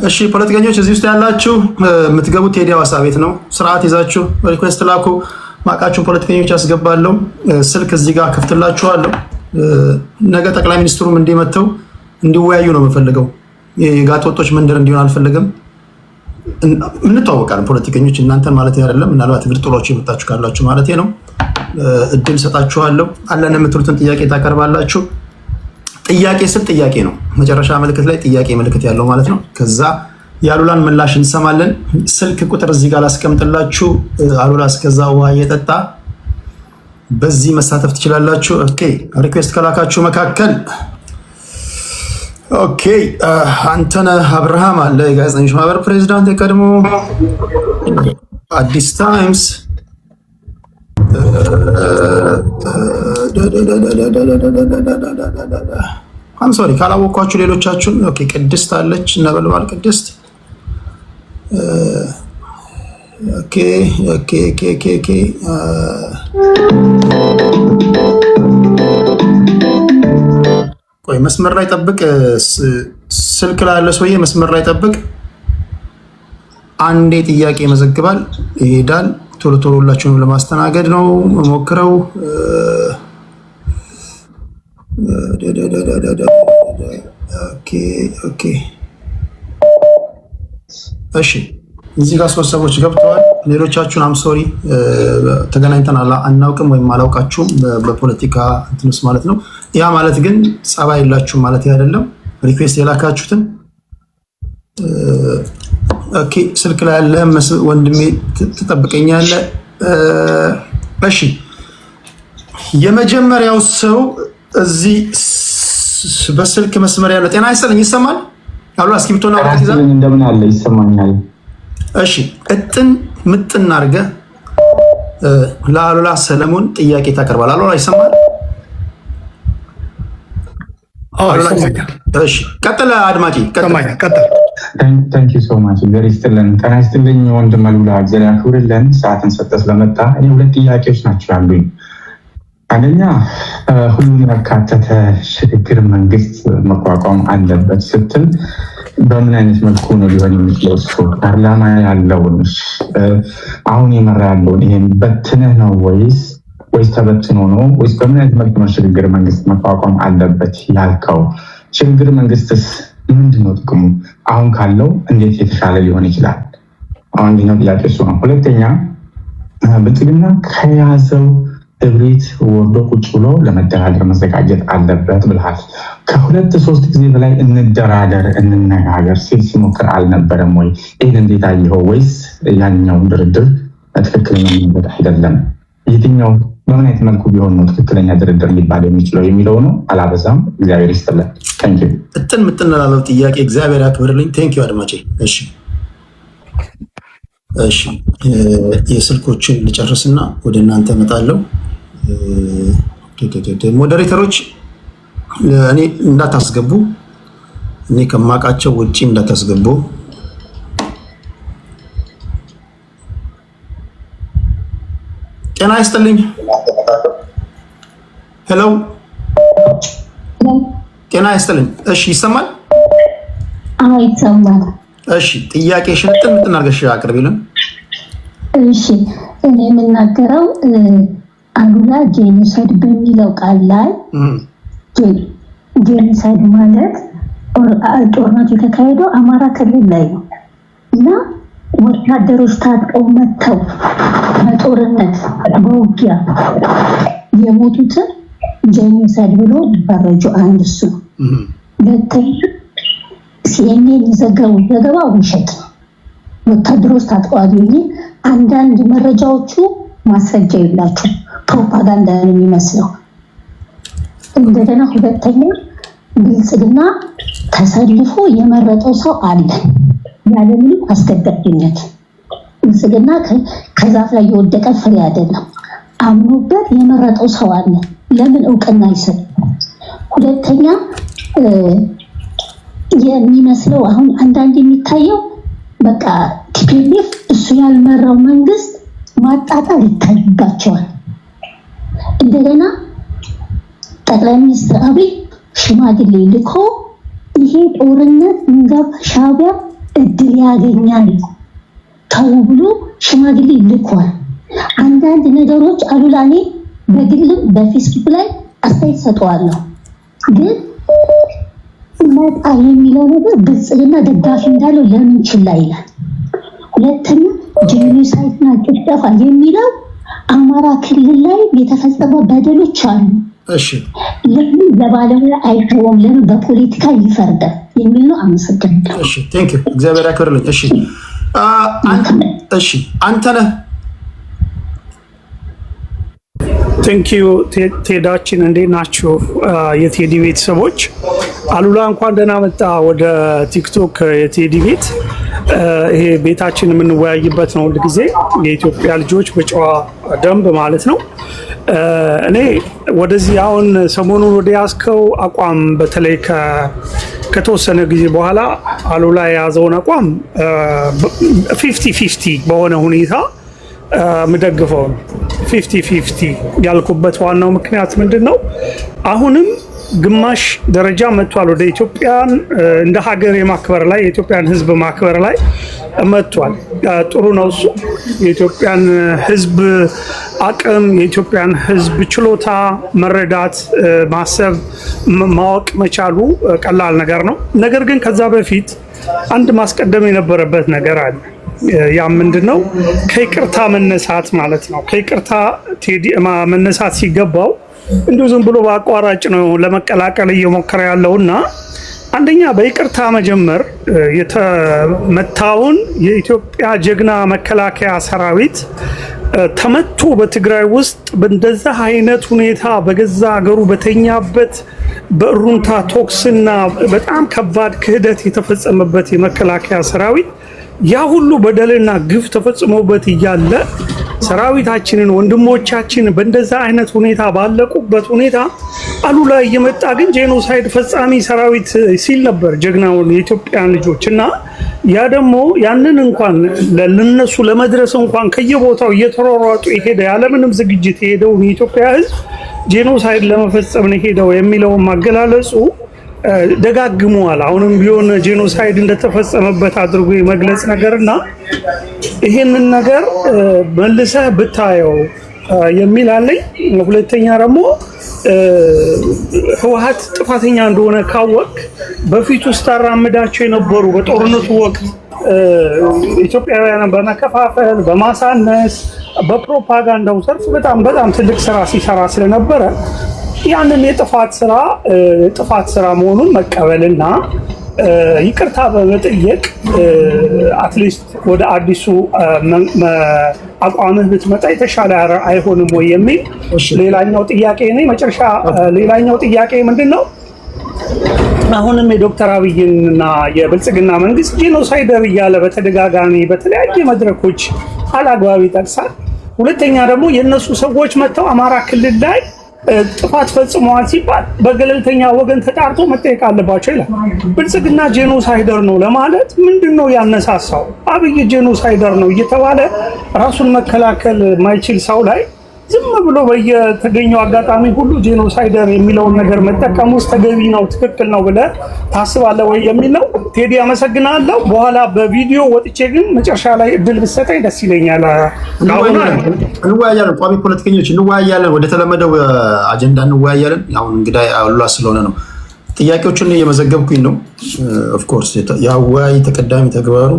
እሺ ፖለቲከኞች እዚህ ውስጥ ያላችሁ የምትገቡት ቴዲ ሐዋሳ ቤት ነው። ስርዓት ይዛችሁ ሪኩዌስት ላኩ። ማቃችሁን ፖለቲከኞች አስገባለሁ። ስልክ እዚህ ጋር ከፍትላችኋለሁ። ነገ ጠቅላይ ሚኒስትሩም እንዲመተው እንዲወያዩ ነው የምፈልገው። የጋጥ ወጦች መንደር እንዲሆን አልፈልግም። እንተዋወቃለን ፖለቲከኞች፣ እናንተን ማለት አይደለም። ምናልባት እግር ጥሏችሁ የመጣችሁ ካላችሁ ማለት ነው። እድል ሰጣችኋለሁ። አለን የምትሉትን ጥያቄ ታቀርባላችሁ። ጥያቄ ስል ጥያቄ ነው፣ መጨረሻ ምልክት ላይ ጥያቄ ምልክት ያለው ማለት ነው። ከዛ የአሉላን ምላሽ እንሰማለን። ስልክ ቁጥር እዚህ ጋር ላስቀምጥላችሁ። አሉላ እስከዛ ውሃ እየጠጣ በዚህ መሳተፍ ትችላላችሁ። ኦኬ ሪኩዌስት ከላካችሁ መካከል ኦኬ አንተነህ አብርሃም አለ፣ የጋዜጠኞች ማህበር ፕሬዚዳንት የቀድሞ አዲስ ታይምስ አም ሶሪ ካላወኳችሁ ሌሎቻችሁን። ኦኬ ቅድስት አለች፣ ነበልባል ቅድስት። ኦኬ ኦኬ ኦኬ ኦኬ ቆይ መስመር ላይ ጠብቅ። ስልክ ላይ ያለ ሰውዬ መስመር ላይ ጠብቅ። አንዴ ጥያቄ ይመዘግባል ይሄዳል። ቶሎ ቶሎ ሁላችሁንም ለማስተናገድ ነው ሞክረው። ኦኬ ኦኬ እሺ እዚህ ጋር 3 ሰዎች ገብተዋል። ሌሎቻችሁን አም ሶሪ ተገናኝተን አናውቅም ወይም አላውቃችሁም በፖለቲካ እንትንስ ማለት ነው። ያ ማለት ግን ጸባይ የላችሁም ማለት አይደለም። ሪኩዌስት የላካችሁትን ኦኬ ስልክ ላይ ያለ ወንድሜ ትጠብቀኛለህ። እሺ የመጀመሪያው ሰው እዚህ በስልክ መስመር ያለው ጤና ይስጥልኝ። ይሰማል? አሉ እስክሪብቶና ወረቀት ይዘህ እንደምን አለ? ይሰማኛል። እሺ እጥን ምጥን አድርገህ ለአሉላ ሰለሞን ጥያቄ ታቀርባለህ። አሉላ ይሰማል? እሺ ቀጥል አድማጭ ቀጥል። ታንክ ዩ ሶ ማች ቬሪ ስትልን ጤና ይስጥልኝ ወንድም አሉላ፣ እግዚአብሔር ያክብርልን ሰዓትን ሰጥተህ ስለመጣ። እኔ 2 ጥያቄዎች ናቸው ያሉኝ። አንደኛ ሁሉን ያካተተ ሽግግር መንግስት መቋቋም አለበት ስትል በምን አይነት መልኩ ነው ሊሆን የሚችለው? እሱ ፓርላማ ያለውን አሁን የመራ ያለውን ይሄን በትነህ ነው ወይስ ተበትኖ ነው ወይስ በምን አይነት መልኩ ነው ሽግግር መንግስት መቋቋም አለበት ያልከው? ሽግግር መንግስትስ ምንድነው ጥቅሙ? አሁን ካለው እንዴት የተሻለ ሊሆን ይችላል? አንደኛው ጥያቄ እሱ ነው። ሁለተኛ ብልጽግና ከያዘው እብሪት ወርዶ ቁጭ ብሎ ለመደራደር መዘጋጀት አለበት ብልሃል። ከሁለት ሶስት ጊዜ በላይ እንደራደር እንነጋገር ሲል ሲሞክር አልነበረም ወይ? ይህን እንዴት አየኸው? ወይስ ያኛውን ድርድር ትክክለኛ መንገድ አይደለም? የትኛው በምን አይነት መልኩ ቢሆን ነው ትክክለኛ ድርድር ሊባል የሚችለው የሚለው ነው። አላበዛም። እግዚአብሔር ይስጥልን። ታንኪዩ። ምጥን ላለው ጥያቄ እግዚአብሔር ያክብርልኝ። ታንኪዩ አድማጬ። እሺ የስልኮችን ልጨርስና ወደ እናንተ እመጣለሁ። ሞዴሬተሮች እኔ እንዳታስገቡ፣ እኔ ከማውቃቸው ውጪ እንዳታስገቡ። ጤና ይስጥልኝ። ሄሎ ጤና ይስጥልኝ። እሺ ይሰማል? አዎ ይሰማል። እሺ ጥያቄሽን ምጥን አድርገሽ አቅርቢልን። እሺ እኔ የምናገረው አሉላ ጄኖሳይድ በሚለው ቃል ላይ ጄኖሳይድ ማለት ጦርነቱ የተካሄደው አማራ ክልል ላይ ነው እና ወታደሮች ታጥቀው መጥተው በጦርነት በውጊያ የሞቱትን ጄኖሳይድ ብሎ ፈረጁ። አንድ እሱ ነው። ሁለተኛ ሲኤንኤን የዘገበው ዘገባ ውሸት ነው። ወታደሮች ታጥቀዋል የሚል አንዳንድ መረጃዎቹ ማስረጃ የላቸውም፣ ፕሮፓጋንዳ ነው የሚመስለው። እንደገና ሁለተኛ ብልጽግና ተሰልፎ የመረጠው ሰው አለ ያለምንም አስገዳጅነት። ብልጽግና ከዛፍ ላይ የወደቀ ፍሬ አይደለም፣ አምኖበት የመረጠው ሰው አለ። ለምን እውቅና ይሰጥ? ሁለተኛ የሚመስለው አሁን አንዳንድ የሚታየው በቃ ቲፒኤልኤፍ እሱ ያልመራው መንግስት ማጣጣል ይታይባቸዋል። እንደገና ጠቅላይ ሚኒስትር አብይ ሽማግሌ ልኮ ይሄ ጦርነት ሻዕቢያ እድል ያገኛል ተው ብሎ ሽማግሌ ልኳል። አንዳንድ ነገሮች አሉላኔ በግልም በፌስቡክ ላይ አስተያየት ሰጠዋለሁ፣ ግን መጣ የሚለው ነገር ብልጽግና ደጋፊ እንዳለው ለምን ችላ ይላል? ሁለተኛ ጄኖሳይድና ጭፍጨፋ የሚለው አማራ ክልል ላይ የተፈጸመ በደሎች አሉ። እሺ ለምን በባለሙያ አይተውም? ለምን በፖለቲካ ይፈርዳል የሚል ነው። አመሰግናለሁ። እሺ ቴንክ ዩ እግዚአብሔር ያክብርልኝ። እሺ አንተ ነህ። ቴንኪዩ ቴዳችን፣ እንዴት ናችሁ? የቴዲ ቤተሰቦች አሉላ እንኳን ደህና መጣ ወደ ቲክቶክ የቴዲ ቤት። ይሄ ቤታችን የምንወያይበት ነው ሁልጊዜ የኢትዮጵያ ልጆች በጨዋ ደንብ ማለት ነው። እኔ ወደዚህ አሁን ሰሞኑን ወደ ያዝከው አቋም በተለይ ከተወሰነ ጊዜ በኋላ አሉላ የያዘውን አቋም 50-50 በሆነ ሁኔታ ምደግፈው ነው። 50-50 ያልኩበት ዋናው ምክንያት ምንድን ነው? አሁንም ግማሽ ደረጃ መጥቷል። ወደ ኢትዮጵያን እንደ ሀገር የማክበር ላይ የኢትዮጵያን ሕዝብ ማክበር ላይ መጥቷል። ጥሩ ነው እሱ። የኢትዮጵያን ሕዝብ አቅም፣ የኢትዮጵያን ሕዝብ ችሎታ መረዳት፣ ማሰብ፣ ማወቅ መቻሉ ቀላል ነገር ነው። ነገር ግን ከዛ በፊት አንድ ማስቀደም የነበረበት ነገር አለ። ያ ምንድን ነው? ከይቅርታ መነሳት ማለት ነው። ከይቅርታ መነሳት ሲገባው እንዲሁ ዝም ብሎ በአቋራጭ ነው ለመቀላቀል እየሞከረ ያለውና አንደኛ በይቅርታ መጀመር የተመታውን የኢትዮጵያ ጀግና መከላከያ ሰራዊት ተመቶ በትግራይ ውስጥ በእንደዛ አይነት ሁኔታ በገዛ ሀገሩ በተኛበት በእሩንታ ቶክስና በጣም ከባድ ክህደት የተፈጸመበት የመከላከያ ሰራዊት ያ ሁሉ በደልና ግፍ ተፈጽሞበት እያለ ሰራዊታችንን ወንድሞቻችን በእንደዛ አይነት ሁኔታ ባለቁበት ሁኔታ አሉላ እየመጣ ግን ጄኖሳይድ ፈጻሚ ሰራዊት ሲል ነበር ጀግናውን የኢትዮጵያን ልጆች እና ያ ደግሞ ያንን እንኳን ለነሱ ለመድረስ እንኳን ከየቦታው እየተሯሯጡ የሄደ ያለምንም ዝግጅት የሄደውን የኢትዮጵያ ሕዝብ ጄኖሳይድ ለመፈጸም ነው ሄደው የሚለውን ማገላለጹ ደጋግመዋል። አሁንም ቢሆን ጄኖሳይድ እንደተፈጸመበት አድርጎ የመግለጽ ነገርና ይሄንን ነገር መልሰህ ብታየው የሚል አለኝ። ሁለተኛ ደግሞ ህወሓት ጥፋተኛ እንደሆነ ካወቅ በፊቱ ስታራምዳቸው የነበሩ በጦርነቱ ወቅት ኢትዮጵያውያን በመከፋፈል በማሳነስ በፕሮፓጋንዳው ዘርፍ በጣም ትልቅ ስራ ሲሰራ ስለነበረ ያንን የጥፋት ስራ መሆኑን መቀበልና ይቅርታ በመጠየቅ አትሊስት ወደ አዲሱ አቋምህ ብትመጣ የተሻለ አይሆንም ወይ የሚል ሌላኛው ጥያቄ ነው። መጨረሻ ሌላኛው ጥያቄ ምንድነው? አሁንም የዶክተር አብይና የብልጽግና መንግስት ጄኖሳይደር እያለ በተደጋጋሚ በተለያየ መድረኮች አላግባብ ይጠቅሳል። ሁለተኛ ደግሞ የነሱ ሰዎች መጥተው አማራ ክልል ላይ ጥፋት ፈጽመዋል ሲባል በገለልተኛ ወገን ተጣርቶ መጠየቅ አለባቸው ይላል። ብልጽግና ጄኖሳይደር ነው ለማለት ምንድነው ያነሳሳው? አብይ ጄኖሳይደር ነው እየተባለ ራሱን መከላከል ማይችል ሰው ላይ ዝም ብሎ በየተገኘው አጋጣሚ ሁሉ ጄኖሳይደር የሚለውን ነገር መጠቀም ውስጥ ተገቢ ነው ትክክል ነው ብለህ ታስባለህ ወይ የሚል ነው። ቴዲ አመሰግናለሁ። በኋላ በቪዲዮ ወጥቼ ግን መጨረሻ ላይ እድል ብትሰጠኝ ደስ ይለኛል። እንወያያለን፣ ቋሚ ፖለቲከኞች እንወያያለን፣ ወደ ተለመደው አጀንዳ እንወያያለን። አሁን እንግዲህ አሉላ ስለሆነ ነው ጥያቄዎችን እየመዘገብኩኝ ነው። ኦፍኮርስ የአወያይ ተቀዳሚ ተግባሩ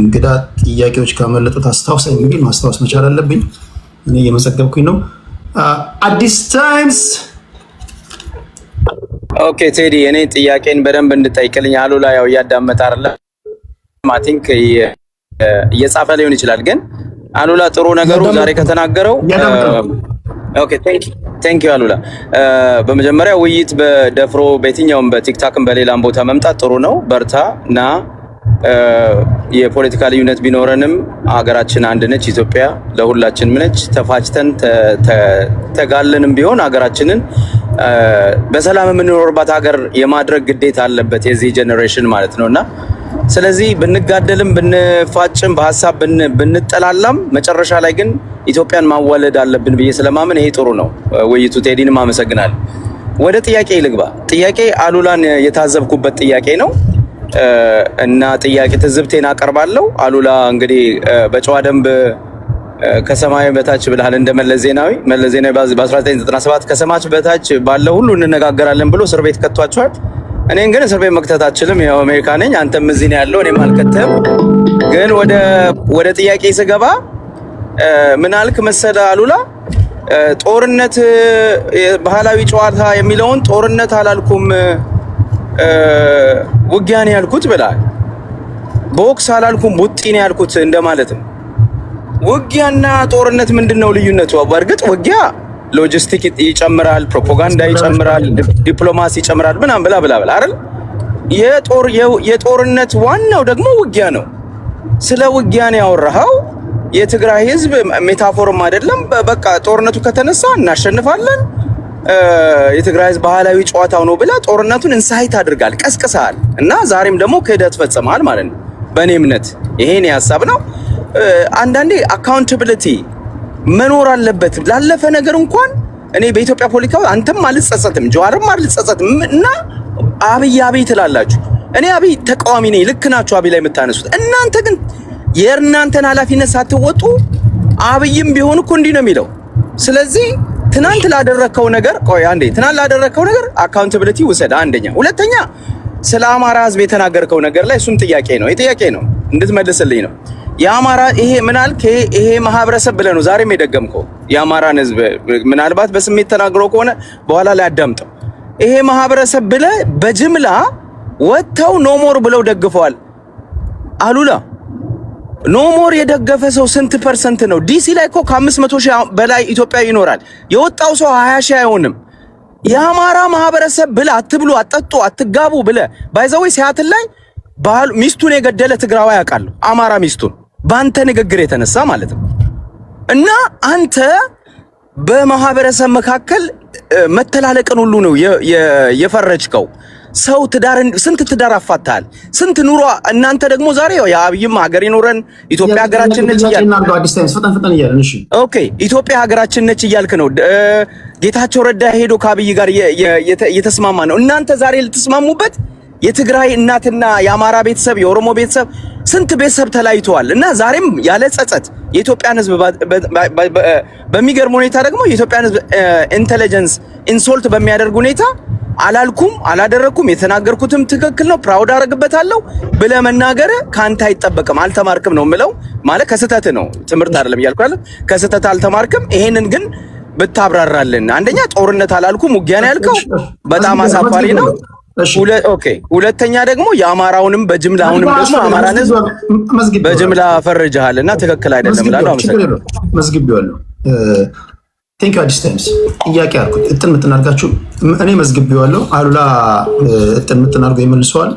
እንግዳ ጥያቄዎች ካመለጡት አስታውሰኝ እንግዲህ ማስታወስ መቻል አለብኝ። እኔ እየመዘገብኩኝ ነው። አዲስ ታይምስ ኦኬ ቴዲ፣ እኔ ጥያቄን በደንብ እንድጠይቅልኝ አሉላ ያው እያዳመጠ አይደለ? አይ ቲንክ እየጻፈ ሊሆን ይችላል። ግን አሉላ ጥሩ ነገሩ ዛሬ ከተናገረው ኦኬ ቴንክ ዩ አሉላ። በመጀመሪያ ውይይት በደፍሮ በየትኛውም በቲክታክም በሌላም ቦታ መምጣት ጥሩ ነው። በርታ እና የፖለቲካ ልዩነት ቢኖረንም ሀገራችን አንድ ነች። ኢትዮጵያ ለሁላችንም ነች። ተፋጭተን ተጋለንም ቢሆን ሀገራችንን በሰላም የምንኖርባት ሀገር የማድረግ ግዴታ አለበት የዚህ ጄኔሬሽን ማለት ነውና ስለዚህ ብንጋደልም ብንፋጭም በሐሳብ ብንጠላላም መጨረሻ ላይ ግን ኢትዮጵያን ማዋለድ አለብን ብዬ ስለማምን ይሄ ጥሩ ነው ውይይቱ። ቴዲንም አመሰግናለሁ። ወደ ጥያቄ ልግባ። ጥያቄ አሉላን የታዘብኩበት ጥያቄ ነው እና ጥያቄ ትዝብቴን አቀርባለሁ። አሉላ እንግዲህ በጨዋ ደንብ ከሰማይ በታች ብለሃል እንደ መለስ ዜናዊ በ1997 ከሰማች በታች ባለው ሁሉ እንነጋገራለን ብሎ እስር ቤት ከቷቸዋል። እኔን ግን እስር ቤት መክተት አትችልም፣ ያው አሜሪካ ነኝ፣ አንተም እዚህ ነው ያለው፣ እኔም አልከተም። ግን ወደ ጥያቄ ስገባ ምን አልክ መሰለ አሉላ፣ ጦርነት ባህላዊ ጨዋታ የሚለውን ጦርነት አላልኩም ውጊያ ነው ያልኩት ብለሃል። ቦክስ አላልኩም ቡጢ ነው ያልኩት እንደማለት ነው። ውጊያና ጦርነት ምንድነው ልዩነቱ? በእርግጥ ውጊያ ሎጂስቲክ ይጨምራል፣ ፕሮፓጋንዳ ይጨምራል፣ ዲፕሎማሲ ይጨምራል ምናምን ብላ አይደል? የጦርነት ዋናው ደግሞ ውጊያ ነው። ስለ ውጊያ ነው ያወራኸው። የትግራይ ህዝብ ሜታፎርም አይደለም። በቃ ጦርነቱ ከተነሳ እናሸንፋለን፣ የትግራይ ህዝብ ባህላዊ ጨዋታው ነው ብላ ጦርነቱን ኢንሳይት አድርጋል፣ ቀስቅሰሃል እና ዛሬም ደግሞ ክህደት ፈጽመሃል ማለት ነው። በእኔ እምነት ይሄን ሐሳብ ነው። አንዳንዴ አካውንታቢሊቲ መኖር አለበት ላለፈ ነገር እንኳን እኔ በኢትዮጵያ ፖለቲካ አንተም አልጸጸትም፣ ጀዋርም አልጸጸትም እና አብይ ትላላችሁ። እኔ አብይ ተቃዋሚ ነኝ፣ ልክ ናችሁ አብይ ላይ የምታነሱት። እናንተ ግን የእናንተን ኃላፊነት ሳትወጡ አብይም ቢሆን እኮ እንዲህ ነው የሚለው። ስለዚህ ትናንት ላደረከው ነገር ትናንት ላደረከው ነገር አካውንታቢሊቲ ውሰድ። አንደኛ። ሁለተኛ ስለ አማራ ህዝብ የተናገርከው ነገር ላይ እሱም ጥያቄ ነው፣ የጥያቄ ነው እንድትመልስልኝ ነው። የአማራ ይሄ ምናልክ ይሄ ማህበረሰብ ብለህ ነው ዛሬም የደገምከው የአማራን ህዝብ። ምናልባት በስሜት ተናግረው ከሆነ በኋላ ላይ አዳምጠው። ይሄ ማህበረሰብ ብለህ በጅምላ ወጥተው ኖሞር ብለው ደግፈዋል። አሉላ ኖሞር የደገፈ ሰው ስንት ፐርሰንት ነው? ዲሲ ላይ እኮ ከ500 ሺህ በላይ ኢትዮጵያዊ ይኖራል። የወጣው ሰው 20 ሺህ አይሆንም። የአማራ ማህበረሰብ ብለህ አትብሉ፣ አትጠጡ፣ አትጋቡ ብለህ ባይዘው ሲያትል ላይ ሚስቱን የገደለ ትግራዋይ ያውቃሉ። አማራ ሚስቱን በአንተ ንግግር የተነሳ ማለት ነው። እና አንተ በማህበረሰብ መካከል መተላለቅን ሁሉ ነው የፈረጅከው። ሰው ትዳርን ስንት ትዳር አፋታል ስንት ኑሮ እናንተ ደግሞ ዛሬ የአብይም ሀገር ይኖረን ኢትዮጵያ ሀገራችን ነች እያልክ አዲስ ታይምስ ፈጠን እያልን እሺ ኦኬ ኢትዮጵያ ሀገራችን ነች እያልክ ነው ጌታቸው ረዳ ሄዶ ከአብይ ጋር የተስማማ ነው እናንተ ዛሬ ልትስማሙበት የትግራይ እናትና የአማራ ቤተሰብ የኦሮሞ ቤተሰብ ስንት ቤተሰብ ተላይተዋል እና ዛሬም ያለ ጸጸት የኢትዮጵያን ህዝብ በሚገርም ሁኔታ ደግሞ የኢትዮጵያን ህዝብ ኢንተለጀንስ ኢንሶልት በሚያደርግ ሁኔታ አላልኩም አላደረኩም የተናገርኩትም ትክክል ነው ፕራውድ አደርግበታለሁ ብለ መናገር ካንተ አይጠበቅም አልተማርክም ነው ምለው ማለት ከስተት ነው ትምርት አይደለም ይያልኩ አይደል ከስተት አልተማርክም ይሄንን ግን ብታብራራልን አንደኛ ጦርነት አላልኩም ውጊያ ነው ያልከው በጣም አሳፋሪ ነው ኦኬ ሁለተኛ ደግሞ የአማራውንም በጅምላውንም ደግሞ አማራን በጅምላ ፈርጀሃልና ትክክል አይደለም ብላለው አመሰግናለሁ መዝግቤዋለሁ ቴንክ ዩ አዲስ ታይምስ ጥያቄ አልኩት እጥን ምትናርጋችሁ እኔ መዝግቤዋለሁ አሉላ እጥን ምትናርገው ይመልሰዋል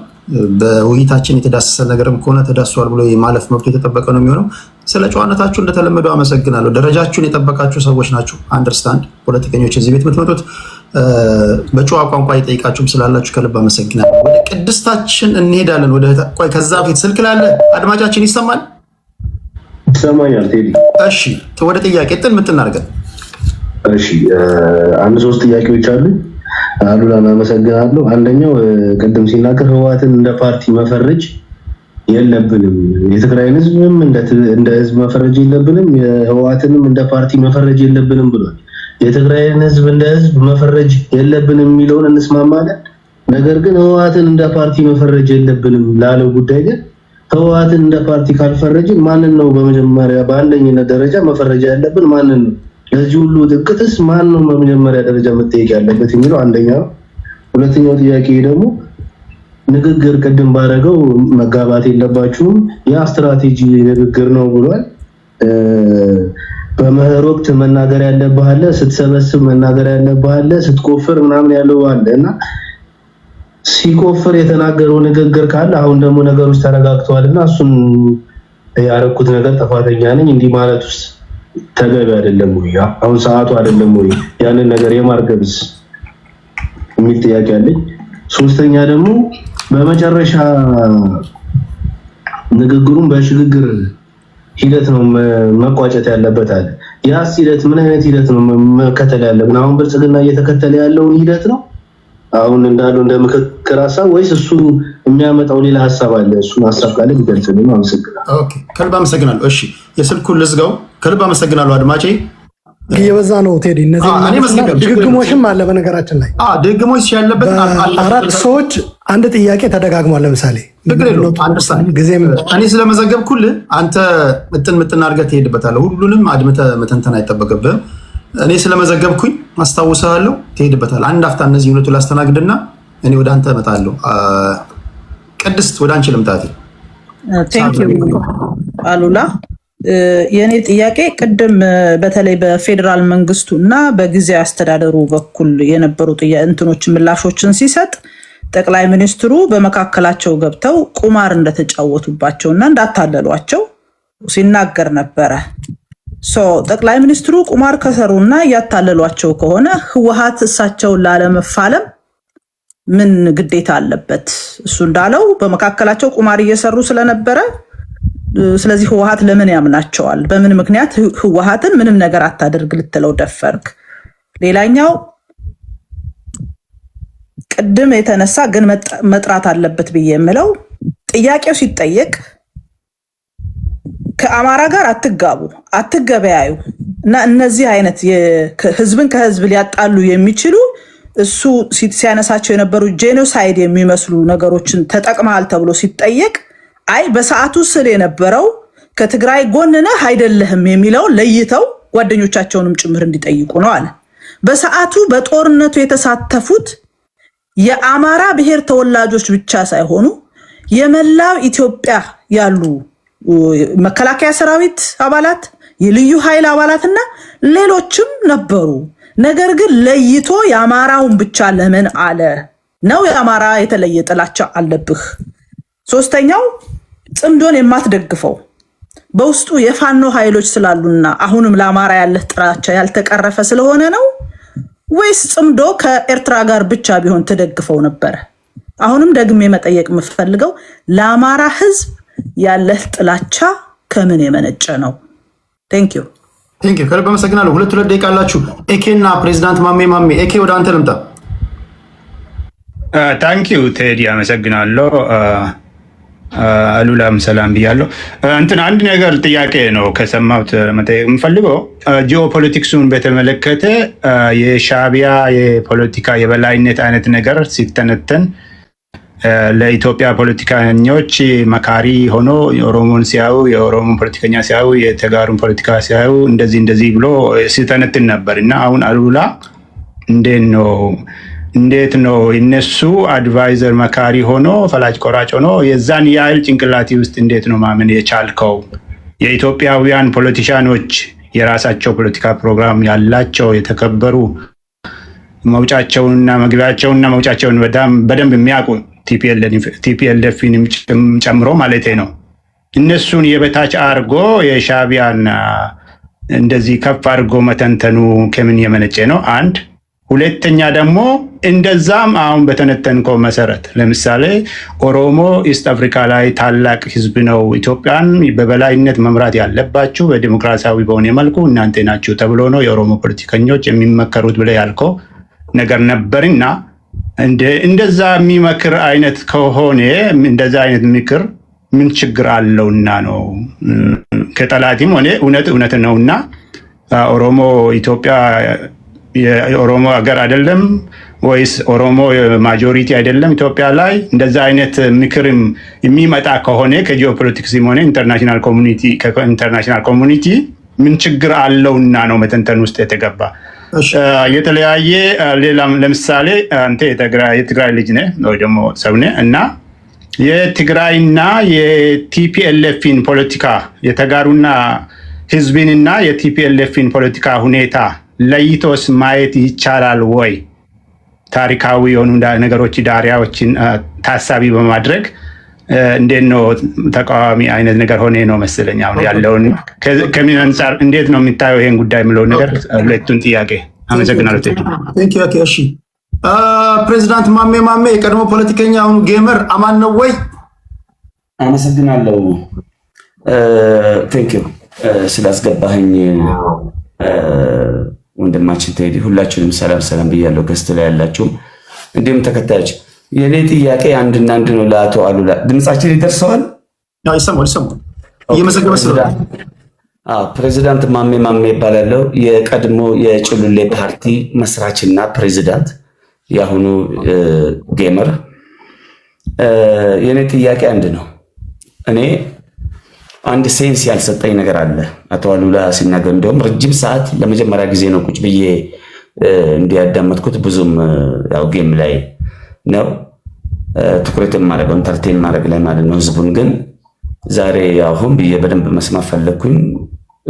በውይይታችን የተዳሰሰ ነገርም ከሆነ ተዳስሷል ብሎ የማለፍ መብት የተጠበቀ ነው የሚሆነው ስለ ጨዋነታችሁ እንደተለመደው አመሰግናለሁ ደረጃችሁን የጠበቃችሁ ሰዎች ናችሁ አንደርስታንድ ፖለቲከኞች እዚህ ቤት የምትመጡት በጨዋ ቋንቋ ይጠይቃችሁም ስላላችሁ ከልብ አመሰግናለሁ ወደ ቅድስታችን እንሄዳለን ወደ ቆይ ከዛ በፊት ስልክ ላይ አለ አድማጫችን ይሰማል ቴዲ እሺ ወደ ጥያቄ እጥን ምትናርገን እሺ አንድ ሶስት ጥያቄዎች አሉ አሉላን አመሰግናለሁ አንደኛው ቀደም ሲናገር ህወሓትን እንደ ፓርቲ መፈረጅ የለብንም የትግራይን ህዝብም እንደ ህዝብ መፈረጅ የለብንም የህወሓትንም እንደ ፓርቲ መፈረጅ የለብንም ብሏል የትግራይን ህዝብ እንደ ህዝብ መፈረጅ የለብንም የሚለውን እንስማማለን ነገር ግን ህወሓትን እንደ ፓርቲ መፈረጅ የለብንም ላለው ጉዳይ ግን ህወሓትን እንደ ፓርቲ ካልፈረጅን ማንን ነው በመጀመሪያ በአንደኝነት ደረጃ መፈረጅ ያለብን ማንን ነው ለዚህ ሁሉ ጥቅጥስ ማን ነው በመጀመሪያ ደረጃ መጠየቅ ያለበት የሚለው አንደኛው ሁለተኛው ጥያቄ ደግሞ ንግግር ቀደም ባረገው መጋባት የለባችሁም ያ ስትራቴጂ ንግግር ነው ብሏል በመኸር ወቅት መናገር ያለብህ አለ ስትሰበስብ መናገር ያለብህ አለ ስትቆፍር ምናምን ያለው አለና ሲቆፍር የተናገረው ንግግር ካለ አሁን ደግሞ ነገሮች ተረጋግተዋልና እሱን ያረኩት ነገር ጥፋተኛ ነኝ እንዲህ ማለት ውስጥ ተገቢ አይደለም ወይ አሁን ሰዓቱ አይደለም ወይ ያንን ነገር የማርገብስ የሚል ጥያቄ አለኝ ሶስተኛ ደግሞ በመጨረሻ ንግግሩን በሽግግር ሂደት ነው መቋጨት ያለበት አለ ያስ ሂደት ምን አይነት ሂደት ነው መከተል ያለብን አሁን ብልጽግና እየተከተለ ያለውን ሂደት ነው አሁን እንዳለው እንደምክክር ሐሳብ ወይስ እሱ የሚያመጣው ሌላ ሐሳብ አለ እሱን ሐሳብ ካለ ቢገልጽልኝ ነው አመሰግናለሁ ኦኬ ከልብ አመሰግናለሁ እሺ የስልኩን ልዝጋው ከልብ አመሰግናለሁ አድማጬ እየበዛ ነው ቴዲ እነዚህ ድግግሞሽም አለ በነገራችን ላይ ድግግሞሽ ያለበት አራት ሰዎች አንድ ጥያቄ ተደጋግሟል ለምሳሌ እኔ ስለመዘገብኩልህ አንተ ምጥን አድርገህ ትሄድበታለህ ሁሉንም አድምተህ መተንተን አይጠበቅብህም እኔ ስለመዘገብኩኝ አስታውሳለሁ ትሄድበታለህ አንድ አፍታ እነዚህ ሁለቱ ላስተናግድና እኔ ወደ አንተ እመጣለሁ ቅድስት ወደ አንቺ ልምጣት ቴንክ ዩ አሉላ የኔ ጥያቄ ቅድም በተለይ በፌደራል መንግስቱ እና በጊዜያዊ አስተዳደሩ በኩል የነበሩ እንትኖች ምላሾችን ሲሰጥ ጠቅላይ ሚኒስትሩ በመካከላቸው ገብተው ቁማር እንደተጫወቱባቸውና እንዳታለሏቸው ሲናገር ነበረ ጠቅላይ ሚኒስትሩ ቁማር ከሰሩና ያታለሏቸው ከሆነ ህወሓት እሳቸውን ላለመፋለም ምን ግዴታ አለበት እሱ እንዳለው በመካከላቸው ቁማር እየሰሩ ስለነበረ ስለዚህ ህወሓት ለምን ያምናቸዋል በምን ምክንያት ህወሓትን ምንም ነገር አታደርግ ልትለው ደፈርክ ሌላኛው ቅድም የተነሳ ግን መጥራት አለበት ብዬ የምለው ጥያቄው ሲጠየቅ ከአማራ ጋር አትጋቡ አትገበያዩ እና እነዚህ አይነት ህዝብን ከህዝብ ሊያጣሉ የሚችሉ እሱ ሲያነሳቸው የነበሩ ጄኖሳይድ የሚመስሉ ነገሮችን ተጠቅመሃል ተብሎ ሲጠየቅ አይ በሰዓቱ ስለ የነበረው ከትግራይ ጎን ነህ አይደለህም የሚለው ለይተው ጓደኞቻቸውንም ጭምር እንዲጠይቁ ነው አለ በሰዓቱ በጦርነቱ የተሳተፉት የአማራ ብሔር ተወላጆች ብቻ ሳይሆኑ የመላው ኢትዮጵያ ያሉ መከላከያ ሰራዊት አባላት የልዩ ኃይል አባላትና ሌሎችም ነበሩ ነገር ግን ለይቶ የአማራውን ብቻ ለምን አለ ነው የአማራ የተለየ ጥላቻ አለብህ ሶስተኛው ጽምዶን የማትደግፈው በውስጡ የፋኖ ኃይሎች ስላሉና አሁንም ለአማራ ያለህ ጥላቻ ያልተቀረፈ ስለሆነ ነው ወይስ ጽምዶ ከኤርትራ ጋር ብቻ ቢሆን ተደግፈው ነበር አሁንም ደግሜ መጠየቅ የምፈልገው ለአማራ ህዝብ ያለህ ጥላቻ ከምን የመነጨ ነው? ቴንክ ዩ ከልብ አመሰግናለሁ። ሁለት ደቂቃ አላችሁ። ኤኬ እና ፕሬዚዳንት ማሜ ኤኬ ወደ አንተ ልምጣ። ታንክ ዩ ቴዲ አመሰግናለሁ። አሉላም ሰላም ብያለሁ። አንድ ነገር ጥያቄ ነው ከሰማሁት መጠየቅ የምፈልገው ጂኦፖለቲክሱን በተመለከተ የሻዕቢያ የፖለቲካ የበላይነት አይነት ነገር ሲተነተን ለኢትዮጵያ ፖለቲከኞች መካሪ ሆኖ የኦሮሞን ሲያዩ የኦሮሞን ፖለቲከኛ ሲያዩ የተጋሩን ፖለቲካ ሲያዩ እንደዚህ ብሎ ሲተነትን ነበር እና አሁን አሉላ እንዴት ነው እነሱ አድቫይዘር መካሪ ሆኖ ፈላጭ ቆራጭ ሆኖ የዛን ያህል ጭንቅላቴ ውስጥ እንዴት ነው ማመን የቻልከው? የኢትዮጵያውያን ፖለቲሻኖች የራሳቸው ፖለቲካ ፕሮግራም ያላቸው የተከበሩ መውጫቸውንና መግቢያቸውንና መውጫቸውን በደንብ የሚያውቁ ቲፒኤልኤፍን ጨምሮ ማለት ነው። እነሱን የበታች አድርጎ የሻዕቢያን እንደዚህ ከፍ አድርጎ መተንተኑ ከምን የመነጨ ነው? አንድ ሁለተኛ ደግሞ እንደዛም አሁን በተነተንከው መሰረት ለምሳሌ ኦሮሞ ኢስት አፍሪካ ላይ ታላቅ ህዝብ ነው፣ ኢትዮጵያን በበላይነት መምራት ያለባችሁ በዲሞክራሲያዊ በሆነ መልኩ እናንተ ናችሁ ተብሎ ነው የኦሮሞ ፖለቲከኞች የሚመከሩት ብለ ያልከው ነገር ነበርና እንደዛ የሚመክር አይነት ከሆነ እንደዛ አይነት ምክር ምን ችግር አለውና ነው? ከጠላቲም ሆነ እውነት ነውና ኦሮሞ ኢትዮጵያ የኦሮሞ ሀገር አይደለም ወይስ ኦሮሞ ማጆሪቲ አይደለም ኢትዮጵያ ላይ? እንደዛ አይነት ምክርም የሚመጣ ከሆነ ከጂኦፖለቲክስም ሆነ ኢንተርናሽናል ኮሚኒቲ ምን ችግር አለውና ነው መተንተን ውስጥ የተገባ? የተለያየ ሌላም ለምሳሌ አንተ የትግራይ ልጅ ነህ ወይ ደግሞ ሰው ነህ እና የትግራይና የቲፒኤልኤፍን ፖለቲካ የተጋሩና ህዝብንና የቲፒኤልኤፍን ፖለቲካ ሁኔታ ለይቶስ ማየት ይቻላል ወይ? ታሪካዊ የሆኑ ነገሮች ዳሪያዎችን ታሳቢ በማድረግ እንዴት ነው ተቃዋሚ አይነት ነገር ሆነ ነው መሰለኝ አሁን ያለውን ከምን አንፃር እንዴት ነው የሚታየው ይሄን ጉዳይ የምለው ነገር ሁለቱን ጥያቄ አመሰግናለሁ። እሺ ፕሬዚዳንት ማሜ የቀድሞ ፖለቲከኛ አሁን ጌመር አማን ነው ወይ? አመሰግናለሁ። ቴንክ ዩ ስላስገባኸኝ ወንድማችን ቴዲ፣ ሁላችሁንም ሰላም ብያለሁ። ገስት ላይ ያላችሁም እንዲሁም ተከታዮች የኔ ጥያቄ አንድና አንድ ነው። ለአቶ አሉላ ድምጻችን ይደርሰዋል? ይሰማል። እየመዘገበ ስለሆነ ፕሬዚዳንት ማሜ ይባላለው። የቀድሞ የጭሉሌ ፓርቲ መስራችና ፕሬዚዳንት፣ የአሁኑ ጌመር። የኔ ጥያቄ አንድ ነው። እኔ አንድ ሴንስ ያልሰጠኝ ነገር አለ። አቶ አሉላ ሲናገር እንደውም ረጅም ሰዓት ለመጀመሪያ ጊዜ ነው ቁጭ ብዬ እንዲያዳመጥኩት። ብዙም ያው ጌም ላይ ነው ትኩረት የማደርገው ኢንተርቴን ማድረግ ላይ ማለት ነው ህዝቡን። ግን ዛሬ አሁን ብዬ በደንብ መስማት ፈለግኩኝ።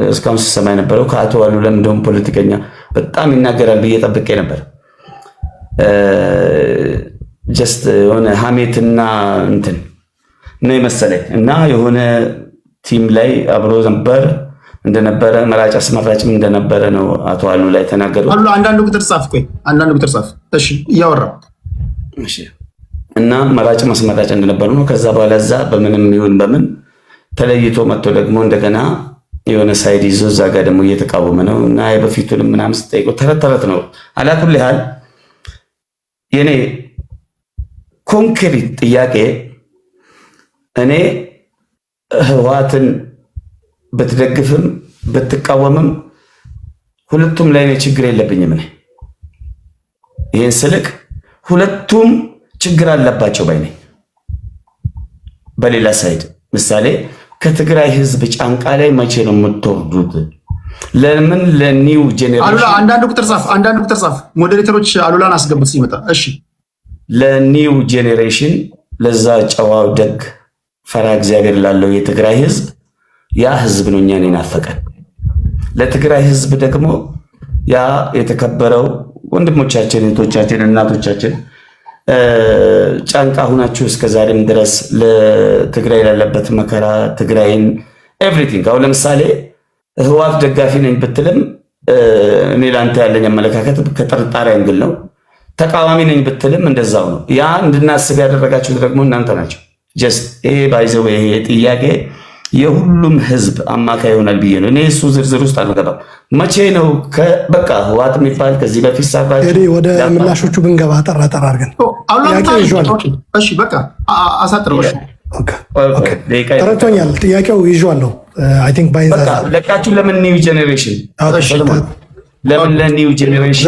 እስካሁን ስሰማ የነበረው ከአቶ አሉላም እንደውም ፖለቲከኛ በጣም ይናገራል ብዬ ጠብቄ ነበር። ጀስት የሆነ ሀሜትና እንትን ነው የመሰለኝ እና የሆነ ቲም ላይ አብሮ ነበር እንደነበረ መራጭ አስመራጭም እንደነበረ ነው አቶ አሉላ የተናገሩት። አንዳንድ ቁጥር ጻፍ። እሺ እያወራ እሺ። እና መራጭ ማስመራጭ እንደነበረ ነው። ከዛ በኋላ እዛ በምንም ይሁን በምን ተለይቶ መጥቶ ደግሞ እንደገና የሆነ ሳይድ ይዞ እዛ ጋር ደግሞ እየተቃወመ ነው እና የበፊቱንም ምናምን ስጠይቀው ተረት ነው። አላኩል ያህል የኔ ኮንክሪት ጥያቄ እኔ ህወሓትን ብትደግፍም ብትቃወምም ሁለቱም ላይ ችግር የለብኝም። እኔ ይህን ስልክ ሁለቱም ችግር አለባቸው ባይ ነኝ። በሌላ ሳይድ ምሳሌ ከትግራይ ህዝብ ጫንቃ ላይ መቼ ነው የምትወርዱት? ለምን ለኒው ጄኔሬሽን አንዳንድ ቁጥር ጻፍ። ሞዴሬተሮች አሉላን አስገቡት ሲመጣ። እሺ ለኒው ጄኔሬሽን ለዛ ጨዋው ደግ ፈራ እግዚአብሔር ላለው የትግራይ ህዝብ ያ ህዝብ ነው እኛን የናፈቀን። ለትግራይ ህዝብ ደግሞ ያ የተከበረው ወንድሞቻችን፣ እህቶቻችን፣ እናቶቻችን ጫንቃ ሁናችሁ እስከዛሬም ድረስ ለትግራይ ላለበት መከራ ትግራይን ኤቭሪቲንግ። አሁን ለምሳሌ ህወሓት ደጋፊ ነኝ ብትልም እኔ ላንተ ያለኝ አመለካከት ከጥርጣሬ አንግል ነው። ተቃዋሚ ነኝ ብትልም እንደዛው ነው። ያ እንድናስብ ያደረጋችሁት ደግሞ እናንተ ናቸው። ጀስት ይሄ ባይዘው ይሄ ጥያቄ የሁሉም ህዝብ አማካይ ይሆናል ብዬ ነው እኔ እሱ ዝርዝር ውስጥ አልገባም። መቼ ነው በቃ ህወሓት የሚባል ከዚህ በፊት ሰራችሁ ወደ ምላሾቹ ብንገባ ጠራ አድርገን እሺ በቃ አሳጥረው። ተረድቶኛል። ጥያቄው ይዤዋለሁ። አይ ቲንክ ባይዛ ለቃችሁ ለምን ኒው ጄኔሬሽን ለምን ለኒው ጄኔሬሽን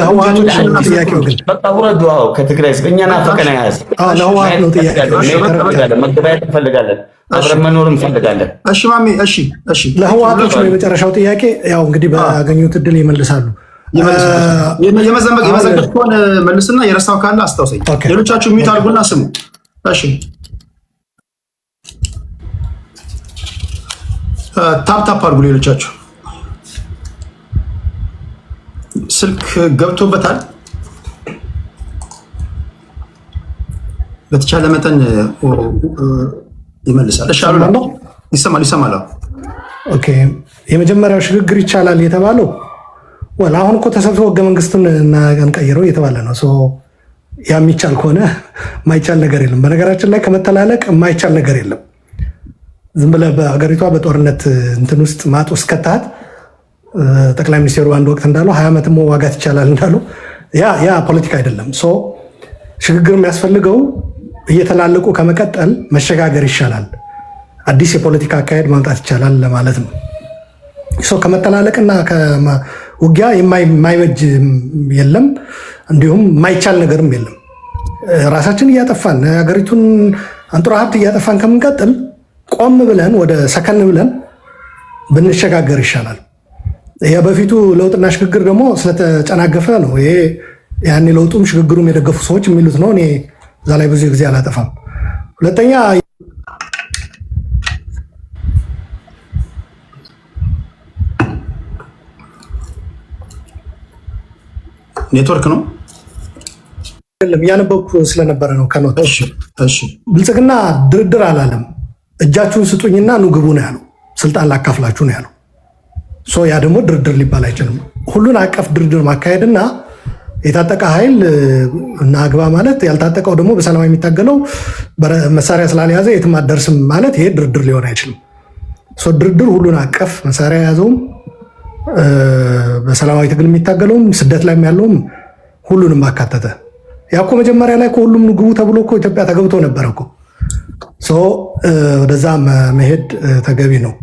ጥያቄው ግን በቃ ወረዱ። አዎ ከትግራይ ህዝብ እኛን አፈቀና ያዝ ለህወሓት ነው ጥያቄው። መገበያየት እንፈልጋለን፣ አብረን መኖር እንፈልጋለን። እሺ ማሚ፣ እሺ ለህወሓቶች ነው የመጨረሻው ጥያቄ። ያው እንግዲህ ባገኙት እድል ይመልሳሉ። የመዘገብ ከሆነ መልስና የረሳው ካለ አስታውሰኝ። ሌሎቻችሁ ሚዩት አድርጉና ስሙ። እሺ ታፕ አድርጉ። ሌሎቻችሁ ስልክ ገብቶበታል። በተቻለ መጠን ይመልሳል። እሺ አሉላ ይሰማል። ኦኬ የመጀመሪያው ሽግግር ይቻላል የተባለው ወላ አሁን እኮ ተሰብስቦ ህገ መንግስቱን እንቀይረው እየተባለ ነው። ያ የሚቻል ከሆነ የማይቻል ነገር የለም። በነገራችን ላይ ከመተላለቅ የማይቻል ነገር የለም። ዝም ብለህ በሀገሪቷ በጦርነት እንትን ውስጥ ማጥ ውስጥ ከተሃት ጠቅላይ ሚኒስትሩ አንድ ወቅት እንዳለው 20 ዓመትም ዋጋት ይቻላል እንዳሉ ያ ፖለቲካ አይደለም። ሽግግር የሚያስፈልገው እየተላለቁ ከመቀጠል መሸጋገር ይሻላል። አዲስ የፖለቲካ አካሄድ ማምጣት ይቻላል ለማለት ነው። ከመተላለቅና ከውጊያ የማይበጅ የለም፣ እንዲሁም የማይቻል ነገርም የለም። ራሳችን እያጠፋን ሀገሪቱን አንጡራ ሀብት እያጠፋን ከምንቀጥል ቆም ብለን ወደ ሰከን ብለን ብንሸጋገር ይሻላል። በፊቱ ለውጥና ሽግግር ደግሞ ስለተጨናገፈ ነው። ይሄ ያኔ ለውጡም ሽግግሩም የደገፉ ሰዎች የሚሉት ነው። እኔ እዛ ላይ ብዙ ጊዜ አላጠፋም። ሁለተኛ ኔትወርክ ነው እያነበብኩ ስለነበረ ነው። ከኖት እሺ ብልጽግና ድርድር አላለም። እጃችሁን ስጡኝና ኑ ግቡ ነው ያለው። ስልጣን ላካፍላችሁ ነው ያለው። ያ ደግሞ ድርድር ሊባል አይችልም። ሁሉን አቀፍ ድርድር ማካሄድና የታጠቀ ኃይል እና አግባ ማለት ያልታጠቀው ደግሞ በሰላም የሚታገለው መሳሪያ ስላልያዘ የትም አትደርስም ማለት ይሄ ድርድር ሊሆን አይችልም። ድርድር ሁሉን አቀፍ መሳሪያ የያዘውም በሰላማዊ ትግል የሚታገለውም ስደት ላይ ያለውም ሁሉንም አካተተ። ያኮ መጀመሪያ ላይ ሁሉም ግቡ ተብሎ እኮ ኢትዮጵያ ተገብቶ ነበረ እኮ። ወደዛ መሄድ ተገቢ ነው።